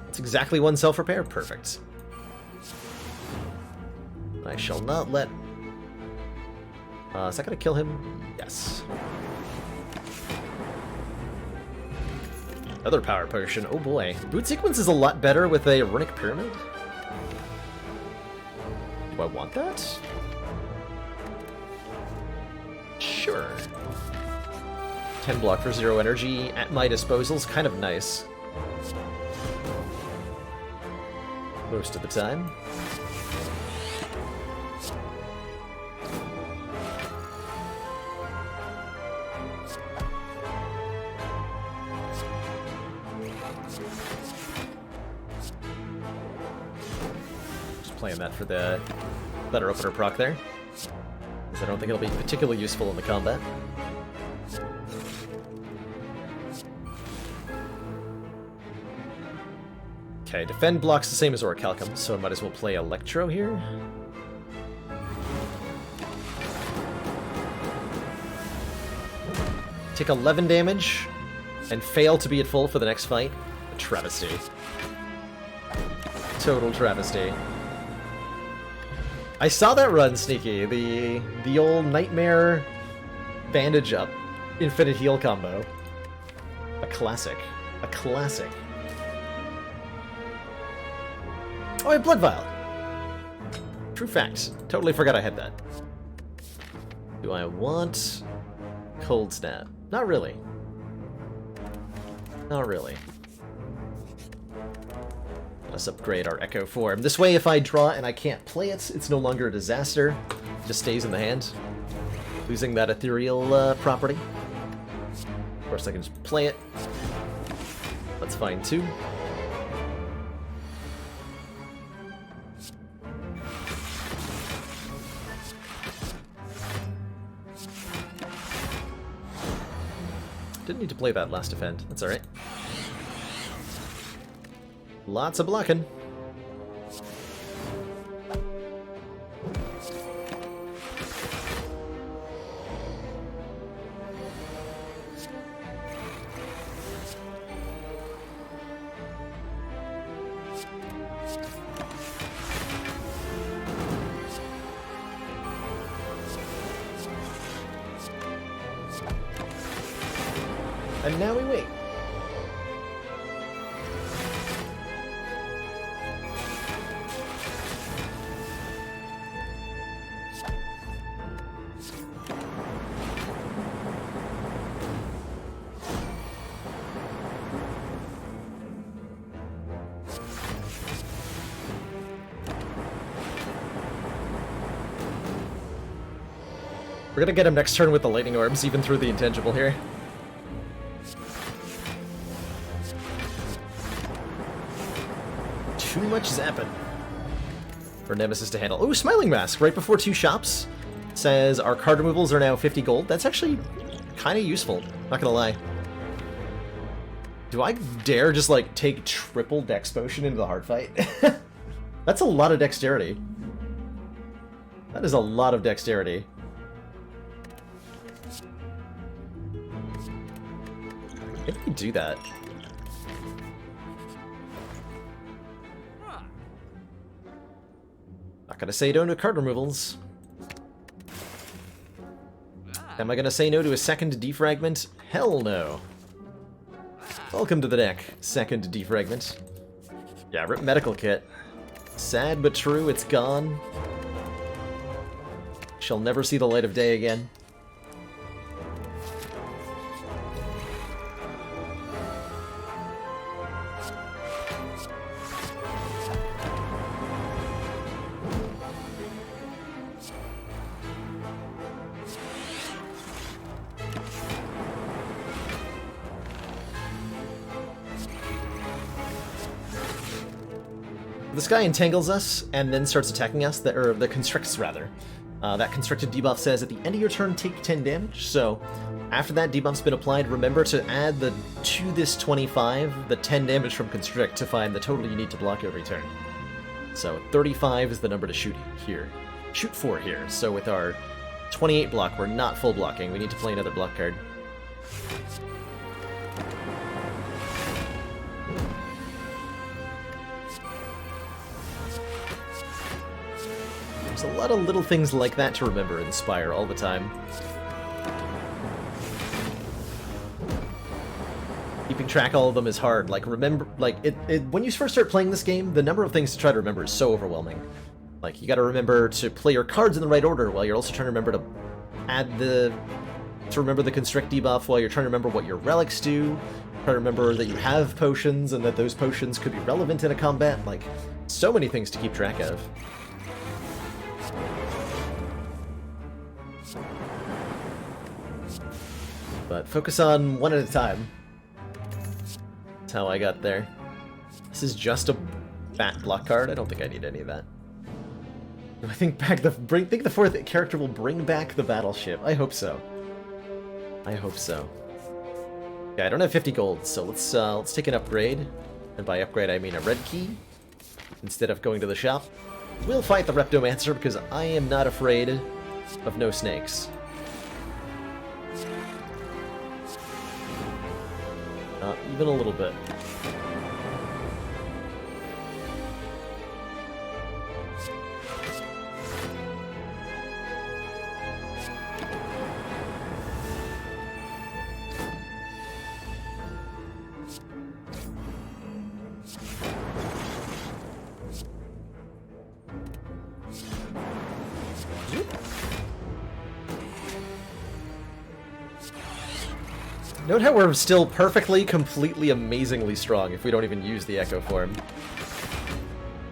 It's exactly 1 self-repair. Perfect. I shall not let... is that gonna kill him? Yes. Another power potion. Oh boy. Boot sequence is a lot better with a Runic Pyramid. Do I want that? Sure. 10 block for 0 energy at my disposal is kind of nice. Most of the time. Just playing that for the letter opener proc there, because I don't think it'll be particularly useful in the combat. Okay, defend blocks the same as Orichalcum, so I might as well play Electro here. Take 11 damage, and fail to be at full for the next fight. A travesty. Total travesty. I saw that run, Sneaky. The old Nightmare Bandage Up Infinite Heal combo. A classic. A classic. Oh, I have Blood Vial. True fact. Totally forgot I had that. Do I want Cold Snap? Not really. Not really. Let's upgrade our Echo form. This way, if I draw and I can't play it, it's no longer a disaster. It just stays in the hand. Losing that ethereal property. Of course, I can just play it. That's fine, too. Didn't need to play that last defend. That's alright. Lots of blocking. And now we wait. We're gonna get him next turn with the lightning orbs, even through the intangible here. Too much zapping for Nemesis to handle. Oh, Smiling Mask right before 2 shops. Says our card removals are now 50 gold. That's actually kind of useful, not gonna lie. Do I dare just like take triple Dex Potion into the hard fight? That's a lot of dexterity. That is a lot of dexterity. Maybe we do that. Not gonna say no to card removals. Am I gonna say no to a second defragment? Hell no. Welcome to the deck, second defragment. Yeah, rip medical kit. Sad but true, it's gone. Shall never see the light of day again. This guy entangles us and then starts attacking us, or the constricts rather. That constricted debuff says at the end of your turn take 10 damage, so after that debuff's been applied, remember to add to this 25, the 10 damage from constrict to find the total you need to block every turn. So 35 is the number to shoot here. Shoot for here, so with our 28 block, we're not full blocking, we need to play another block card. There's a lot of little things like that to remember in Spire all the time. Keeping track of all of them is hard. Like, remember, like, when you first start playing this game, the number of things to try to remember is so overwhelming. Like, you gotta remember to play your cards in the right order while you're also trying to remember to remember the constrict debuff while you're trying to remember what your relics do. Try to remember that you have potions and that those potions could be relevant in a combat. Like, so many things to keep track of. But focus on one at a time. That's how I got there. This is just a bat block card. I don't think I need any of that. I think think the 4th character will bring back the battleship. I hope so. I hope so. Okay, I don't have 50 gold, so let's take an upgrade. and by upgrade I mean a red key, instead of going to the shop. We'll fight the Reptomancer because I am not afraid of no snakes. Not even a little bit. Note how we're still perfectly, completely, amazingly strong if we don't even use the Echo form.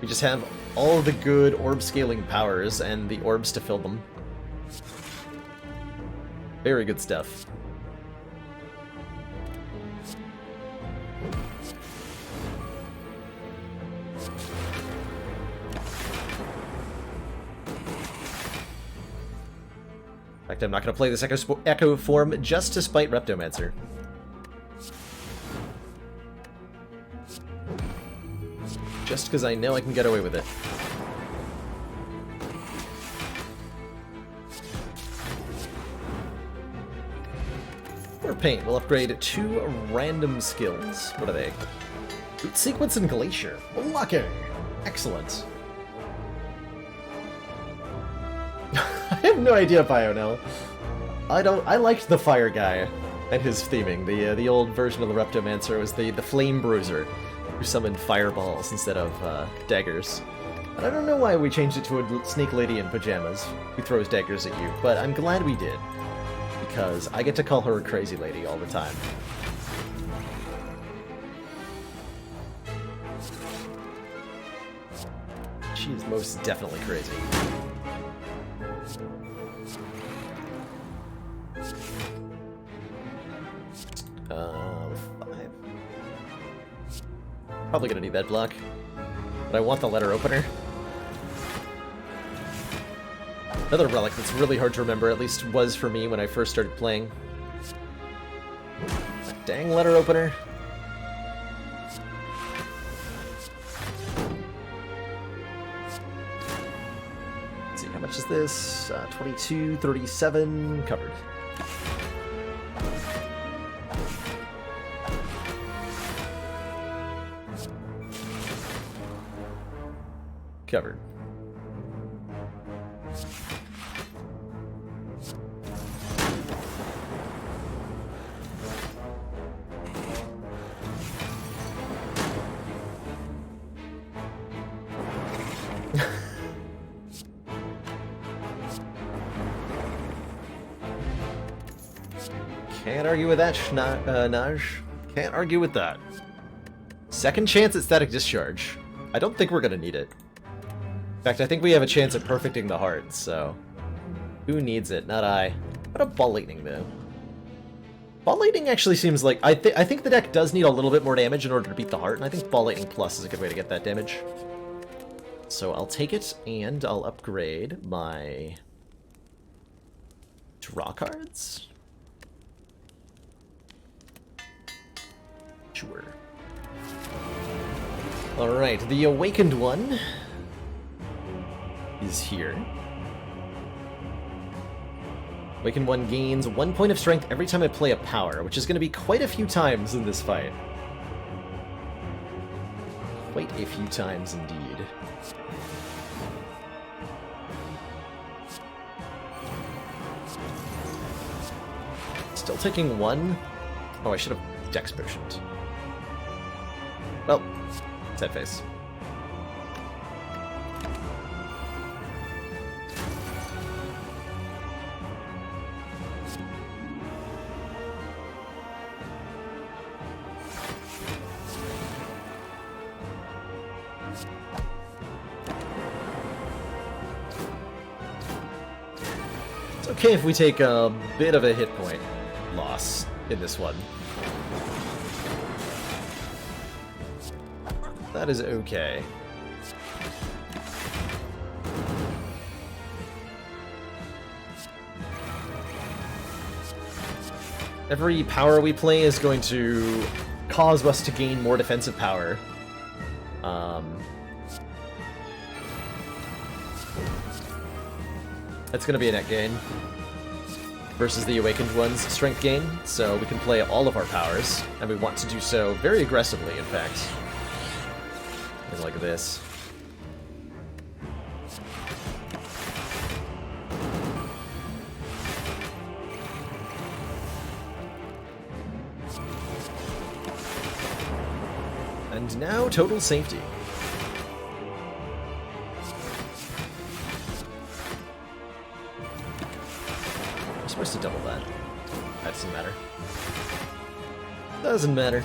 We just have all the good orb scaling powers and the orbs to fill them. Very good stuff. In fact, I'm not going to play this Echo form just to spite Reptomancer. Just because I know I can get away with it. For paint, we'll upgrade 2 random skills. What are they? Root Sequence and Glacier. Blocking! Excellent. I have no idea, Pionel. I liked the fire guy and his theming. The old version of the Reptomancer was the Flame Bruiser, who summoned fireballs instead of daggers. And I don't know why we changed it to a snake lady in pajamas who throws daggers at you, but I'm glad we did, because I get to call her a crazy lady all the time. She is most definitely crazy. Probably gonna need that block, but I want the letter opener. Another relic that's really hard to remember, at least was for me when I first started playing. That dang letter opener. Let's see, how much is this? 22, 37, covered. Covered. Can't argue with that, Naj. Can't argue with that. Second chance at Static Discharge. I don't think we're gonna need it. In fact, I think we have a chance at perfecting the heart, so... Who needs it? Not I. What about Ball Lightning, though? Ball Lightning actually seems like... I think the deck does need a little bit more damage in order to beat the heart, and I think Ball Lightning Plus is a good way to get that damage. So I'll take it, and I'll upgrade my... draw cards? Sure. Alright, the Awakened one is here. Awakened one gains 1 point of strength every time I play a power, which is going to be quite a few times in this fight. Quite a few times indeed. Still taking 1? Oh, I should have Dex Potioned. Well, sad face. It's okay if we take a bit of a hit point loss in this one. That is okay. Every power we play is going to cause us to gain more defensive power That's going to be a net gain versus the Awakened one's strength gain, so we can play all of our powers, and we want to do so very aggressively, in fact. Like this. And now total safety. We're supposed to double that. That doesn't matter. Doesn't matter.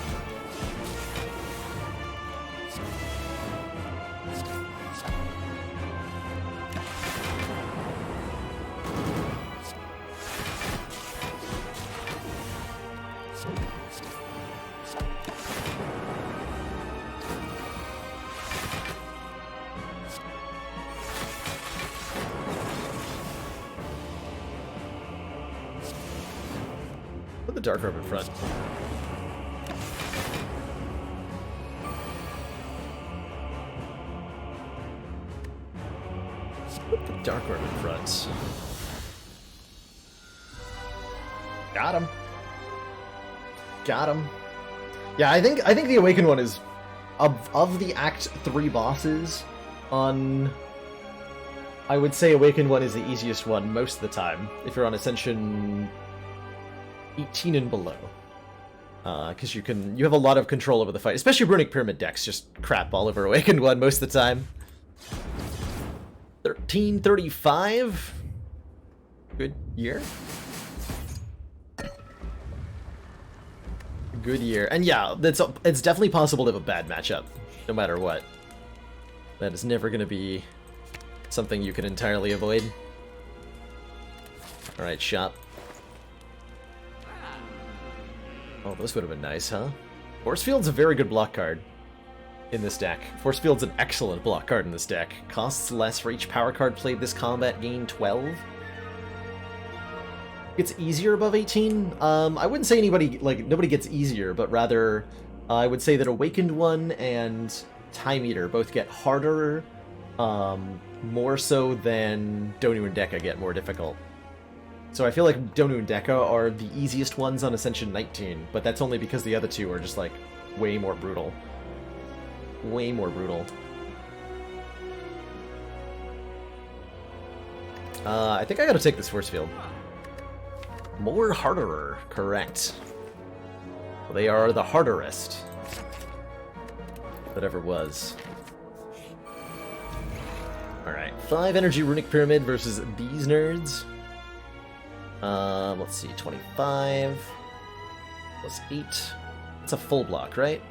Put the Dark Robe in front. Put the Dark Robe in front. Got him. Got him. Yeah, I think the Awakened one is of the Act 3 bosses on. I would say Awakened one is the easiest one most of the time if you're on Ascension 18 and below, because you have a lot of control over the fight, especially Runic Pyramid decks just crap all over Awakened one most of the time. 1335. Good year. Good year, and yeah, it's definitely possible to have a bad matchup, no matter what. That is never going to be something you can entirely avoid. All right, shop. Oh, this would have been nice, huh? Force Field's a very good block card in this deck. Force Field's an excellent block card in this deck. Costs less for each power card played this combat, gain 12. It's easier above 18. I wouldn't say nobody gets easier, but rather I would say that Awakened one and Time Eater both get harder, more so than Donu and Deka get more difficult. So I feel like Donu and Deka are the easiest ones on Ascension 19, but that's only because the other two are just, like, way more brutal. Way more brutal. I think I gotta take this Force Field. More harderer, correct. Well, they are the harderest that ever was. Alright, 5 energy Runic Pyramid versus these nerds. Let's see, 25 plus 8. It's a full block, right?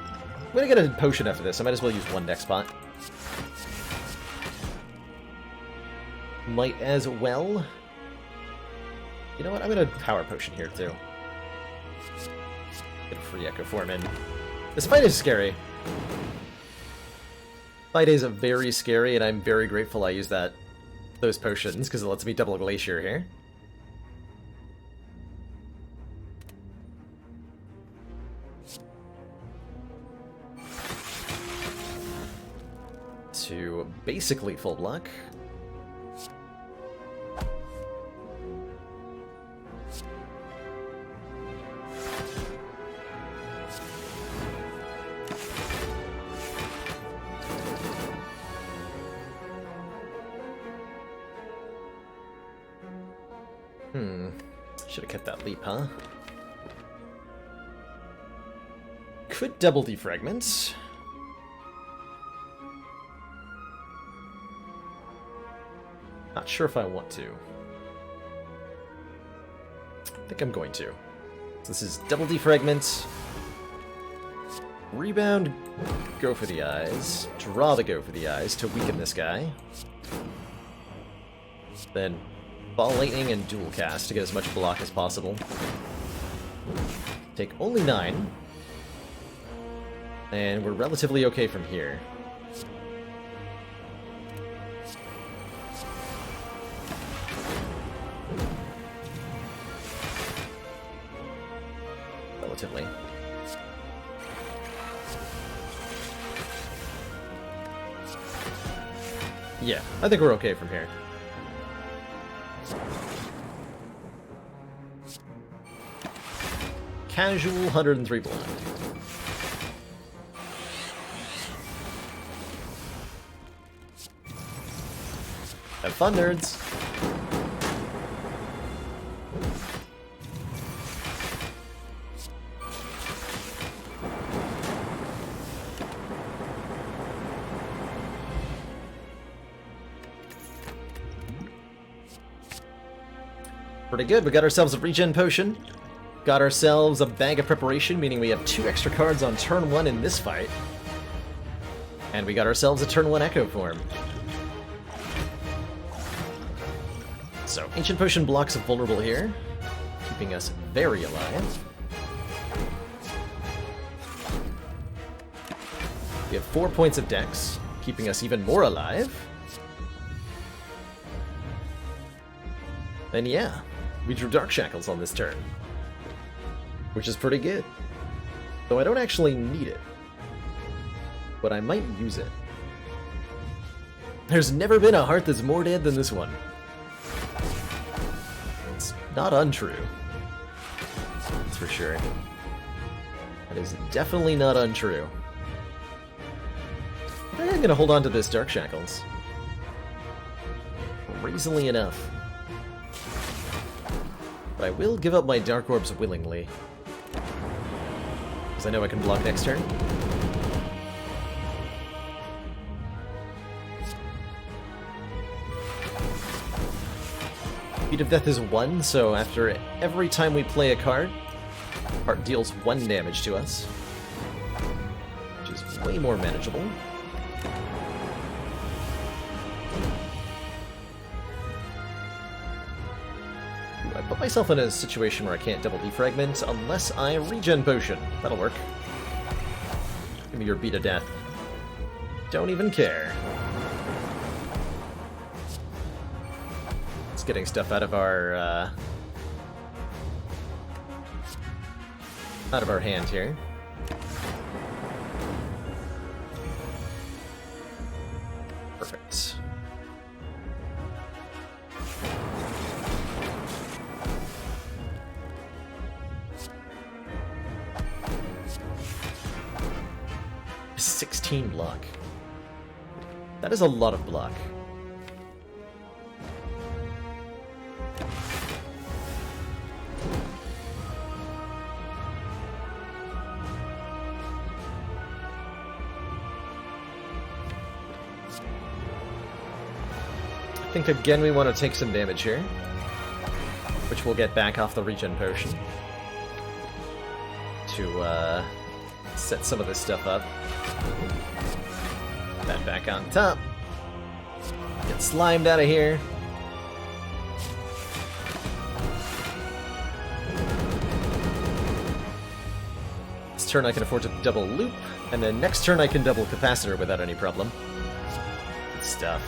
I'm gonna get a potion after this. I might as well use one deck spot. Might as well. You know what? I'm gonna power potion here too. Get a free Echo Form in. This fight is scary. Fight is very scary, and I'm very grateful I use those potions because it lets me double Glacier here. To basically full block. Should have kept that leap, huh? Could double defragment. Not sure if I want to. I think I'm going to. So this is double defragment. Rebound, go for the eyes. Draw the go for the eyes to weaken this guy. Then Ball Lightning and Dual Cast to get as much block as possible. Take only 9. And we're relatively okay from here. Relatively. Yeah, I think we're okay from here. Casual 103 blind. Have fun, nerds. Pretty good. We got ourselves a regen potion. Got ourselves a bag of preparation, meaning we have 2 extra cards on turn 1 in this fight. And we got ourselves a turn 1 Echo Form. So, Ancient Potion blocks vulnerable here, keeping us very alive. We have 4 points of Dex, keeping us even more alive. And yeah, we drew Dark Shackles on this turn, which is pretty good. Though I don't actually need it, but I might use it. There's never been a heart that's more dead than this one. It's not untrue. That's for sure. That is definitely not untrue. I think I'm gonna hold on to this Dark Shackles. Crazily enough. But I will give up my Dark Orbs willingly. Because I know I can block next turn. Beat of Death is 1, so after every time we play a card, Heart deals 1 damage to us. Which is way more manageable. I put myself in a situation where I can't double defragment unless I regen potion. That'll work. Give me your beat of death. Don't even care. It's getting stuff out of our hand here. Perfect. Block. That is a lot of block. I think again we want to take some damage here, which we'll get back off the regen potion to set some of this stuff up. That back on top. Get slimed out of here. This turn I can afford to double loop, and then next turn I can double capacitor without any problem. Good stuff.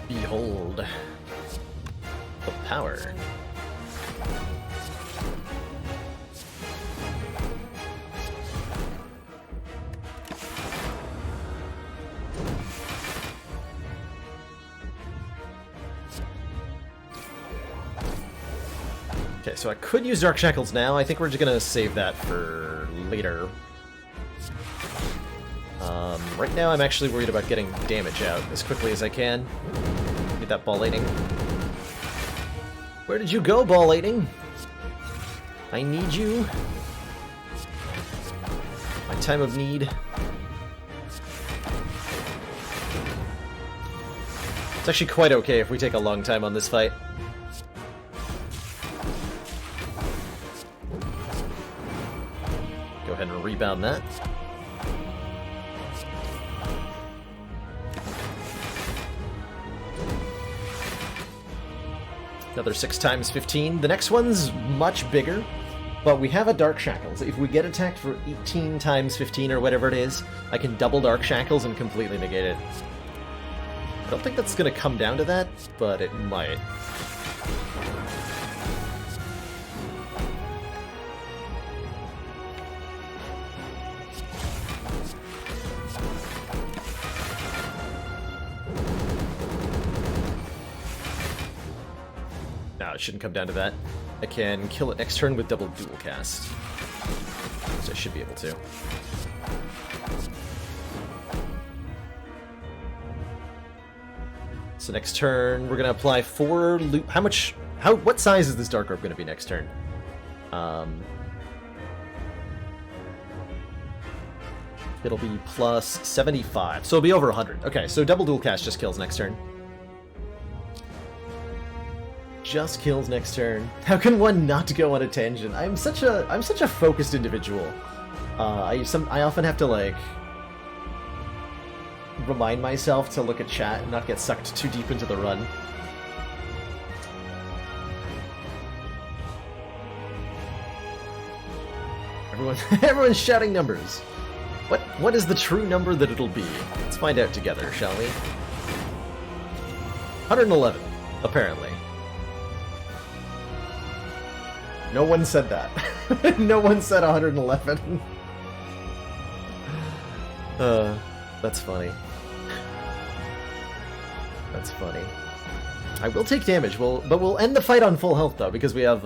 Behold the power. Okay, so I could use Dark Shackles now. I think we're just gonna save that for later. Right now I'm actually worried about getting damage out as quickly as I can. Get that ball lightning. Where did you go, ball lightning? I need you. My time of need. It's actually quite okay if we take a long time on this fight. Go ahead and rebound that. Another 6 times 15. The next one's much bigger, but we have a Dark Shackles. If we get attacked for 18 times 15 or whatever it is, I can double Dark Shackles and completely negate it. I don't think that's going to come down to that, but it might. No, it shouldn't come down to that. I can kill it next turn with double dual cast. So I should be able to. So next turn, we're gonna apply 4 loop. What size is this Dark Orb gonna be next turn? It'll be plus 75, so it'll be over 100. Okay, so double dual cast just kills next turn. Just kills next turn. How can one not go on a tangent? I'm such a focused individual. I often have to like remind myself to look at chat and not get sucked too deep into the run. Everyone's shouting numbers. What is the true number that it'll be? Let's find out together, shall we? 111, apparently. No one said that. No one said 111. That's funny. That's funny. I will take damage, but we'll end the fight on full health though, because we have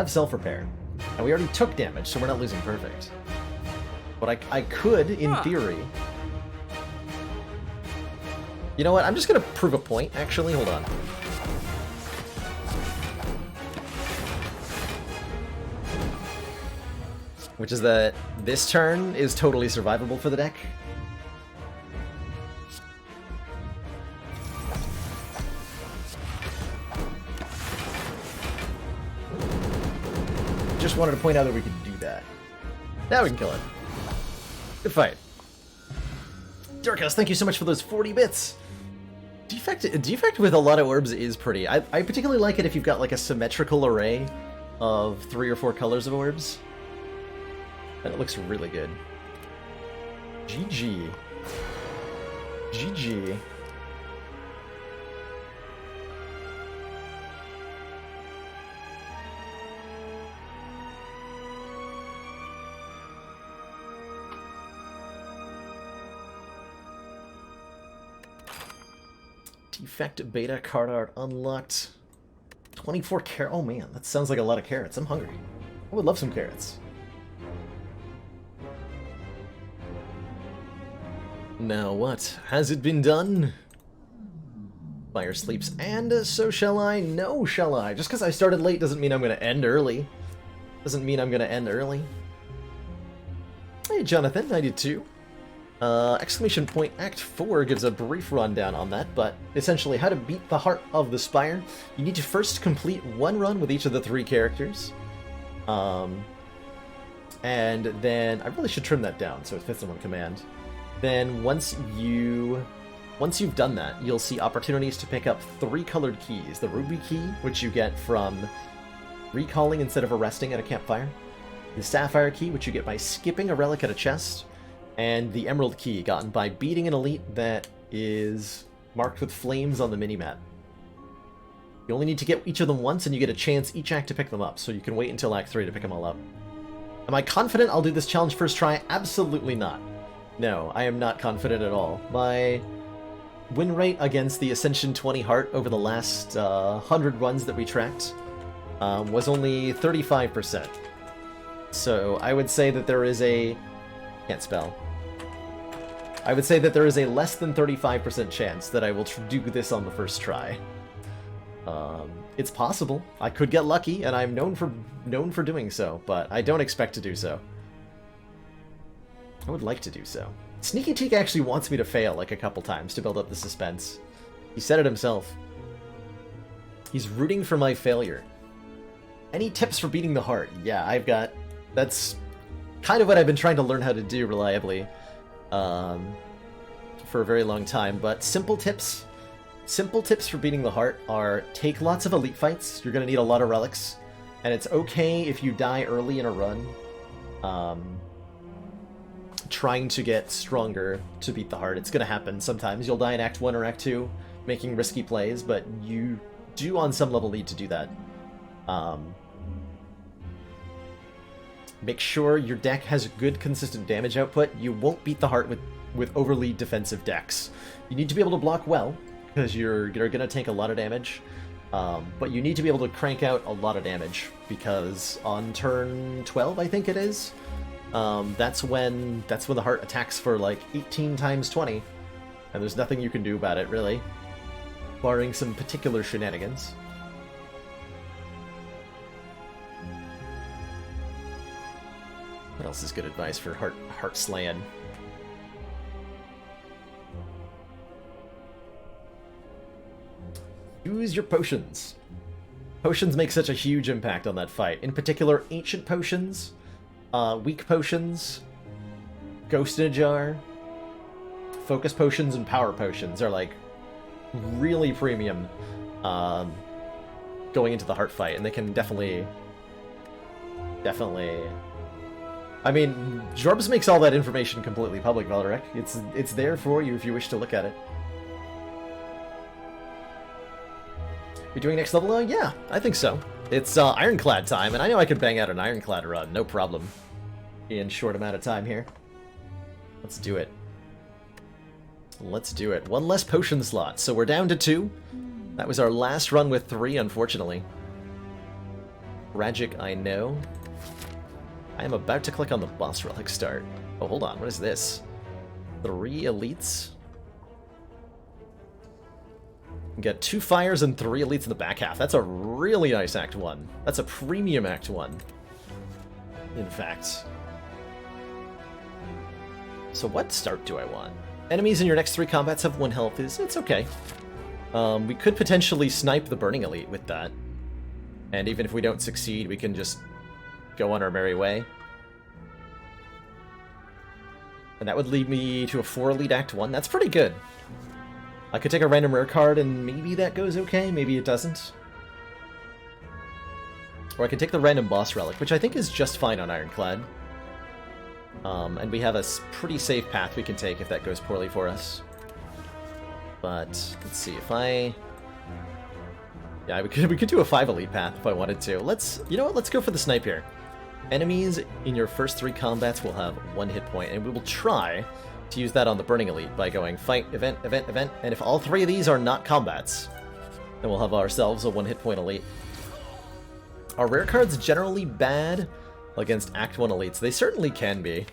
self-repair. And we already took damage, so we're not losing perfect. But I could, in theory... You know what, I'm just gonna prove a point, actually, hold on. Which is that this turn is totally survivable for the deck. Just wanted to point out that we could do that. Now we can kill it. Good fight. Dorcas, thank you so much for those 40 bits. Defect with a lot of orbs is pretty. I particularly like it if you've got like a symmetrical array of 3 or 4 colors of orbs. And it looks really good. GG. GG. Defect beta card art unlocked. 24 carrots. Oh man, that sounds like a lot of carrots. I'm hungry. I would love some carrots. Now what? Has it been done? Spire sleeps, and so shall I. No, shall I? Just because I started late doesn't mean I'm going to end early. Doesn't mean I'm going to end early. Hey, Jonathan, 92. Exclamation point Act 4 gives a brief rundown on that, but essentially how to beat the heart of the Spire. You need to first complete 1 run with each of the 3 characters. And then, I really should trim that down so it fits in one command. Then once you've done that, you'll see opportunities to pick up 3 colored keys. The Ruby key, which you get from recalling instead of arresting at a campfire. The Sapphire key, which you get by skipping a relic at a chest. And the Emerald key, gotten by beating an elite that is marked with flames on the minimap. You only need to get each of them once, and you get a chance each act to pick them up, so you can wait until Act 3 to pick them all up. Am I confident I'll do this challenge first try? Absolutely not. No, I am not confident at all. My win rate against the Ascension 20 Heart over the last 100 runs that we tracked was only 35%. So I would say that there is a... Can't spell. I would say that there is a less than 35% chance that I will do this on the first try. It's possible. I could get lucky, and I'm known for doing so, but I don't expect to do so. I would like to do so. Sneaky Teak actually wants me to fail like a couple times to build up the suspense. He said it himself. He's rooting for my failure. Any tips for beating the heart? Yeah, I've got... That's kind of what I've been trying to learn how to do reliably for a very long time, but simple tips for beating the heart are take lots of elite fights. You're going to need a lot of relics, and it's okay if you die early in a run. trying to get stronger to beat the heart. It's going to happen sometimes. You'll die in Act 1 or Act 2 making risky plays, but you do on some level need to do that. Make sure your deck has a good, consistent damage output. You won't beat the heart with overly defensive decks. You need to be able to block well, because you're going to take a lot of damage. But you need to be able to crank out a lot of damage, because on turn 12, I think it is, that's when the heart attacks for like 18 times 20, and there's nothing you can do about it, really, barring some particular shenanigans. What else is good advice for heart slaying? Use your potions. Potions make such a huge impact on that fight. In particular, ancient potions, weak potions, ghost in a jar, focus potions, and power potions are like really premium going into the heart fight, and they can definitely. I mean, Jorbs makes all that information completely public, Valeric. It's there for you if you wish to look at it. We doing next level? Yeah, I think so. It's Ironclad time, and I know I could bang out an Ironclad run, no problem, in short amount of time here. Let's do it. Let's do it. One less potion slot, so we're down to 2. That was our last run with 3, unfortunately. Tragic, I know. I am about to click on the boss relic start. Oh, hold on, what is this? 3 elites? We got 2 fires and 3 elites in the back half. That's a really nice Act 1. That's a premium Act 1. In fact. So what start do I want? Enemies in your next 3 combats have 1 health. It's okay. We could potentially snipe the Burning Elite with that. And even if we don't succeed, we can just go on our merry way. And that would lead me to a 4 elite Act 1. That's pretty good. I could take a random rare card and maybe that goes okay, maybe it doesn't. Or I could take the random boss relic, which I think is just fine on Ironclad. And we have a pretty safe path we can take if that goes poorly for us. But let's see if I... Yeah, we could do a 5 elite path if I wanted to. You know what? Let's go for the snipe here. Enemies in your first 3 combats will have 1 hit point, and we will try to use that on the Burning Elite by going fight, event, event, event, and if all 3 of these are not combats, then we'll have ourselves a 1 hit point elite. Are rare cards generally bad against Act 1 elites? They certainly can be.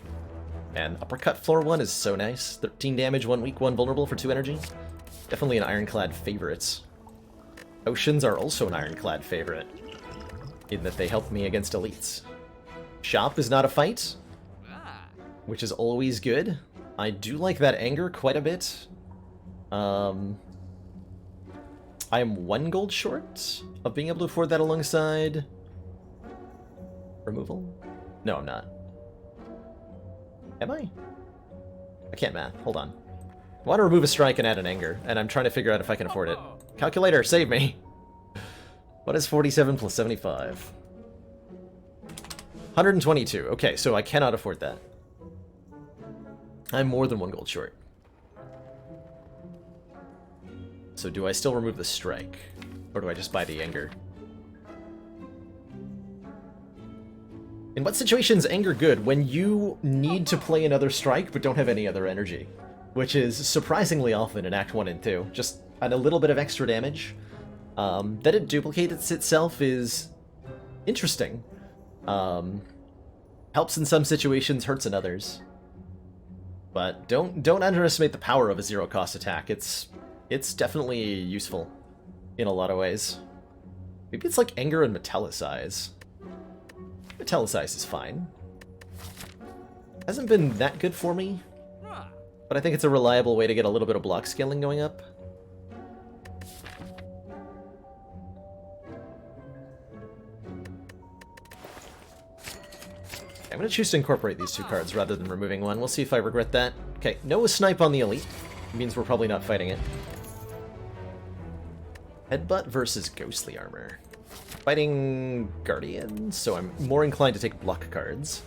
And Uppercut Floor 1 is so nice. 13 damage, 1 weak, 1 vulnerable for 2 energy. Definitely an Ironclad favorite. Oceans are also an Ironclad favorite, in that they help me against elites. Shop is not a fight, which is always good. I do like that anger quite a bit. I am 1 gold short of being able to afford that alongside removal. No, I'm not. Am I? I can't math. Hold on. I want to remove a strike and add an anger, and I'm trying to figure out if I can afford it. Calculator, save me! What is 47 plus 75? 122. Okay, so I cannot afford that. I'm more than 1 gold short. So do I still remove the strike? Or do I just buy the anger? In what situations is anger good? When you need to play another strike but don't have any other energy. Which is surprisingly often in Act 1 and 2. Just a little bit of extra damage. That it duplicates itself is interesting. Helps in some situations, hurts in others. But don't underestimate the power of a zero-cost attack. It's definitely useful in a lot of ways. Maybe it's like anger and metallicize. Metallicize is fine. Hasn't been that good for me, but I think it's a reliable way to get a little bit of block scaling going up. I'm going to choose to incorporate these 2 cards rather than removing 1. We'll see if I regret that. Okay, no snipe on the elite. It means we're probably not fighting it. Headbutt versus Ghostly Armor. Fighting Guardian, so I'm more inclined to take block cards.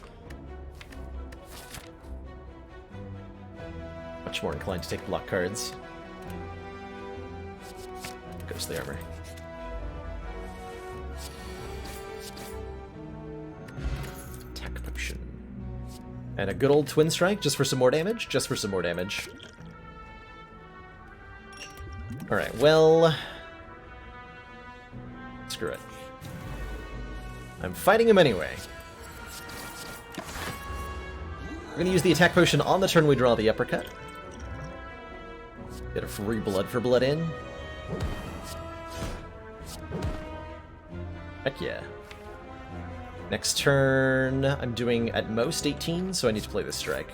much more inclined to take block cards. Ghostly armor. Attack potion. And a good old twin strike, just for some more damage? Just for some more damage. Alright, well... screw it. I'm fighting him anyway. We're gonna use the attack potion on the turn we draw the uppercut. Get a free blood for blood in. Heck yeah. Next turn, I'm doing at most 18, so I need to play this strike.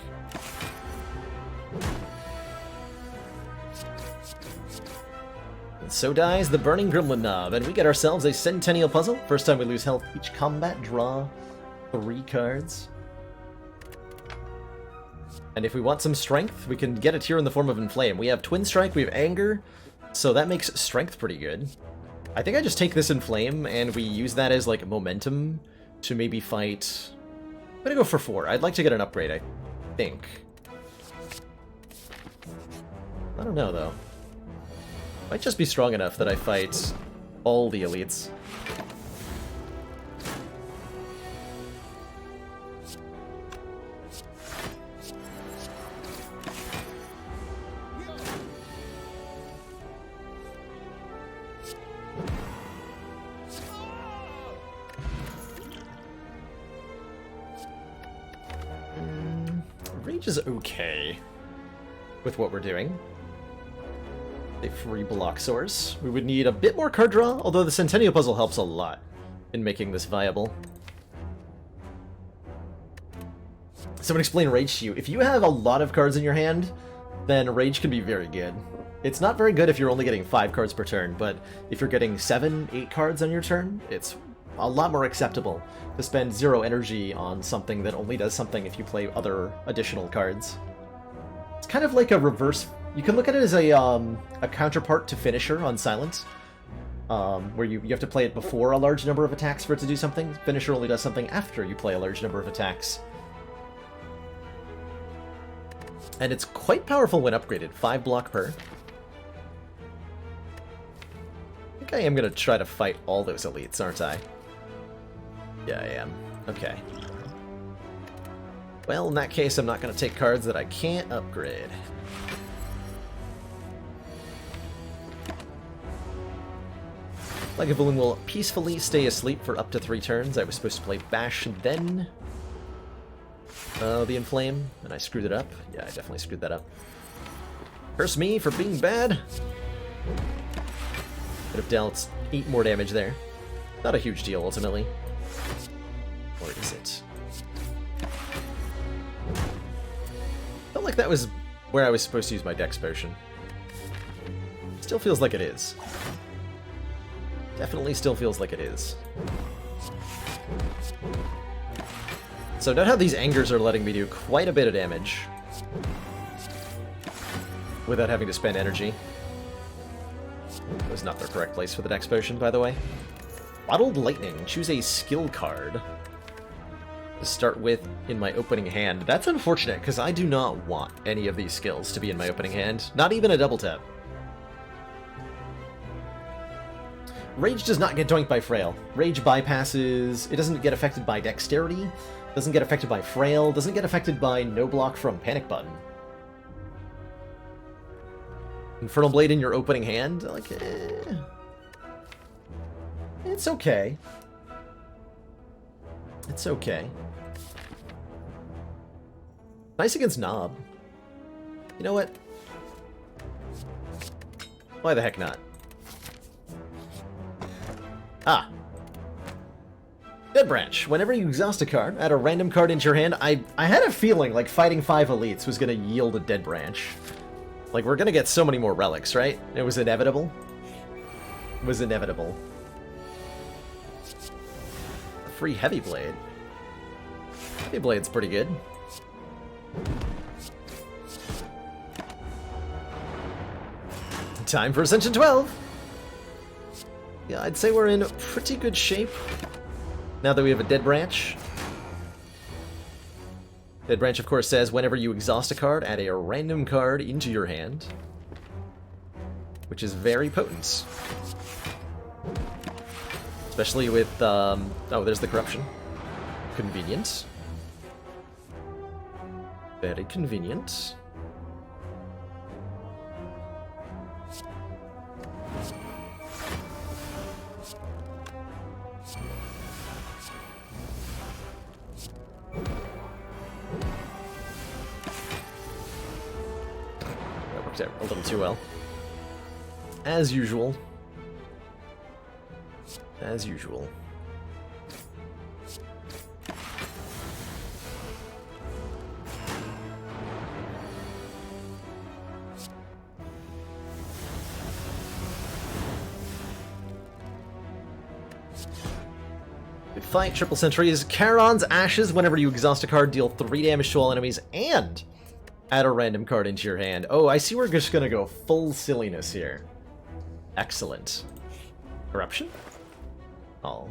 And so dies the Burning Gremlin Knob, and we get ourselves a Centennial Puzzle. First time we lose health each combat, draw 3 cards. And if we want some strength, we can get it here in the form of Inflame. We have Twin Strike, we have Anger, so that makes strength pretty good. I think I just take this Inflame, and we use that as, like, momentum to maybe fight... I'm gonna go for 4. I'd like to get an upgrade, I think. I don't know, though. Might just be strong enough that I fight all the elites. Rage is okay with what we're doing. A free block source. We would need a bit more card draw, although the Centennial Puzzle helps a lot in making this viable. Someone explain Rage to you. If you have a lot of cards in your hand, then Rage can be very good. It's not very good if you're only getting 5 cards per turn, but if you're getting 7, 8 cards on your turn, it's a lot more acceptable to spend 0 energy on something that only does something if you play other additional cards. It's kind of like a reverse... You can look at it as a counterpart to Finisher on Silence, where you have to play it before a large number of attacks for it to do something. Finisher only does something after you play a large number of attacks. And it's quite powerful when upgraded. 5 block per. I think I am going to try to fight all those elites, aren't I? Yeah, I am. Okay. Well, in that case, I'm not going to take cards that I can't upgrade. Lagavulin will peacefully stay asleep for up to 3 turns. I was supposed to play Bash then. The Inflame, and I screwed it up. Yeah, I definitely screwed that up. Curse me for being bad. Could have dealt 8 more damage there. Not a huge deal, ultimately. Or is it? Felt like that was where I was supposed to use my Dex Potion. Still feels like it is. Definitely still feels like it is. So note how these Angers are letting me do quite a bit of damage without having to spend energy. That was not the correct place for the Dex Potion, by the way. Bottled Lightning. Choose a skill card to start with in my opening hand. That's unfortunate, because I do not want any of these skills to be in my opening hand. Not even a double tap. Rage does not get doinked by Frail. Rage bypasses... It doesn't get affected by Dexterity, doesn't get affected by Frail, doesn't get affected by no block from Panic Button. Infernal Blade in your opening hand? Like, it's okay. It's okay. Nice against Knob. You know what? Why the heck not? Ah. Dead Branch. Whenever you exhaust a card, add a random card into your hand. I had a feeling like fighting 5 elites was going to yield a Dead Branch. Like, we're going to get so many more relics, right? It was inevitable. It was inevitable. A free Heavy Blade. Heavy Blade's pretty good. Time for Ascension 12! Yeah, I'd say we're in pretty good shape now that we have a Dead Branch. Dead Branch, of course, says whenever you exhaust a card, add a random card into your hand, which is very potent. Especially with, oh, there's the corruption. Convenient. Very convenient. That worked out a little too well. As usual. As usual. Good fight, triple sentries. Charon's Ashes, whenever you exhaust a card, deal 3 damage to all enemies, and add a random card into your hand. Oh, I see we're just gonna go full silliness here. Excellent. Corruption? Oh.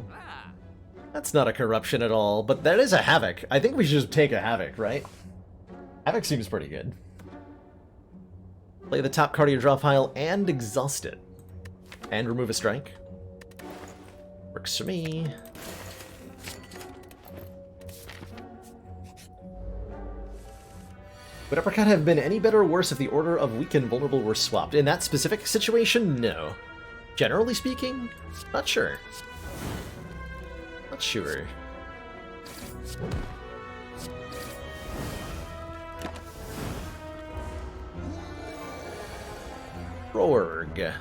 That's not a corruption at all, but that is a Havoc. I think we should just take a Havoc, right? Havoc seems pretty good. Play the top card of your draw pile and exhaust it. And remove a strike. Works for me. Would Uppercut have been any better or worse if the order of weak and vulnerable were swapped? In that specific situation, no. Generally speaking, not sure. Not sure. Rorg.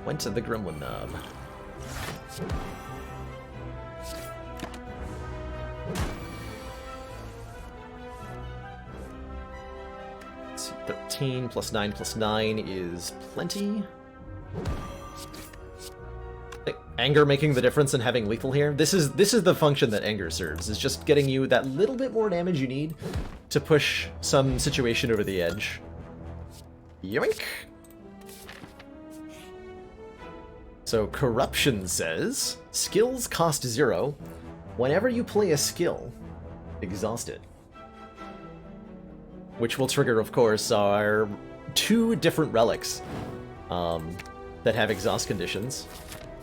Went to the Gremlin Knob. Let's see, 13 plus 9 plus 9 is plenty. Anger making the difference in having lethal here. This is the function that anger serves, is just getting you that little bit more damage you need to push some situation over the edge. Yoink! So Corruption says, skills cost 0. Whenever you play a skill, exhaust it. Which will trigger, of course, our 2 different relics that have exhaust conditions.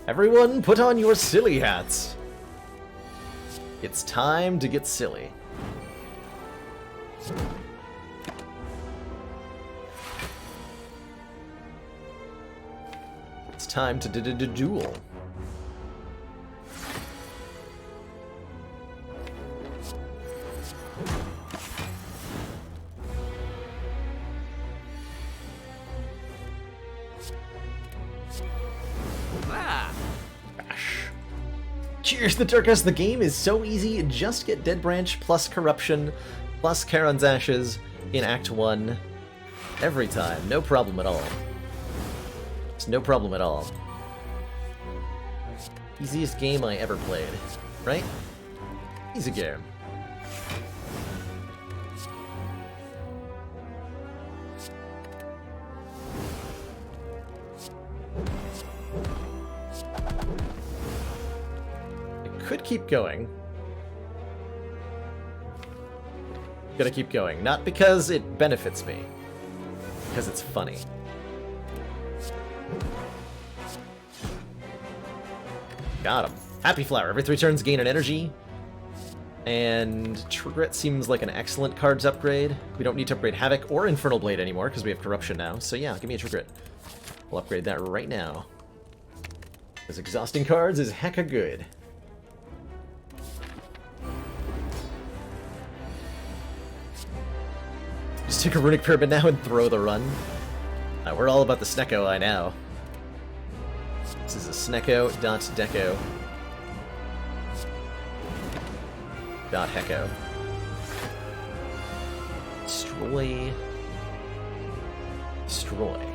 Everyone, put on your silly hats! It's time to get silly. It's time to duel. Cheers, the Turkus. The game is so easy. Just get Dead Branch plus Corruption plus Charon's Ashes in Act 1 every time. No problem at all. It's no problem at all. Easiest game I ever played, right? Easy game. Could keep going. Gotta keep going. Not because it benefits me. Because it's funny. Got him. Happy Flower. Every 3 turns gain an energy. And Trigret seems like an excellent card to upgrade. We don't need to upgrade Havoc or Infernal Blade anymore because we have Corruption now. So yeah, give me a Trigret. We'll upgrade that right now. Because exhausting cards is hecka good. Just take a Runic Pyramid now and throw the run. We're all about the Snecko, I know. This is a Snecko.deco. .hecko. Destroy. Destroy.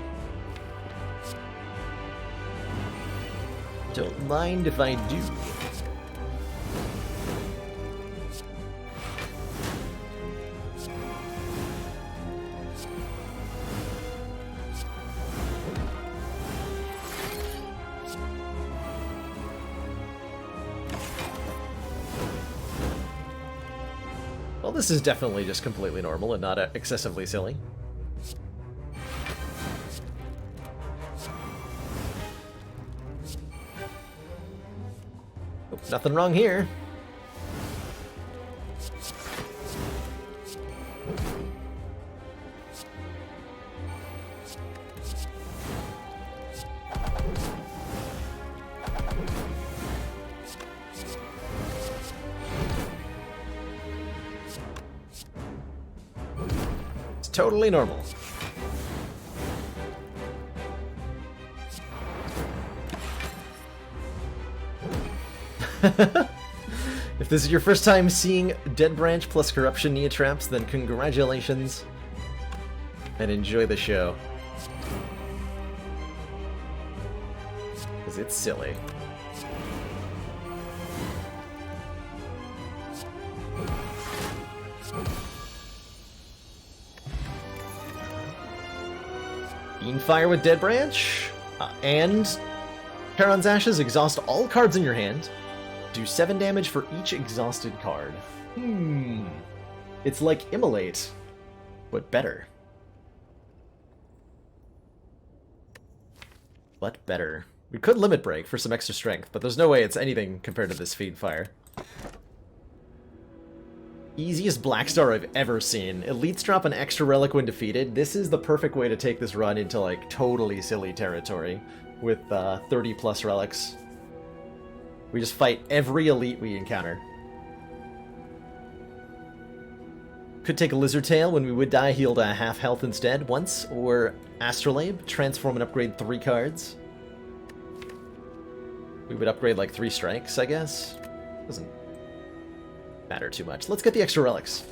Don't mind if I do. this is definitely just completely normal and not excessively silly. Oh, nothing wrong here. Totally normal. If this is your first time seeing Dead Branch plus Corruption Nia Traps, then congratulations and enjoy the show. Because it's silly. Fire with Dead Branch, and Charon's Ashes. Exhaust all cards in your hand. Do 7 damage for each exhausted card. It's like Immolate, but better. But better. We could Limit Break for some extra strength, but there's no way it's anything compared to this Fiend Fire. Easiest Blackstar I've ever seen. Elites drop an extra relic when defeated. This is the perfect way to take this run into, like, totally silly territory with 30 plus relics. We just fight every elite we encounter. Could take a Lizard Tail. When we would die, healed half health instead once, or Astrolabe, transform and upgrade 3 cards. We would upgrade like 3 strikes, I guess. Doesn't matter too much. Let's get the extra relics.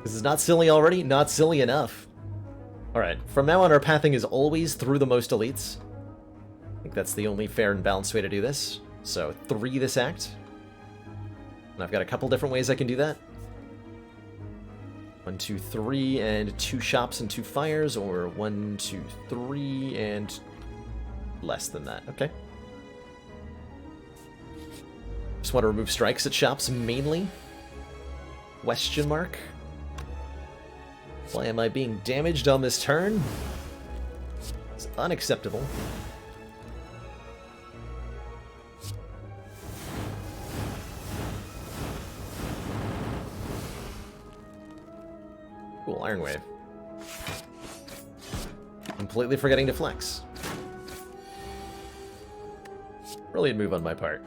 This is not silly already, not silly enough. Alright, from now on our pathing is always through the most elites. I think that's the only fair and balanced way to do this. So 3 this act. And I've got a couple different ways I can do that. 1, 2, 3, and 2 shops and 2 fires, or 1, 2, 3, and less than that. Okay. Just want to remove strikes at shops mainly. Question mark. Why am I being damaged on this turn? It's unacceptable. Cool, Iron Wave. Completely forgetting to flex. Brilliant move on my part.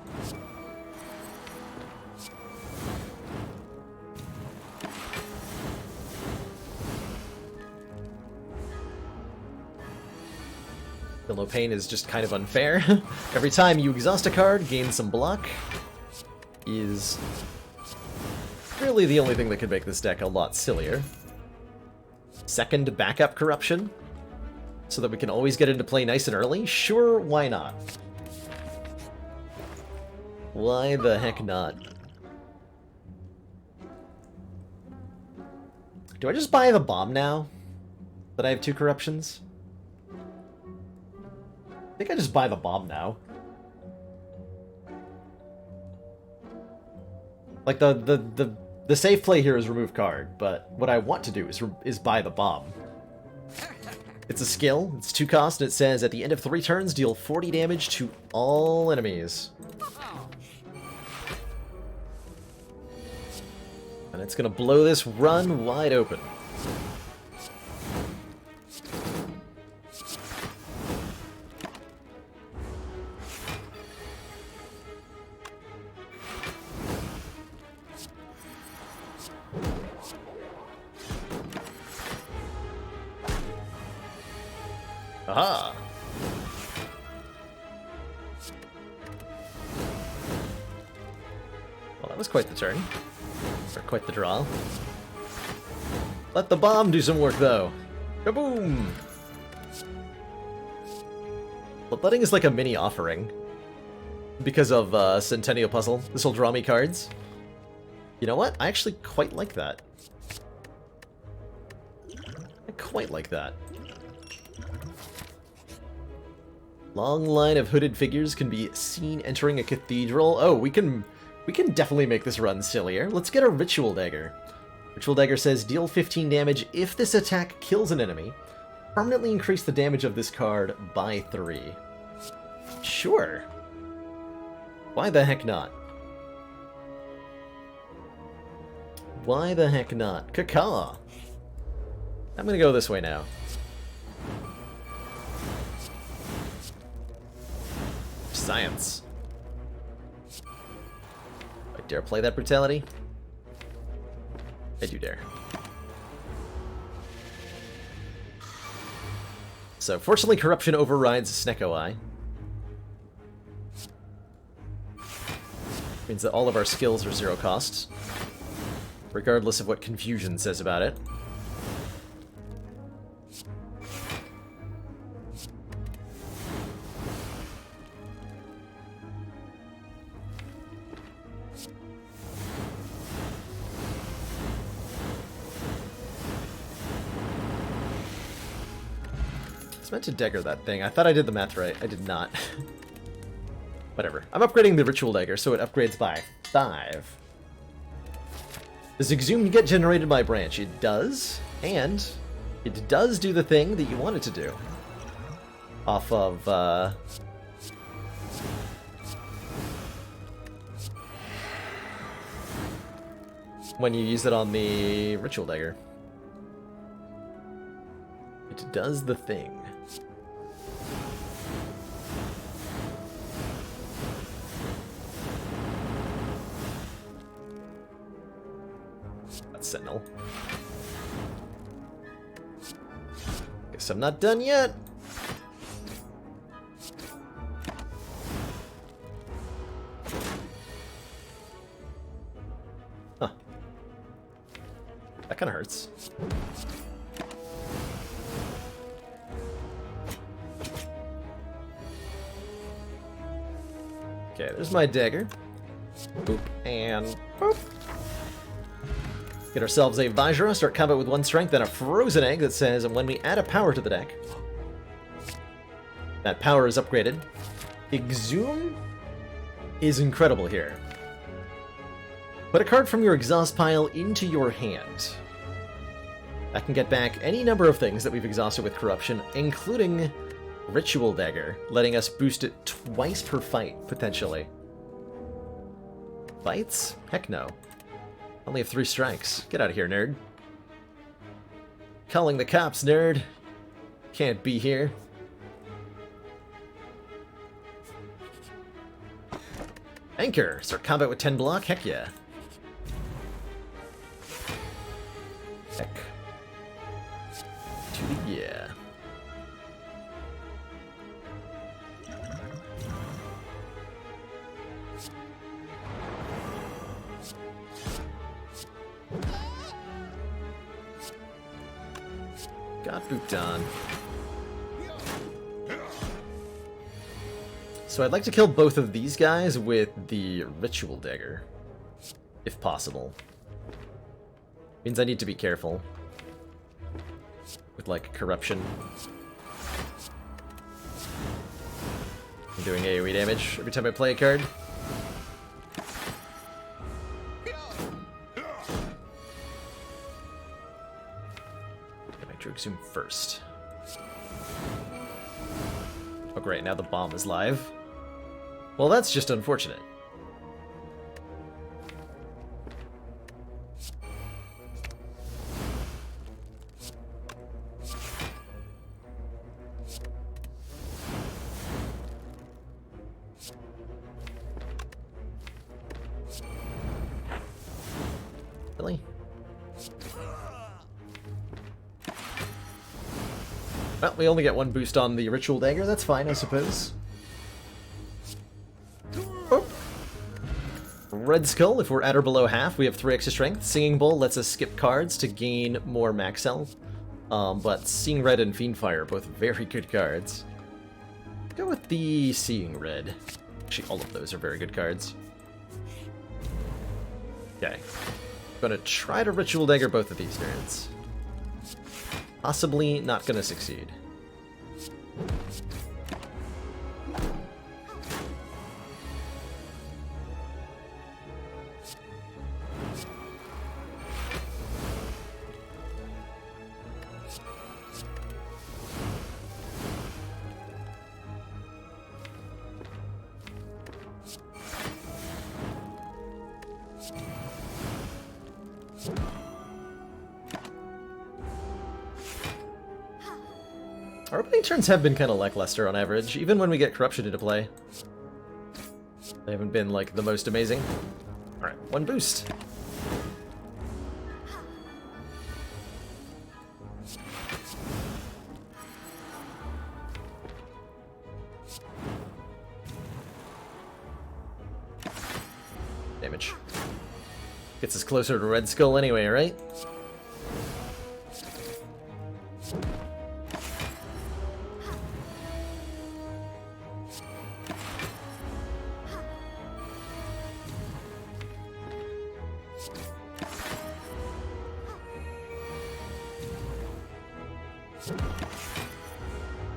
No Pain is just kind of unfair. Every time you exhaust a card, gain some block, is really the only thing that could make this deck a lot sillier. Second backup Corruption, so that we can always get into play nice and early? Sure, why not? Why the heck not? Do I just buy the bomb now that I have 2 Corruptions? I think I just buy the bomb now. Like, the safe play here is remove card, but what I want to do is buy the bomb. It's a skill, it's 2 cost, and it says at the end of 3 turns, deal 40 damage to all enemies. And it's gonna blow this run wide open. Aha! Well, that was quite the turn. Or quite the draw. Let the bomb do some work, though. Kaboom! Bloodletting is like a mini offering. Because of Centennial Puzzle. This will draw me cards. You know what? I actually quite like that. I quite like that. Long line of hooded figures can be seen entering a cathedral. Oh, we can definitely make this run sillier. Let's get a Ritual Dagger. Ritual Dagger says, deal 15 damage if this attack kills an enemy. Permanently increase the damage of this card by 3. Sure. Why the heck not? Why the heck not? Caca! I'm gonna go this way now. Science. I dare play that brutality? I do dare. So, fortunately, Corruption overrides Snecko Eye. Means that all of our skills are 0 cost, regardless of what Confusion says about it. I meant to dagger that thing. I thought I did the math right. I did not. Whatever. I'm upgrading the Ritual Dagger, so it upgrades by 5. Does Exhumed get generated by branch? It does, and it does do the thing that you want it to do. Off of, when you use it on the Ritual Dagger. It does the thing. That's Sentinel. Guess I'm not done yet. Huh. That kind of hurts. Okay, there's my dagger. Boop, and boop. Get ourselves a Vajra, start combat with 1 strength, then a Frozen Egg that says, when we add a power to the deck, that power is upgraded. Exhume is incredible here. Put a card from your exhaust pile into your hand. That can get back any number of things that we've exhausted with Corruption, including Ritual Dagger, letting us boost it twice per fight, potentially. Fights? Heck no. Only have 3 strikes. Get out of here, nerd. Calling the cops, nerd. Can't be here. Anchor. Start combat with 10 block. Heck yeah. Heck. To the yeah. Got booped on. So I'd like to kill both of these guys with the Ritual Dagger, if possible. Means I need to be careful with, like, Corruption. I'm doing AoE damage every time I play a card. Exhume first. Oh great, now the bomb is live. Well, that's just unfortunate. Really? Well, we only get 1 boost on the Ritual Dagger. That's fine, I suppose. Oh. Red Skull, if we're at or below half, we have 3 extra strength. Singing Bowl lets us skip cards to gain more max health. But Seeing Red and Fiendfire are both very good cards. Go with the Seeing Red. Actually, all of those are very good cards. Okay. Gonna try to Ritual Dagger both of these turns. Possibly not gonna succeed. Our opening turns have been kind of lackluster on average, even when we get Corruption into play. They haven't been, like, the most amazing. Alright, one boost. Damage. Gets us closer to Red Skull anyway, right?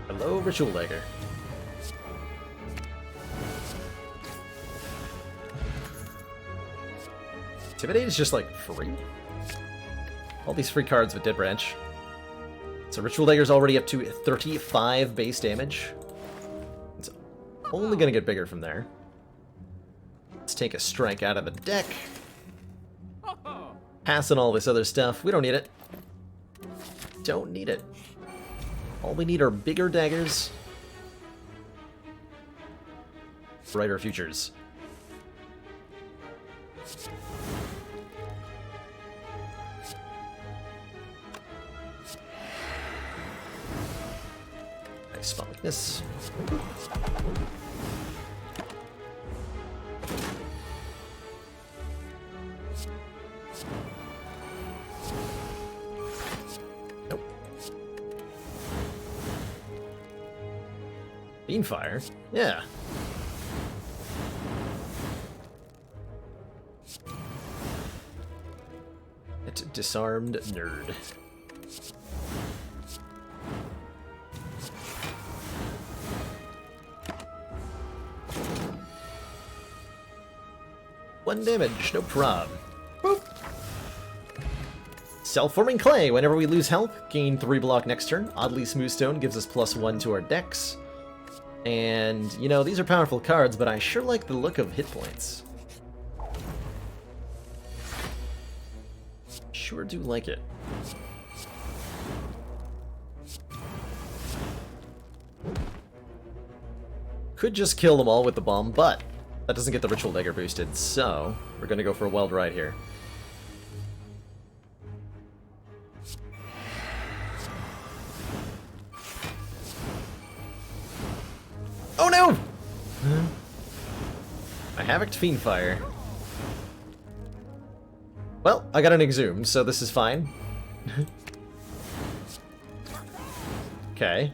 Hello, Ritual Dagger. Intimidate is just like free. All these free cards with Dead Branch. So Ritual Dagger's already up to 35 base damage. It's only gonna get bigger from there. Let's take a strike out of the deck. Passing all this other stuff. We don't need it. Don't need it. All we need are bigger daggers. Brighter futures. Nice spot like this. Fire? Yeah. It's a disarmed nerd. One damage, no prob. Boop. Self-forming clay. Whenever we lose health, gain 3 block next turn. Oddly Smooth Stone gives us +1 to our decks. And, you know, these are powerful cards, but I sure like the look of hit points. Sure do like it. Could just kill them all with the bomb, but that doesn't get the Ritual Dagger boosted, so we're gonna go for a wild ride here. Oh no! I Havoced Fiendfire. Well, I got an Exhume, so this is fine. Okay.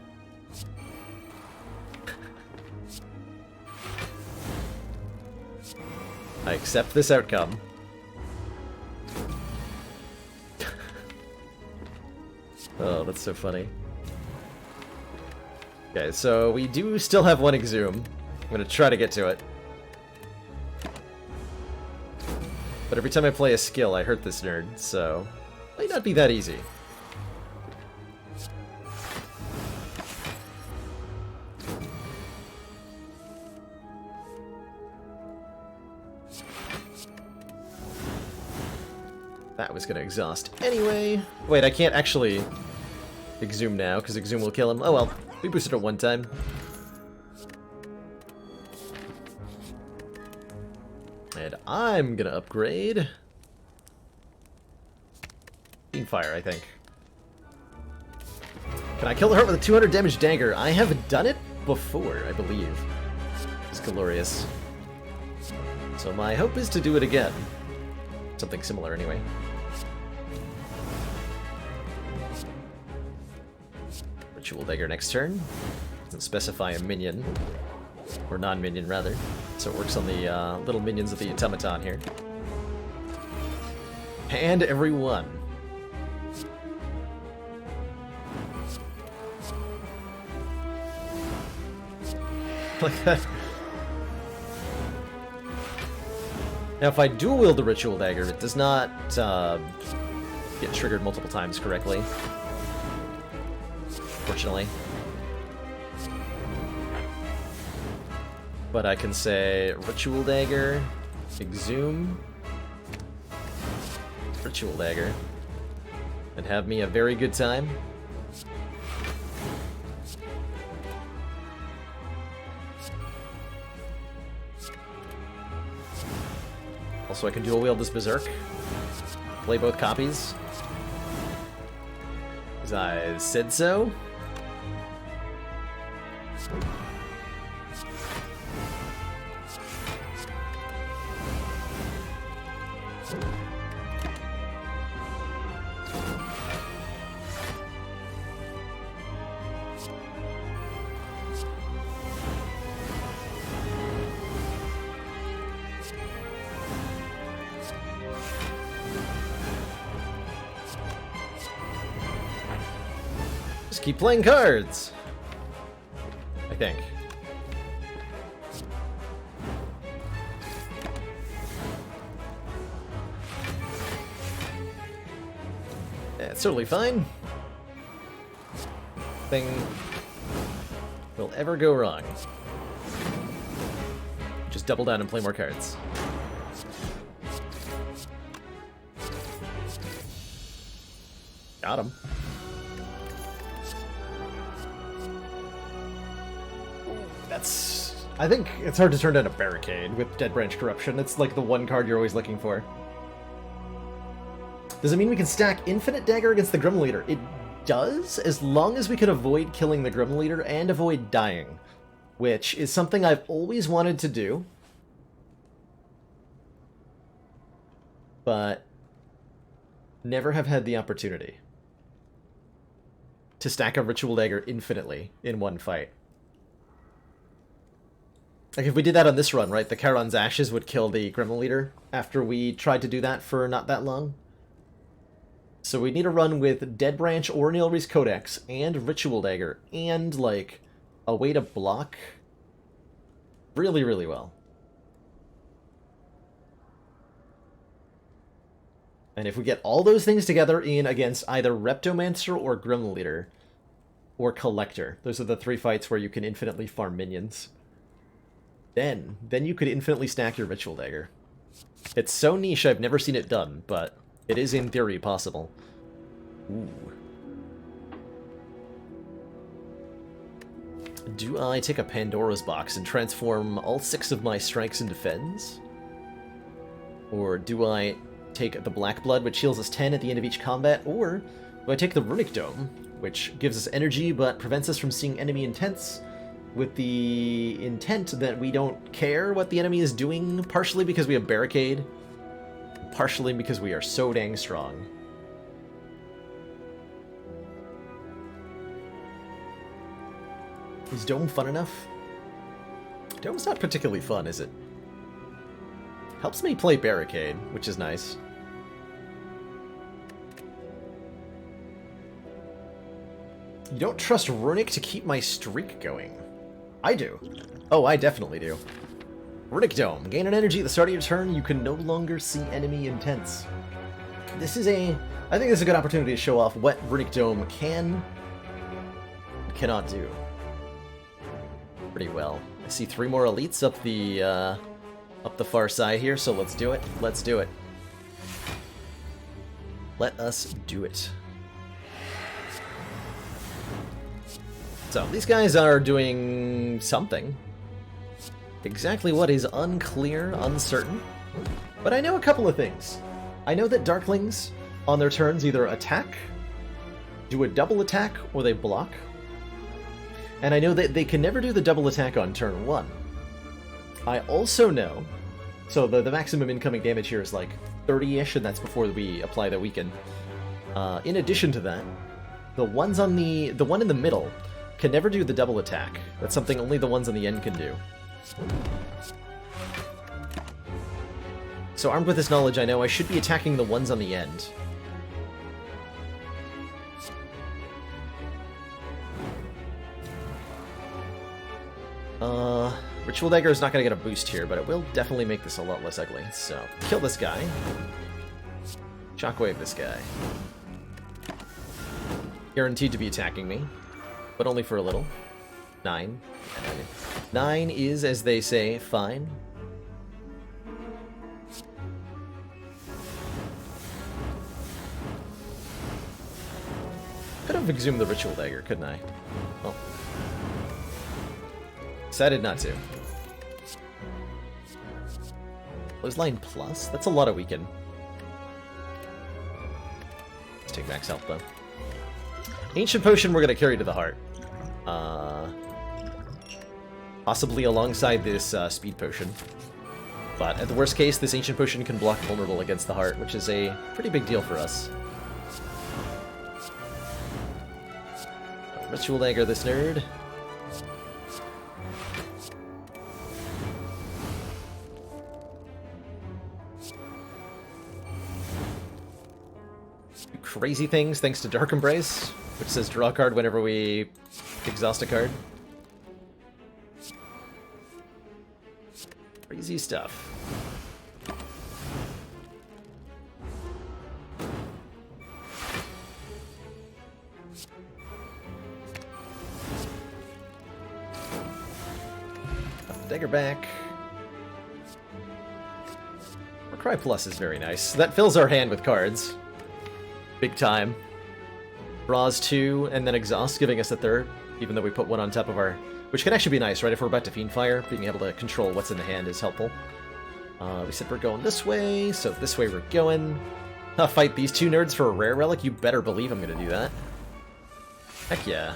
I accept this outcome. Oh, that's so funny. Okay, so we do still have one Exhume. I'm gonna try to get to it. But every time I play a skill, I hurt this nerd, so might not be that easy. That was gonna exhaust anyway. Wait, I can't actually Exhume now, because Exhume will kill him. Oh well. We boosted it one time. And I'm gonna upgrade Fiendfire, I think. Can I kill the heart with a 200 damage dagger? I have done it before, I believe. It's glorious. So my hope is to do it again. Something similar, anyway. Ritual Dagger next turn. Doesn't specify a minion. Or non-minion, rather. So it works on the little minions of the automaton here. And everyone. Like that. Now, if I dual wield the Ritual Dagger, it does not get triggered multiple times correctly. Fortunately. But I can say Ritual Dagger, Exhume, Ritual Dagger, and have me a very good time. Also, I can dual wield this Berserk. Play both copies. Because I said so. Just keep playing cards, I think. Yeah, it's totally fine. Nothing will ever go wrong. Just double down and play more cards. Got him. I think it's hard to turn down a Barricade with Dead Branch Corruption. It's like the one card you're always looking for. Does it mean we can stack Infinite Dagger against the Grim Leader? It does, as long as we can avoid killing the Grim Leader and avoid dying, which is something I've always wanted to do, but never have had the opportunity to stack a Ritual Dagger infinitely in one fight. Like, if we did that on this run, right, the Charon's Ashes would kill the Gremlin Leader after we tried to do that for not that long. So we need a run with Dead Branch or Nilri's Codex and Ritual Dagger and, like, a way to block really, really well. And if we get all those things together in against either Reptomancer or Gremlin Leader or Collector, those are the three fights where you can infinitely farm minions. Then you could infinitely stack your Ritual Dagger. It's so niche I've never seen it done, but it is in theory possible. Ooh. Do I take a Pandora's box and transform all 6 of my strikes into Fens? Or do I take the Black Blood, which heals us 10 at the end of each combat? Or do I take the Runic Dome, which gives us energy but prevents us from seeing enemy intents, with the intent that we don't care what the enemy is doing, partially because we have Barricade, partially because we are so dang strong. Is Dome fun enough? Dome's not particularly fun, is it? Helps me play Barricade, which is nice. You don't trust Runic to keep my streak going. I do. Oh, I definitely do. Runic Dome. Gain an energy at the start of your turn. You can no longer see enemy intents. This is I think this is a good opportunity to show off what Runic Dome can and cannot do. Pretty well. I see 3 more elites up the far side here, so let's do it. Let's do it. Let us do it. So, these guys are doing something. Exactly what is unclear, uncertain. But I know a couple of things. I know that Darklings, on their turns, either attack, do a double attack, or they block. And I know that they can never do the double attack on turn 1. I also know... So the maximum incoming damage here is like 30-ish, and that's before we apply the weaken. In addition to that, the one in the middle can never do the double attack. That's something only the ones on the end can do. So armed with this knowledge, I know I should be attacking the ones on the end. Ritual Dagger is not going to get a boost here, but it will definitely make this a lot less ugly. So, kill this guy. Shockwave this guy. Guaranteed to be attacking me, but only for a little. 9. 9 is, as they say, fine. Could have exhumed the Ritual Dagger, couldn't I? Well, decided not to. Clothesline plus? That's a lot of weaken. Let's take max health, though. Ancient Potion we're going to carry to the heart. Possibly alongside this Speed Potion. But at the worst case, this Ancient Potion can block Vulnerable against the heart, which is a pretty big deal for us. Ritual Dagger this nerd. Crazy things thanks to Dark Embrace, which says draw a card whenever we exhaust a card. Crazy stuff. Dagger back. Cry Plus is very nice. That fills our hand with cards. Big time. Draws 2, and then exhaust, giving us a third, even though we put one on top of our... Which can actually be nice, right? If we're about to Fiend Fire, being able to control what's in the hand is helpful. We said we're going this way, so this way we're going. I'll fight these two nerds for a rare relic? You better believe I'm gonna do that. Heck yeah.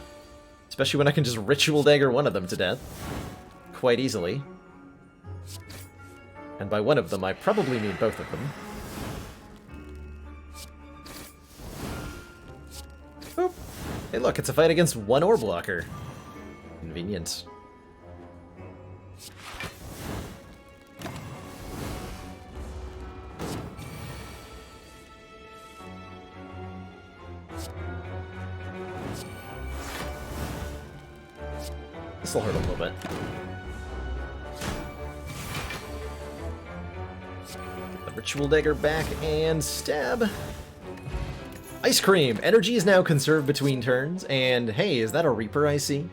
Especially when I can just Ritual Dagger one of them to death. Quite easily. And by one of them, I probably mean both of them. Boop. Hey look, it's a fight against one ore blocker. Convenient. This'll hurt a little bit. The Ritual Dagger back and stab. Ice Cream! Energy is now conserved between turns, and hey, is that a Reaper I see?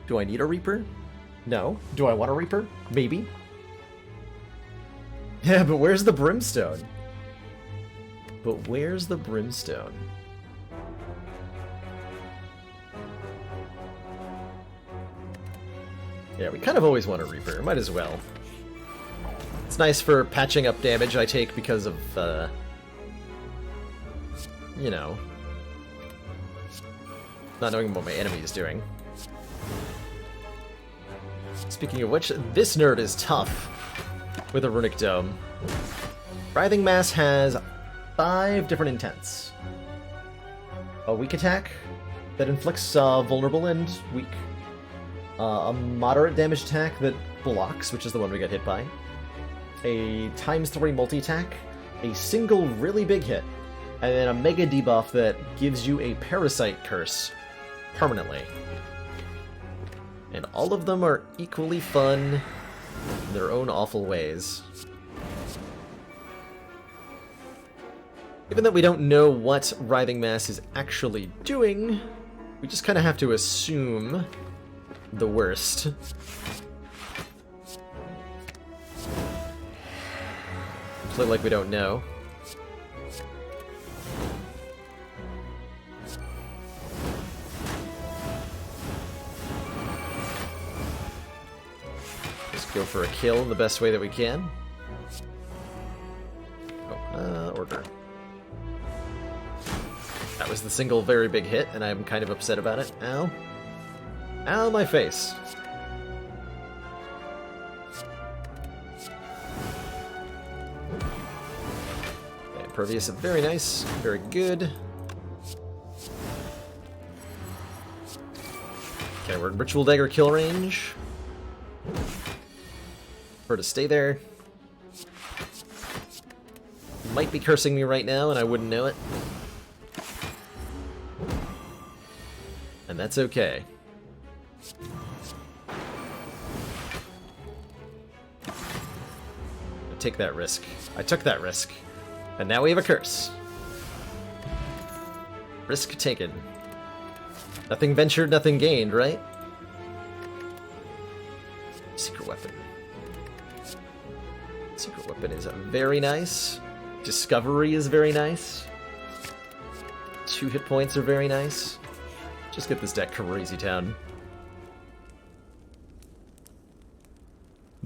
Do I need a Reaper? No. Do I want a Reaper? Maybe. Yeah, but where's the Brimstone? But where's the Brimstone? Yeah, we kind of always want a Reaper. Might as well. It's nice for patching up damage I take because of, you know, not knowing what my enemy is doing. Speaking of which, this nerd is tough with a Runic Dome. Writhing Mass has 5 different intents. A weak attack that inflicts vulnerable and weak. A moderate damage attack that blocks, which is the one we got hit by. A ×3 multi-attack. A single really big hit. And then a mega debuff that gives you a Parasite Curse permanently. And all of them are equally fun in their own awful ways. Given that we don't know what Writhing Mass is actually doing, we just kind of have to assume the worst. Play like we don't know. Just go for a kill in the best way that we can. Oh, order. That was the single very big hit, and I'm kind of upset about it. Ow. Ow, my face. Okay, Impervious, very nice. Very good. Okay, we're in Ritual Dagger kill range. For to stay there. Might be cursing me right now, and I wouldn't know it. And that's okay. Take that risk. I took that risk. And now we have a curse. Risk taken. Nothing ventured, nothing gained, right? Secret weapon. Secret weapon is very nice. Discovery is very nice. 2 hit points are very nice. Just get this deck crazy town.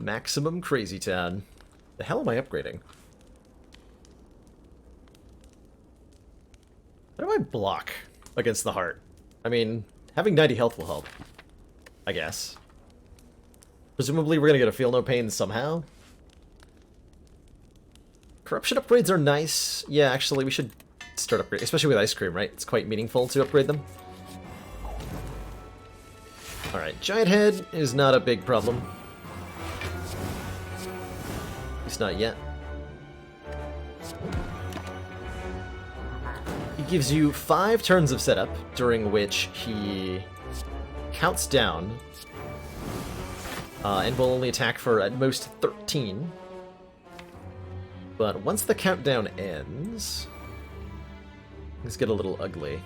Maximum Crazy Town. The hell am I upgrading? How do I block against the heart? I mean, having 90 health will help, I guess. Presumably we're gonna get a Feel No Pain somehow. Corruption upgrades are nice. Yeah, actually, we should start upgrading, especially with Ice Cream, right? It's quite meaningful to upgrade them. Alright, Giant Head is not a big problem. At least not yet. He gives you 5 turns of setup, during which he counts down, and will only attack for at most 13. But once the countdown ends, things get a little ugly.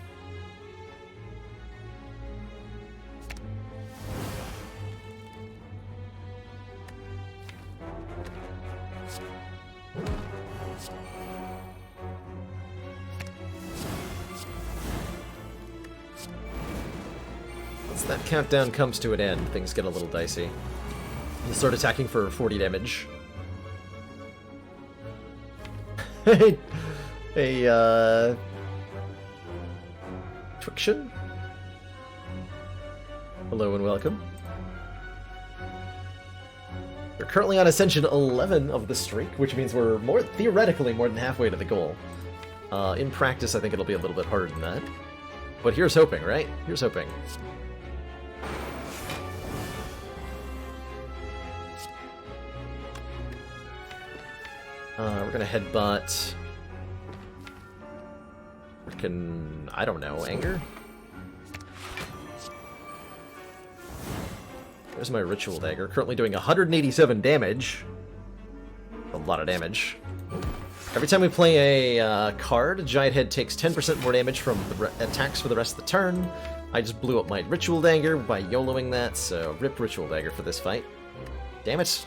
Once that countdown comes to an end, things get a little dicey. He'll start attacking for 40 damage. Twiction? Hello and welcome. We're currently on Ascension 11 of the streak, which means we're theoretically more than halfway to the goal. In practice, I think it'll be a little bit harder than that. But here's hoping, right? Here's hoping. We're gonna headbutt. Frickin', I don't know, anger? There's my ritual dagger, currently doing 187 damage. A lot of damage. Every time we play a card, Giant Head takes 10% more damage from the attacks for the rest of the turn. I just blew up my ritual dagger by YOLOing that, so rip ritual dagger for this fight. Damn it.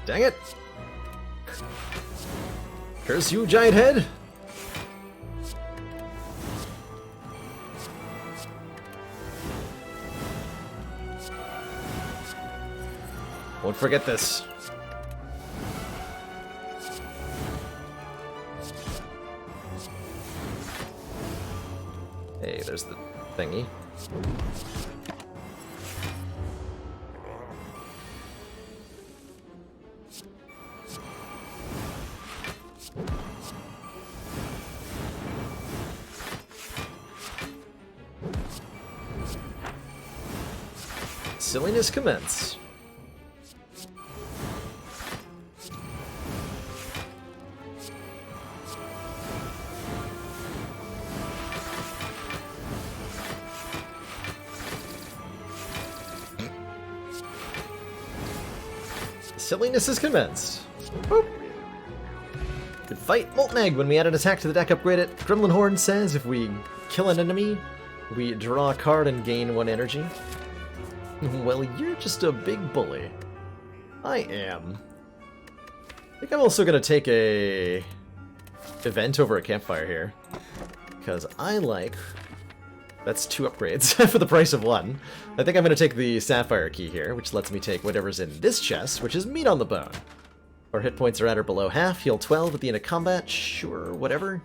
Dang it! Curse you, Giant Head! Won't forget this. Hey, there's the thingy. Silliness commence. Silliness has commenced. Boop. Good fight. Molten Egg. When we add an attack to the deck, upgrade it. Gremlin Horn says if we kill an enemy, we draw a card and gain 1 energy. Well, you're just a big bully. I am. I think I'm also gonna take a event over a campfire here. Because I like... That's 2 upgrades for the price of 1. I think I'm gonna take the Sapphire key here, which lets me take whatever's in this chest, which is meat on the bone. Our hit points are at or below half, heal 12 at the end of combat, sure, whatever.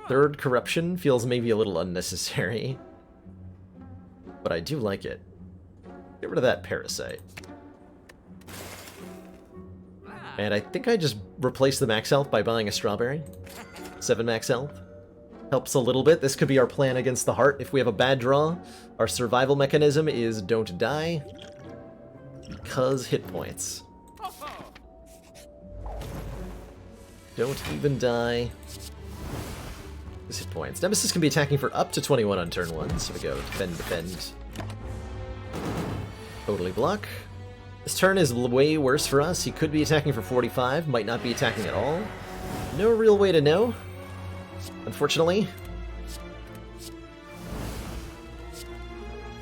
3rd Corruption feels maybe a little unnecessary. But I do like it. Get rid of that Parasite. And I think I just replaced the max health by buying a Strawberry. 7 max health. Helps a little bit. This could be our plan against the heart. If we have a bad draw, our survival mechanism is don't die. Because hit points. Don't even die. Hit points. Nemesis can be attacking for up to 21 on turn 1, so we go defend, defend. Totally block. This turn is way worse for us. He could be attacking for 45, might not be attacking at all. No real way to know, unfortunately.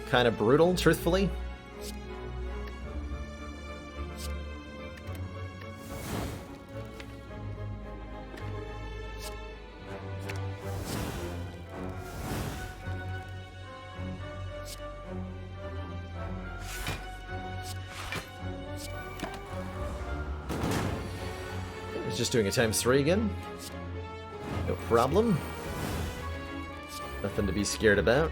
Kind of brutal, truthfully. He's just doing a ×3 again. No problem. Nothing to be scared about.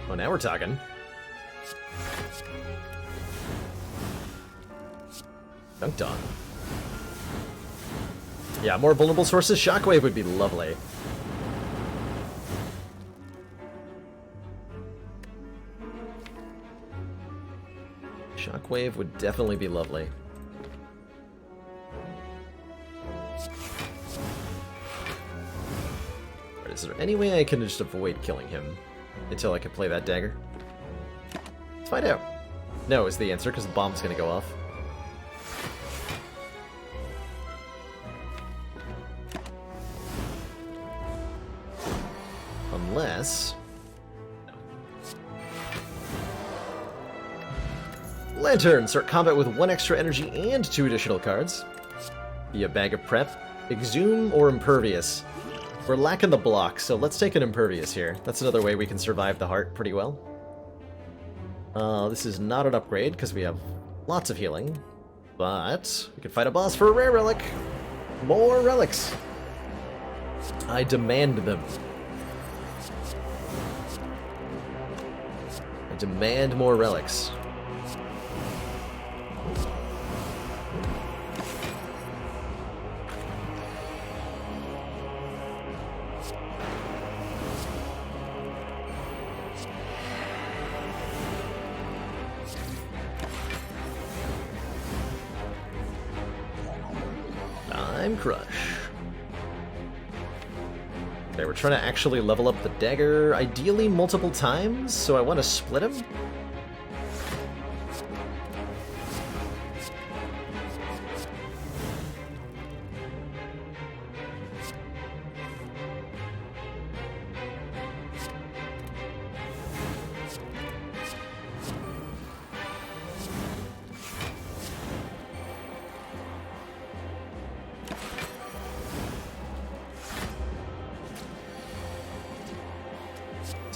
Oh, now we're talking. Dunked on. Yeah, more vulnerable sources. Shockwave would be lovely. Shockwave would definitely be lovely. Right, is there any way I can just avoid killing him until I can play that dagger? Let's find out. No is the answer, because the bomb's going to go off. Unless... Lantern! Start combat with 1 extra energy and 2 additional cards. Be a bag of prep. Exhume or Impervious. We're lacking the block, so let's take an Impervious here. That's another way we can survive the heart pretty well. This is not an upgrade, because we have lots of healing. But we can fight a boss for a rare relic. More relics! I demand them. I demand more relics. Crush. Okay, we're trying to actually level up the dagger, ideally multiple times, so I want to split him.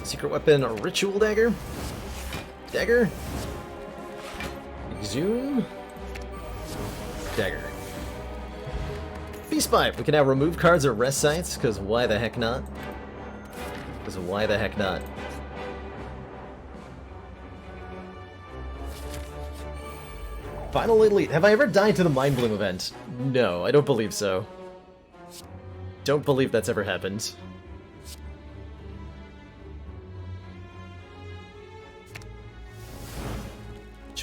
Secret weapon, a ritual dagger. Dagger. Exhume. Dagger. Beast Pipe. We can now remove cards at rest sites, because why the heck not? Because why the heck not? Final Elite. Have I ever died to the Mind Bloom event? No, I don't believe so. Don't believe that's ever happened.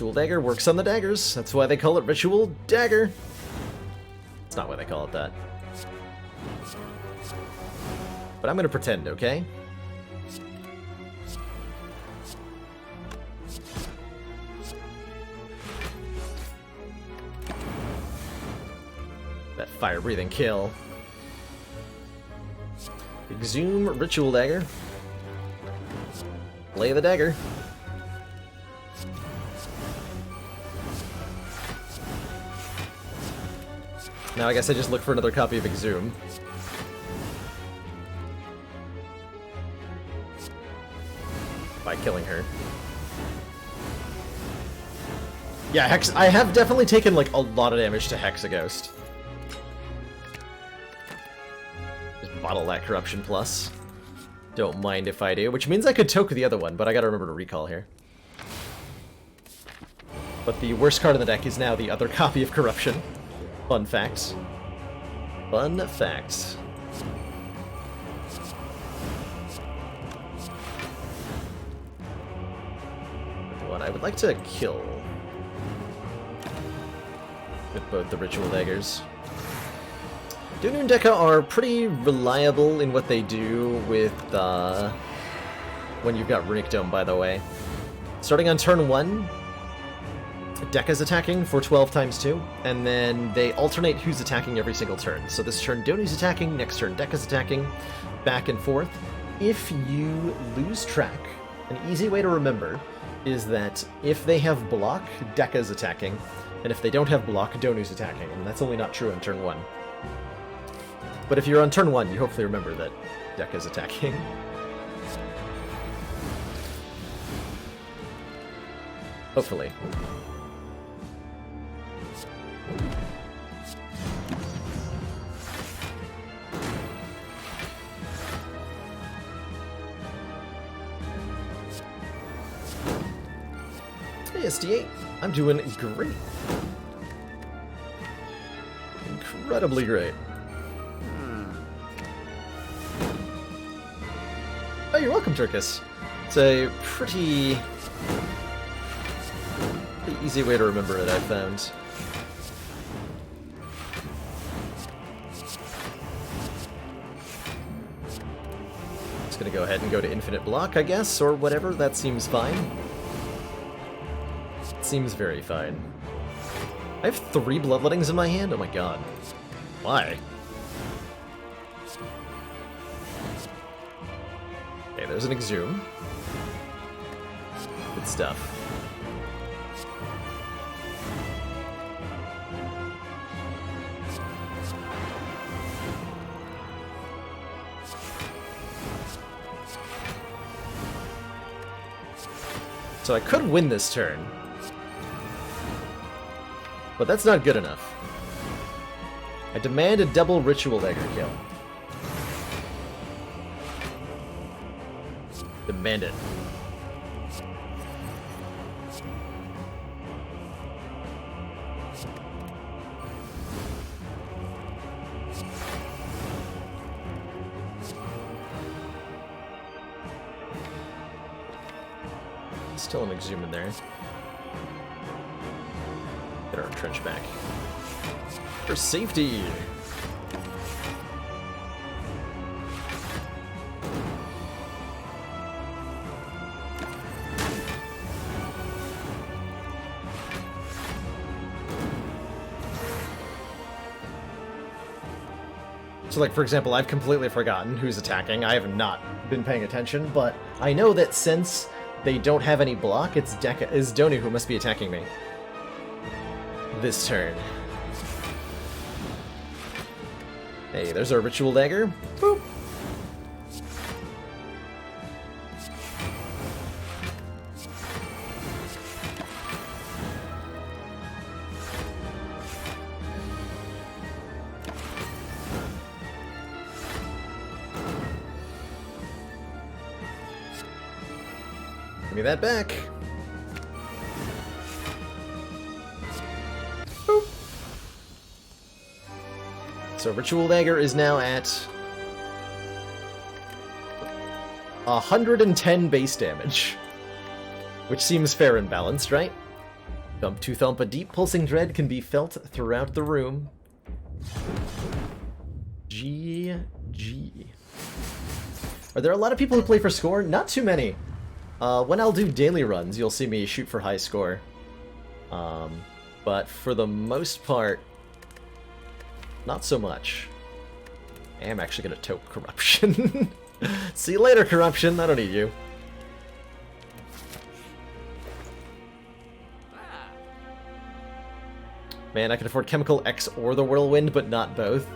Ritual Dagger works on the daggers. That's why they call it Ritual Dagger. It's not why they call it that. But I'm gonna pretend, okay? That fire-breathing kill. Exhume Ritual Dagger. Play the dagger. Now I guess I just look for another copy of Exhume. By killing her. Yeah, I have definitely taken like a lot of damage to Hexaghost. Just bottle that Corruption Plus. Don't mind if I do, which means I could toke the other one, but I gotta remember to recall here. But the worst card in the deck is now the other copy of Corruption. Fun facts. Fun facts. What I would like to kill with both the Ritual Daggers. Dunu and Deca are pretty reliable in what they do with when you've got Runic Dome, by the way. Starting on turn 1, Deca's attacking for 12 times 2, and then they alternate who's attacking every single turn. So this turn Donu's attacking, next turn Deca's attacking, back and forth. If you lose track, an easy way to remember is that if they have block, Deca's attacking, and if they don't have block, Donu's attacking, and that's only not true on turn 1. But if you're on turn 1, you hopefully remember that Deca's attacking. Hopefully. Hey, SD8. I'm doing great. Incredibly great. Oh, you're welcome, Turkus. It's a pretty easy way to remember it, I've found. Just gonna go ahead and go to infinite block, I guess, or whatever. That seems fine. It seems very fine. I have 3 bloodlettings in my hand? Oh my god. Why? Okay, there's an exhume. Good stuff. So I could win this turn. But that's not good enough. I demand a double Ritual Dagger kill. Demand it. Still an exhume in there. Get our trench back. For safety! So, like, for example, I've completely forgotten who's attacking. I have not been paying attention, but I know that since they don't have any block, it's Doni who must be attacking me this turn. Hey, there's our Ritual Dagger. Boop. Give me that back. Boop. So Ritual Dagger is now at 110 base damage, which seems fair and balanced, right? Thump to thump, a deep pulsing dread can be felt throughout the room. GG. Are there a lot of people who play for score? Not too many. When I'll do daily runs, you'll see me shoot for high score. But for the most part, not so much. I am actually going to tote Corruption. See you later, Corruption. I don't need you. Man, I can afford Chemical X or the Whirlwind, but not both.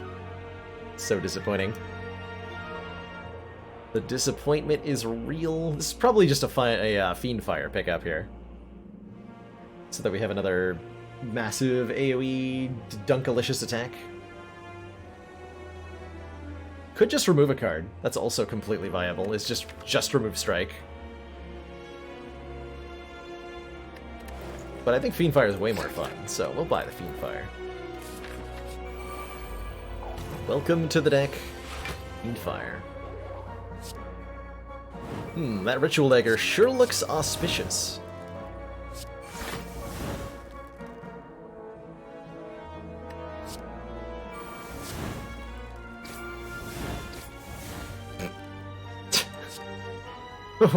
So disappointing. The disappointment is real. This is probably just a Fiend Fire pickup here. So that we have another massive AoE Dunkalicious attack. Could just remove a card. That's also completely viable. It's just remove Strike. But I think Fiend Fire is way more fun, so we'll buy the Fiend Fire. Welcome to the deck, Fiend Fire. That Ritual Dagger sure looks auspicious.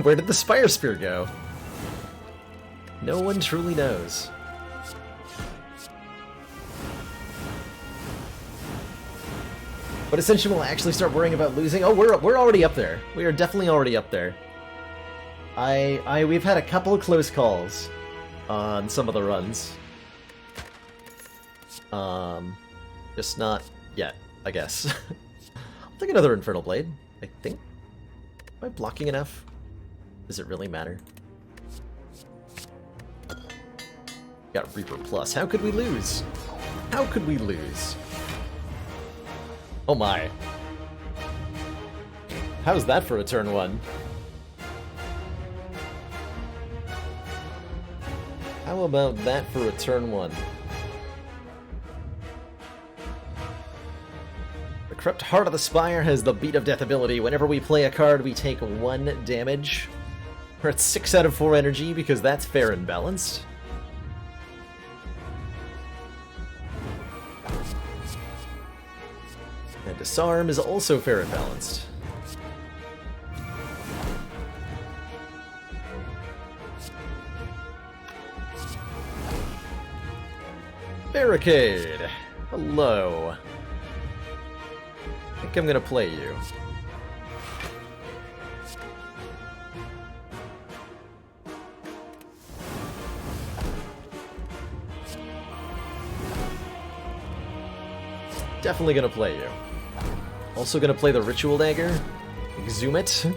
Where did the Spire Spear go? No one truly knows. But Ascension will actually start worrying about losing. Oh, we're already up there. We are definitely already up there. We've had a couple of close calls on some of the runs. Just not yet, I guess. I'll take another Infernal Blade, I think. Am I blocking enough? Does it really matter? Got Reaper Plus. How could we lose? How could we lose? Oh my. How's that for a turn 1? How about that for a turn 1? The Corrupt Heart of the Spire has the Beat of Death ability. Whenever we play a card, we take 1 damage. We're at 6 out of 4 energy because that's fair and balanced. And Disarm is also fair and balanced. Barricade! Hello. I think I'm gonna play you. Definitely gonna play you. Also gonna play the Ritual Dagger. Exhume it.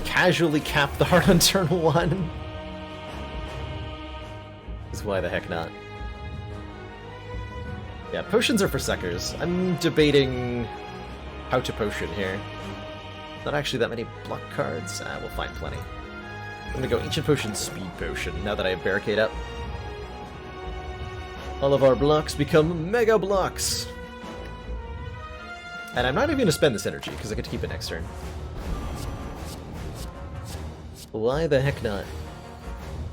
Casually cap the heart on turn 1. Is why the heck not. Yeah, potions are for suckers. I'm debating how to potion here. Not actually that many block cards. We'll find plenty. I'm gonna go Ancient Potion, Speed Potion, now that I have Barricade up. All of our blocks become Mega Blocks! And I'm not even gonna spend this energy, because I get to keep it next turn. Why the heck not?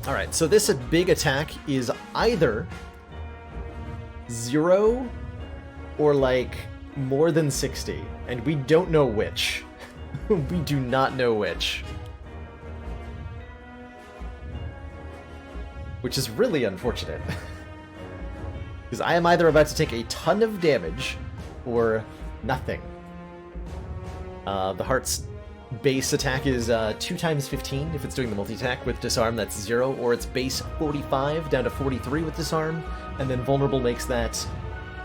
Alright, so this big attack is either 0 or like more than 60, and we don't know which. We do not know which. Which is really unfortunate. Because I am either about to take a ton of damage or nothing. The heart's base attack is 2 times 15 if it's doing the multi-attack. With Disarm, that's 0, or it's base 45 down to 43 with Disarm, and then Vulnerable makes that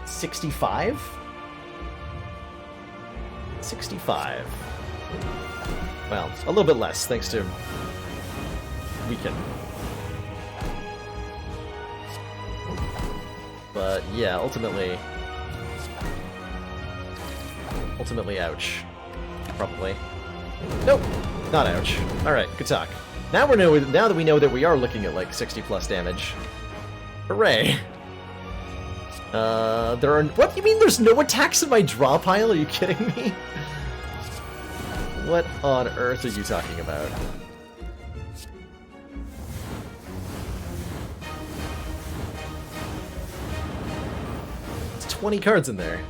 65? 65. Well, a little bit less, thanks to Weaken. But yeah, ultimately, ouch. Probably. Nope, not ouch. All right, good talk. Now now that we know that we are looking at like 60 plus damage. Hooray! There are. What? You mean there's no attacks in my draw pile? Are you kidding me? What on earth are you talking about? It's 20 cards in there.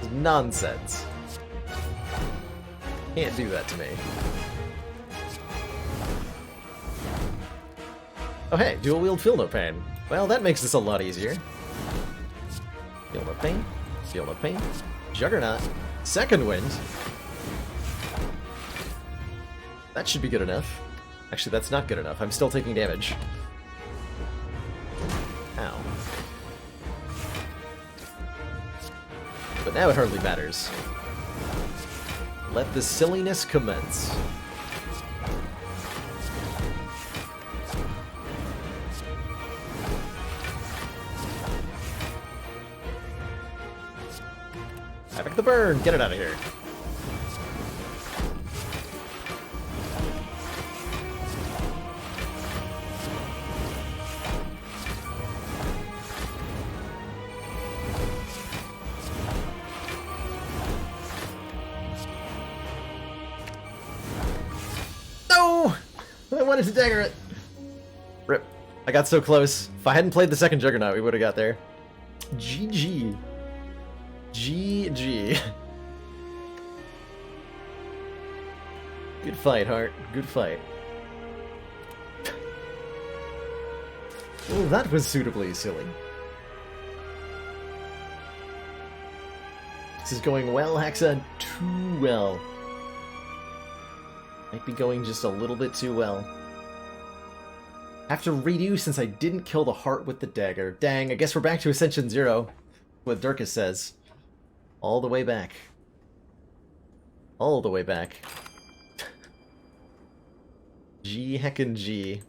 It's nonsense. Can't do that to me. Oh hey, dual wield Feel No Pain. Well, that makes this a lot easier. Feel No Pain. Feel No Pain. Juggernaut. Second Wind. That should be good enough. Actually, that's not good enough. I'm still taking damage. Ow. But now it hardly matters. Let the silliness commence. Havoc the Burn! Get it out of here. No! I wanted to dagger it. Rip. I got so close. If I hadn't played the second Juggernaut, we would have got there. GG. GG. Good fight, Hart. Good fight. Well, that was suitably silly. This is going well, Hexa. Too well. Might be going just a little bit too well. Have to redo since I didn't kill the heart with the dagger. Dang, I guess we're back to Ascension 0. What Durkis says. All the way back. All the way back. G heckin' G.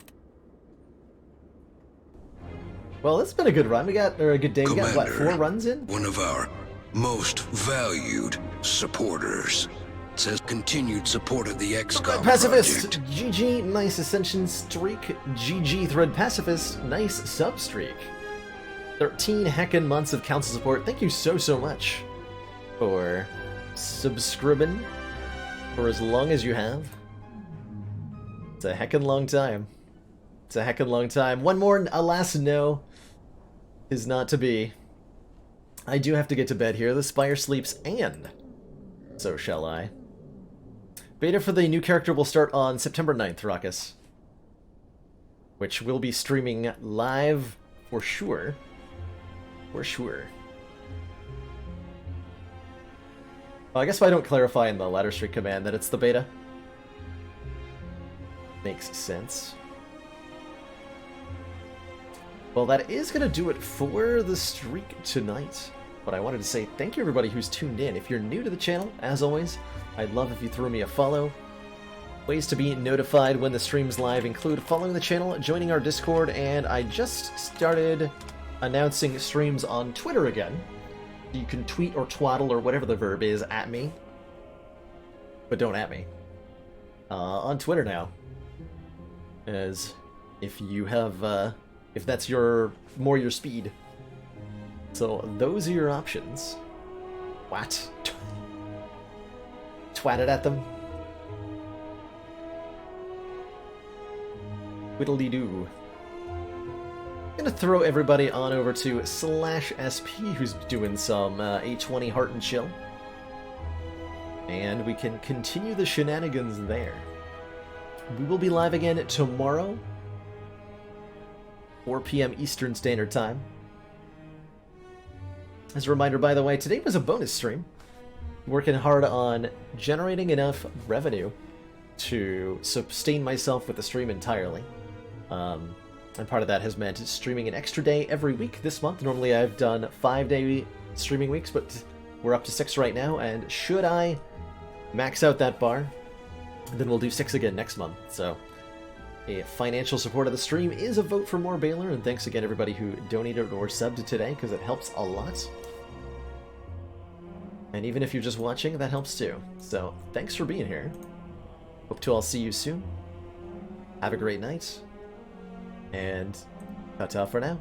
Well, it's been a good run. We got, or a good day. We got, what, 4 runs in? One of our most valued supporters says continued support of the XCOM Pacifist! project. GG, nice Ascension streak. GG, Thread Pacifist, nice sub streak. 13 heckin' months of council support. Thank you so much for subscribing for as long as you have. It's a heckin' long time. It's a heckin' long time. One more, alas no, is not to be. I do have to get to bed here. The Spire sleeps, and so shall I. Beta for the new character will start on September 9th, Ruckus, which will be streaming live for sure. For sure. Well, I guess if I don't clarify in the ladder streak command that it's the beta, makes sense. Well, that is going to do it for the streak tonight. But I wanted to say thank you everybody who's tuned in. If you're new to the channel, as always, I'd love if you threw me a follow. Ways to be notified when the stream's live include following the channel, joining our Discord, and I just started announcing streams on Twitter again. You can tweet or twaddle or whatever the verb is at me. But don't at me. On Twitter now. As if you have, if that's more your speed. So those are your options. What? Twat it at them? Whittly-doo. I'm gonna throw everybody on over to /SP, who's doing some 820 Heart and Chill. And we can continue the shenanigans there. We will be live again tomorrow, 4 p.m. Eastern Standard Time. As a reminder, by the way, today was a bonus stream. Working hard on generating enough revenue to sustain myself with the stream entirely. And part of that has meant streaming an extra day every week this month. Normally I've done 5-day streaming weeks, but we're up to 6 right now, and should I max out that bar, then we'll do 6 again next month. So a financial support of the stream is a vote for more Baylor, and thanks again everybody who donated or subbed today, because it helps a lot. And even if you're just watching, that helps too. So thanks for being here. Hope to all see you soon. Have a great night. And ta-ta for now.